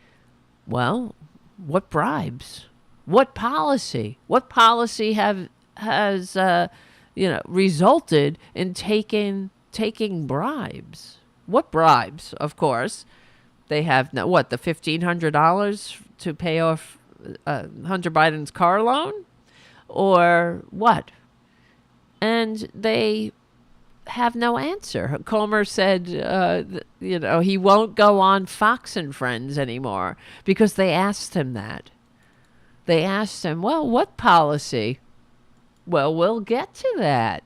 [SPEAKER 2] Well, what bribes? What policy? What policy has resulted in taking bribes? What bribes? Of course, they have the $1,500 to pay off Hunter Biden's car loan, or what? And they have no answer. Comer said, he won't go on Fox and Friends anymore because they asked him that. They asked him, well, what policy? Well, we'll get to that.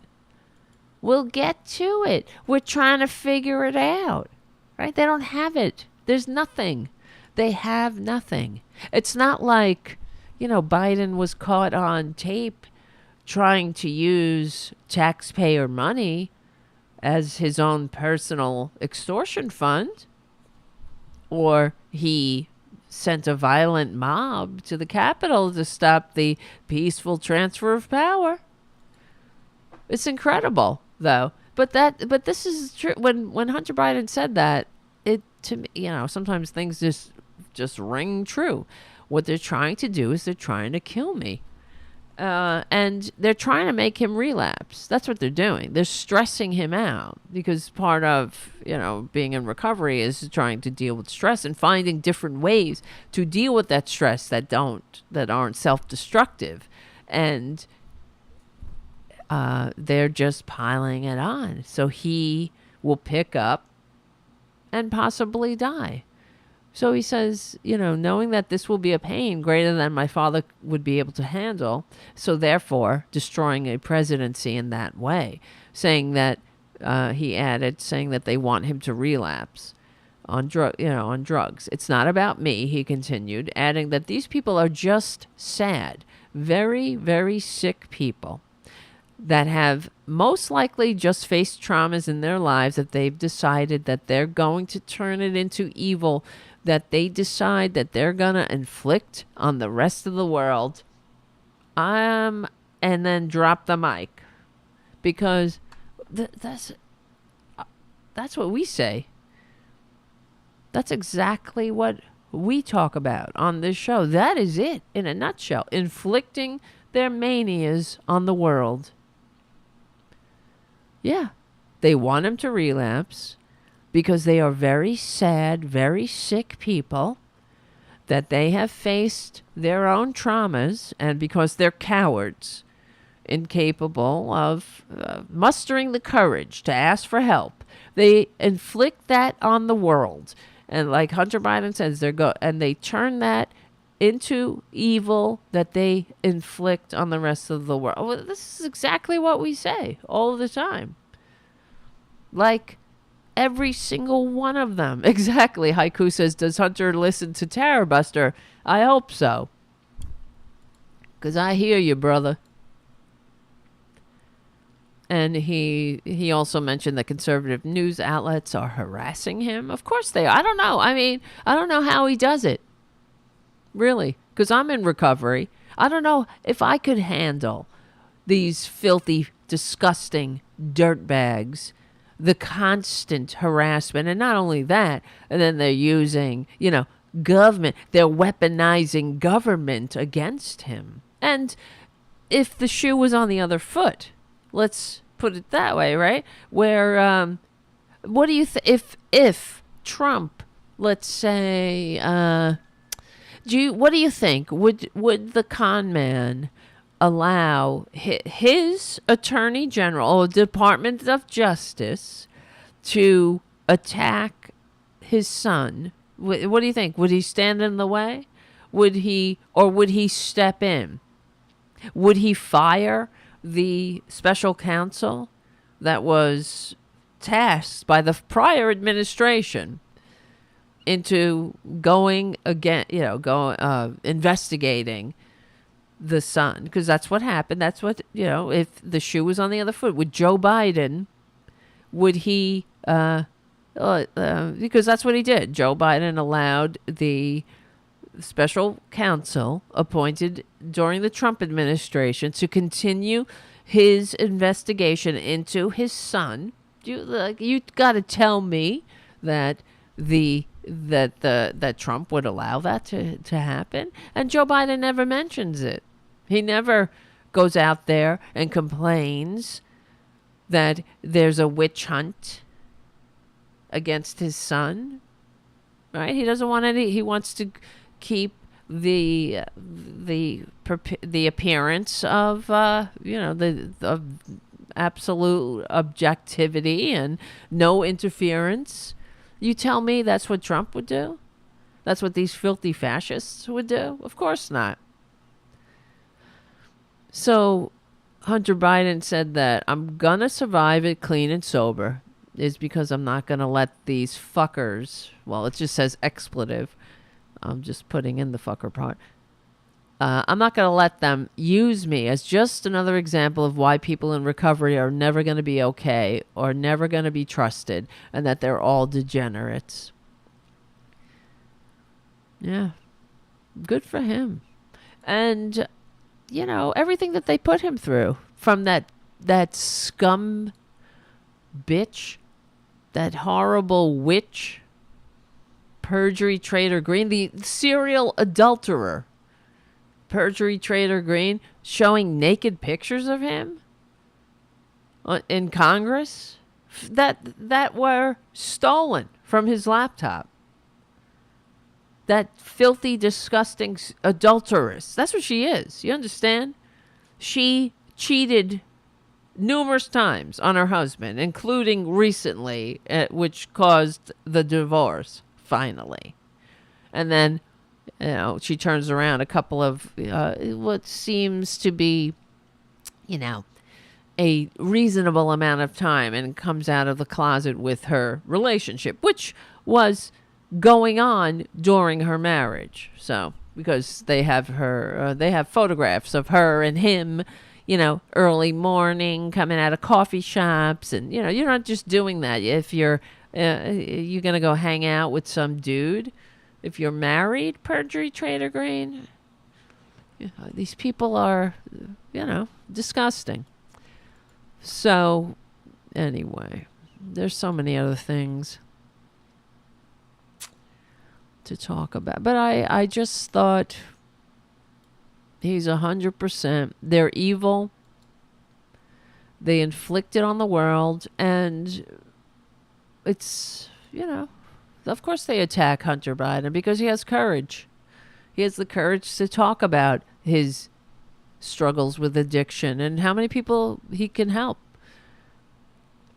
[SPEAKER 2] We'll get to it. We're trying to figure it out, right? They don't have it. There's nothing. They have nothing. It's not like, Biden was caught on tape trying to use taxpayer money as his own personal extortion fund, or he sent a violent mob to the Capitol to stop the peaceful transfer of power. It's incredible, though. But this is true. When Hunter Biden said that, it to me, sometimes things just ring true. What they're trying to do is they're trying to kill me. And they're trying to make him relapse. That's what they're doing. They're stressing him out, because part of, being in recovery is trying to deal with stress and finding different ways to deal with that stress that aren't self-destructive. And they're just piling it on. So he will pick up and possibly die. So he says, knowing that this will be a pain greater than my father would be able to handle, so therefore destroying a presidency in that way, saying that, he added, saying that they want him to relapse on drugs. It's not about me, he continued, adding that these people are just sad, very, very sick people that have most likely just faced traumas in their lives that they've decided that they're going to turn it into evil, that they decide that they're going to inflict on the rest of the world, and then drop the mic. Because that's what we say. That's exactly what we talk about on this show. That is it, in a nutshell. Inflicting their manias on the world. Yeah, they want him to relapse because they are very sad, very sick people, that they have faced their own traumas, and because they're cowards, incapable of mustering the courage to ask for help, they inflict that on the world. And like Hunter Biden says, they turn that into evil that they inflict on the rest of the world. Well, this is exactly what we say all the time. Like, every single one of them. Exactly. Haiku says, does Hunter listen to Tarabuster? I hope so. Because I hear you, brother. And he also mentioned that conservative news outlets are harassing him. Of course they are. I don't know. I mean, I don't know how he does it. Really. Because I'm in recovery. I don't know if I could handle these filthy, disgusting dirtbags, the constant harassment. And not only that, and then they're using, government. They're weaponizing government against him. And if the shoe was on the other foot, let's put it that way, right? Where, what do you if Trump, let's say, what do you think? Would the con man allow his attorney general or Department of Justice to attack his son? What do you think? Would he stand in the way? Would he step in? Would he fire the special counsel that was tasked by the prior administration into going again, investigating the son? Because that's what happened. That's what, if the shoe was on the other foot. Would Joe Biden, would he, because that's what he did. Joe Biden allowed the special counsel appointed during the Trump administration to continue his investigation into his son. You got to tell me that that Trump would allow that to happen. And Joe Biden never mentions it. He never goes out there and complains that there's a witch hunt against his son. Right? He doesn't want any. He wants to keep the appearance of the absolute objectivity and no interference. You tell me that's what Trump would do? That's what these filthy fascists would do? Of course not. So Hunter Biden said that I'm gonna survive it clean and sober is because I'm not gonna let these fuckers, well, it just says expletive, I'm just putting in the fucker part. I'm not going to let them use me as just another example of why people in recovery are never going to be okay or never going to be trusted and that they're all degenerates. Yeah. Good for him. And, everything that they put him through from that scum bitch, that horrible witch, Perjury Trader Green, the serial adulterer, Perjury Trader Green, showing naked pictures of him in Congress that were stolen from his laptop. That filthy, disgusting adulteress. That's what she is. You understand? She cheated numerous times on her husband, including recently, which caused the divorce. Finally. And then, she turns around a couple of what seems to be, a reasonable amount of time and comes out of the closet with her relationship, which was going on during her marriage. So, because they have they have photographs of her and him, early morning, coming out of coffee shops. And, you're not just doing that if you're going to go hang out with some dude. If you're married, Perjury Trader Green, these people are, disgusting. So, anyway, there's so many other things to talk about. But I just thought he's 100%. They're evil. They inflict it on the world. And it's, of course they attack Hunter Biden because he has courage. He has the courage to talk about his struggles with addiction and how many people he can help.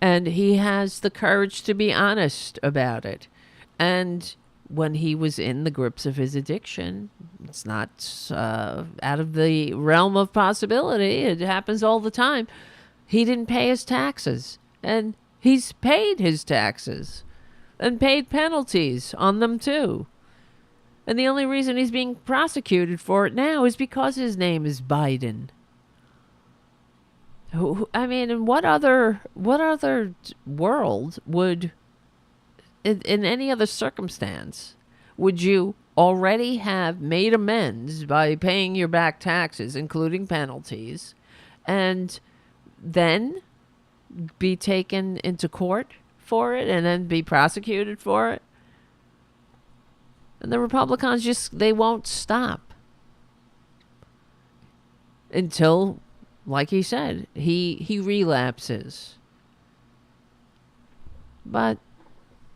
[SPEAKER 2] And he has the courage to be honest about it. And when he was in the grips of his addiction, it's not out of the realm of possibility. It happens all the time. He didn't pay his taxes. And He's paid his taxes and paid penalties on them too. And the only reason he's being prosecuted for it now is because his name is Biden. I mean, in what other world would, in any other circumstance, would you already have made amends by paying your back taxes, including penalties, and then be taken into court for it and then be prosecuted for it? And the Republicans they won't stop until, like he said, he relapses. But,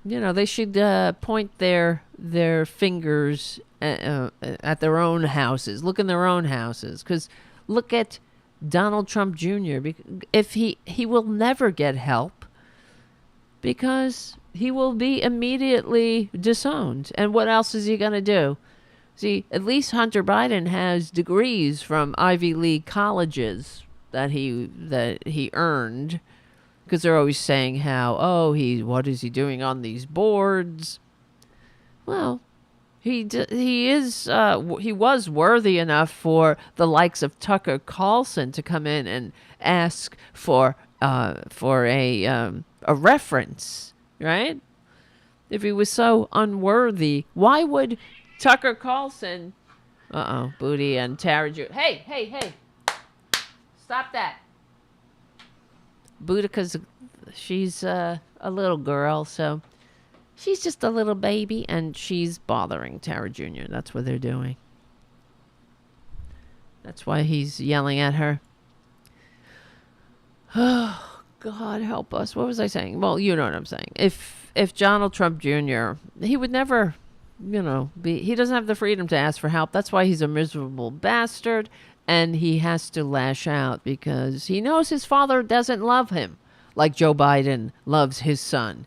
[SPEAKER 2] they should point their fingers at their own houses. Look in their own houses. Because look at Donald Trump Jr. If he will never get help because he will be immediately disowned. And what else is he going to do? See, at least Hunter Biden has degrees from Ivy League colleges that he earned, because they're always saying how, what is he doing on these boards? Well, he was worthy enough for the likes of Tucker Carlson to come in and ask for a reference, right? If he was so unworthy, why would Tucker Carlson, Booty and Tara hey, stop that. Boudica's, she's a little girl, so she's just a little baby, and she's bothering Tara Jr. That's what they're doing. That's why he's yelling at her. Oh, God help us. What was I saying? Well, you know what I'm saying. If Donald Trump Jr., he would never, he doesn't have the freedom to ask for help. That's why he's a miserable bastard. And he has to lash out because he knows his father doesn't love him like Joe Biden loves his son.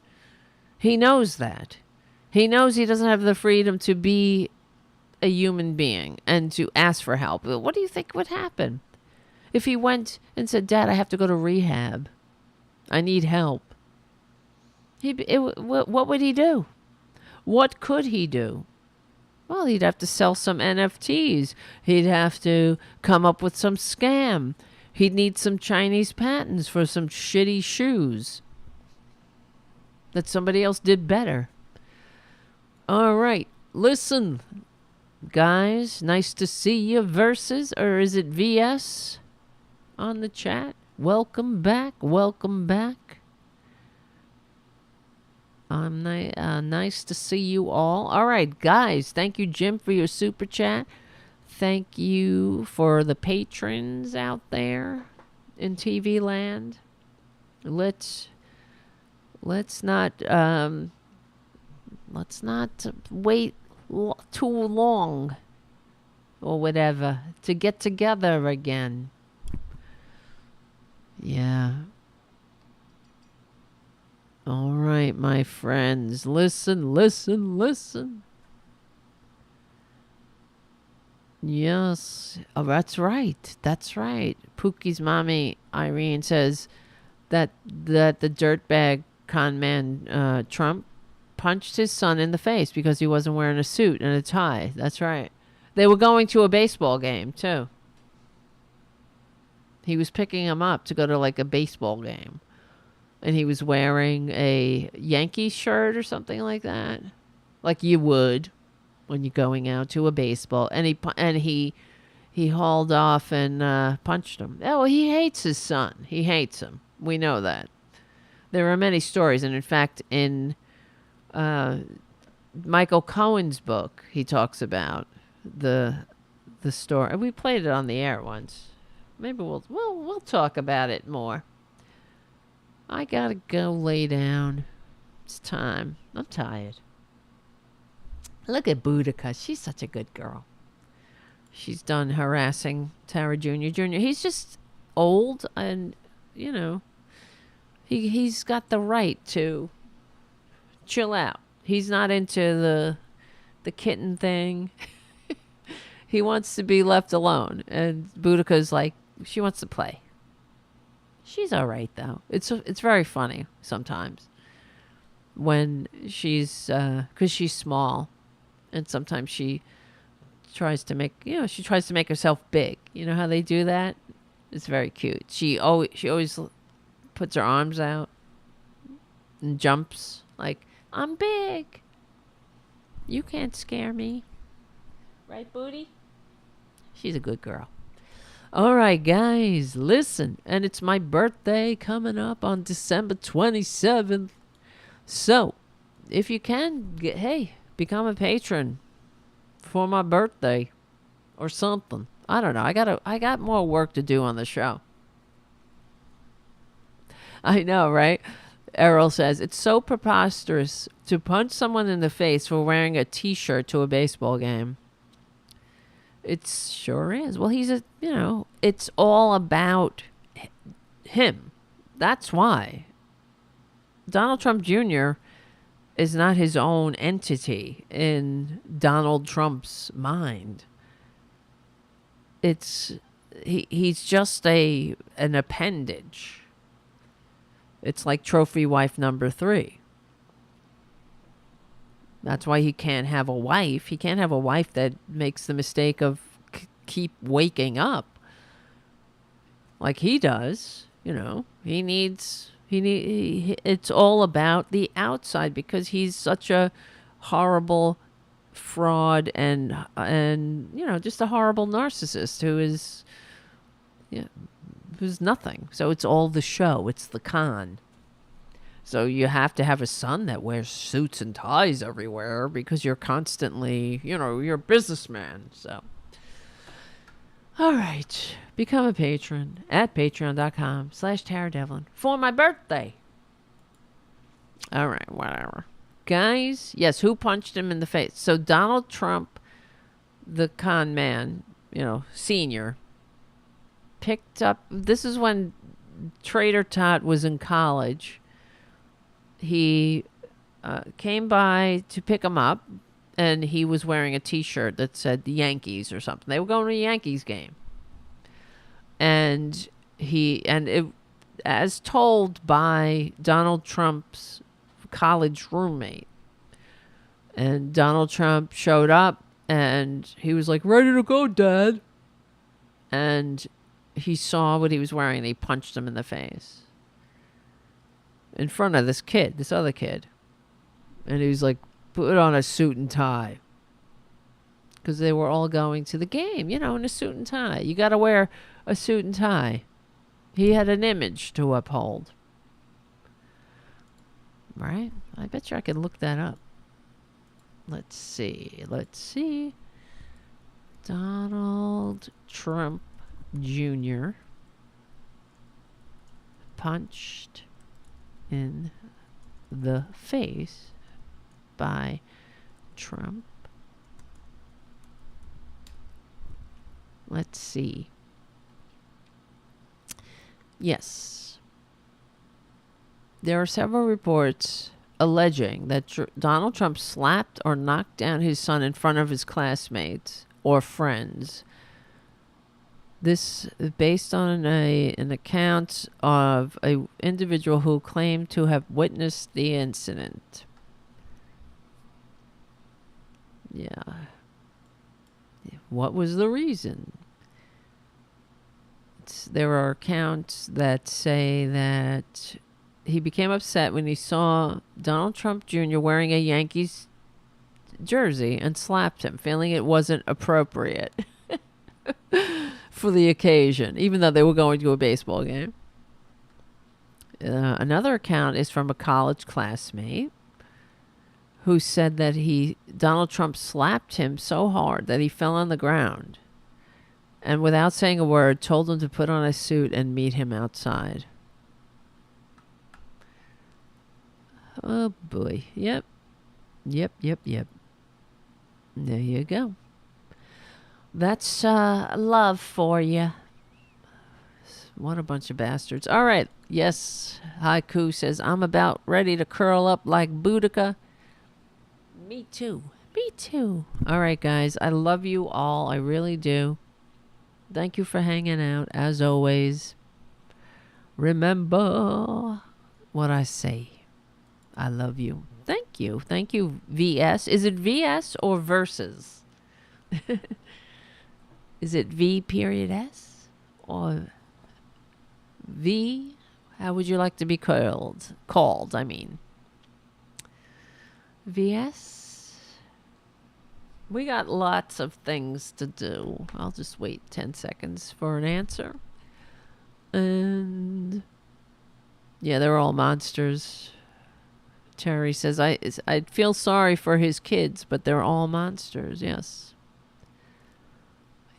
[SPEAKER 2] He knows that. He knows he doesn't have the freedom to be a human being and to ask for help. What do you think would happen if he went and said, Dad, I have to go to rehab. I need help. What would he do? What could he do? Well, he'd have to sell some NFTs. He'd have to come up with some scam. He'd need some Chinese patents for some shitty shoes that somebody else did better. All right. Listen, guys, nice to see you. Versus, or is it VS on the chat? Welcome back. Welcome back. Nice to see you all. All right, guys. Thank you, Jim, for your super chat. Thank you for the patrons out there in TV land. Let's not wait too long or whatever to get together again. Yeah. All right, my friends. Listen. Yes. Oh, that's right. Pookie's mommy, Irene, says that the dirtbag con man Trump punched his son in the face because he wasn't wearing a suit and a tie. That's right. They were going to a baseball game, too. He was picking him up to go to, like, a baseball game. And he was wearing a Yankee shirt or something like that. Like you would when you're going out to a baseball. And he hauled off and punched him. Oh, well, he hates his son. He hates him. We know that. There are many stories. And in fact, in Michael Cohen's book, he talks about the story. We played it on the air once. Maybe we'll talk about it more. I gotta go lay down. It's time. I'm tired. Look at Boudica. She's such a good girl. She's done harassing Tara Jr. He's just old and, he's got the right to chill out. He's not into the kitten thing. He wants to be left alone. And Boudica's like, she wants to play. She's all right though. It's very funny sometimes when she's because she's small, and sometimes she tries to make herself big. You know how they do that? It's very cute. She always puts her arms out and jumps like, I'm big. You can't scare me. Right, Booty? She's a good girl. All right, guys, listen. And it's my birthday coming up on December 27th. So, if you can, become a patron for my birthday or something. I don't know. I got more work to do on the show. I know, right? Errol says, it's so preposterous to punch someone in the face for wearing a t-shirt to a baseball game. It sure is. Well, it's all about him. That's why. Donald Trump Jr. is not his own entity in Donald Trump's mind. He's just an appendage. It's like trophy wife number 3. That's why he can't have a wife. He can't have a wife that makes the mistake of keep waking up like he does. It's all about the outside because he's such a horrible fraud and just a horrible narcissist who's nothing. So it's all the show. It's the con. So you have to have a son that wears suits and ties everywhere because you're constantly, you're a businessman. So, all right. Become a patron at patreon.com/TaraDevlin for my birthday. All right, whatever. Guys, yes, who punched him in the face? So Donald Trump, the con man, senior, picked up, this is when Trader Tot was in college. He came by to pick him up, and he was wearing a t-shirt that said the Yankees or something. They were going to a Yankees game. And as told by Donald Trump's college roommate. And Donald Trump showed up, and he was like, ready to go, Dad. And he saw what he was wearing, and he punched him in the face. In front of this other kid. And he was like, put on a suit and tie. Because they were all going to the game, in a suit and tie. You got to wear a suit and tie. He had an image to uphold. Right? I bet you I can look that up. Let's see. Donald Trump Jr. punched in the face by Trump. Let's see. Yes. There are several reports alleging that Donald Trump slapped or knocked down his son in front of his classmates or friends. This is based on an account of an individual who claimed to have witnessed the incident. Yeah. What was the reason? There are accounts that say that he became upset when he saw Donald Trump Jr. wearing a Yankees jersey and slapped him, feeling it wasn't appropriate for the occasion, even though they were going to a baseball game. Another account is from a college classmate who said that Donald Trump slapped him so hard that he fell on the ground, and without saying a word, told him to put on a suit and meet him outside. Oh boy. Yep. There you go. That's love for you. What a bunch of bastards. All right. Yes. Haiku says, I'm about ready to curl up like Boudica. Me too. All right, guys. I love you all. I really do. Thank you for hanging out, as always. Remember what I say. I love you. Thank you. Thank you, VS. Is it VS or versus? Is it V period S? Or V? How would you like to be called? I mean. VS? We got lots of things to do. I'll just wait 10 seconds for an answer. And yeah, they're all monsters. Terry says, I feel sorry for his kids, but they're all monsters. Yes.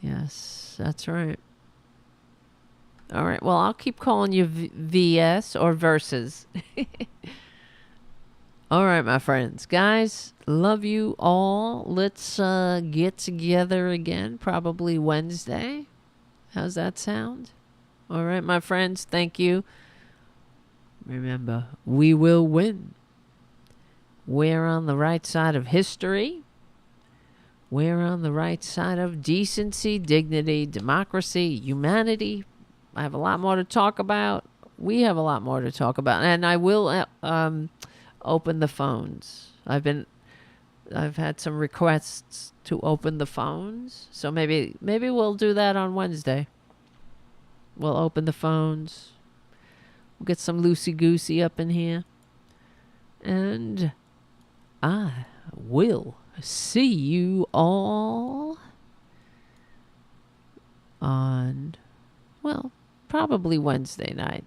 [SPEAKER 2] Yes, that's right. All right. Well, I'll keep calling you VS or versus. All right, my friends. Guys, love you all. Let's get together again, probably Wednesday. How's that sound? All right, my friends. Thank you. Remember, we will win. We're on the right side of history. We're on the right side of decency, dignity, democracy, humanity. I have a lot more to talk about. We have a lot more to talk about. And I will open the phones. I've had some requests to open the phones. So maybe we'll do that on Wednesday. We'll open the phones. We'll get some loosey-goosey up in here. And I will see you all on, well, probably Wednesday night.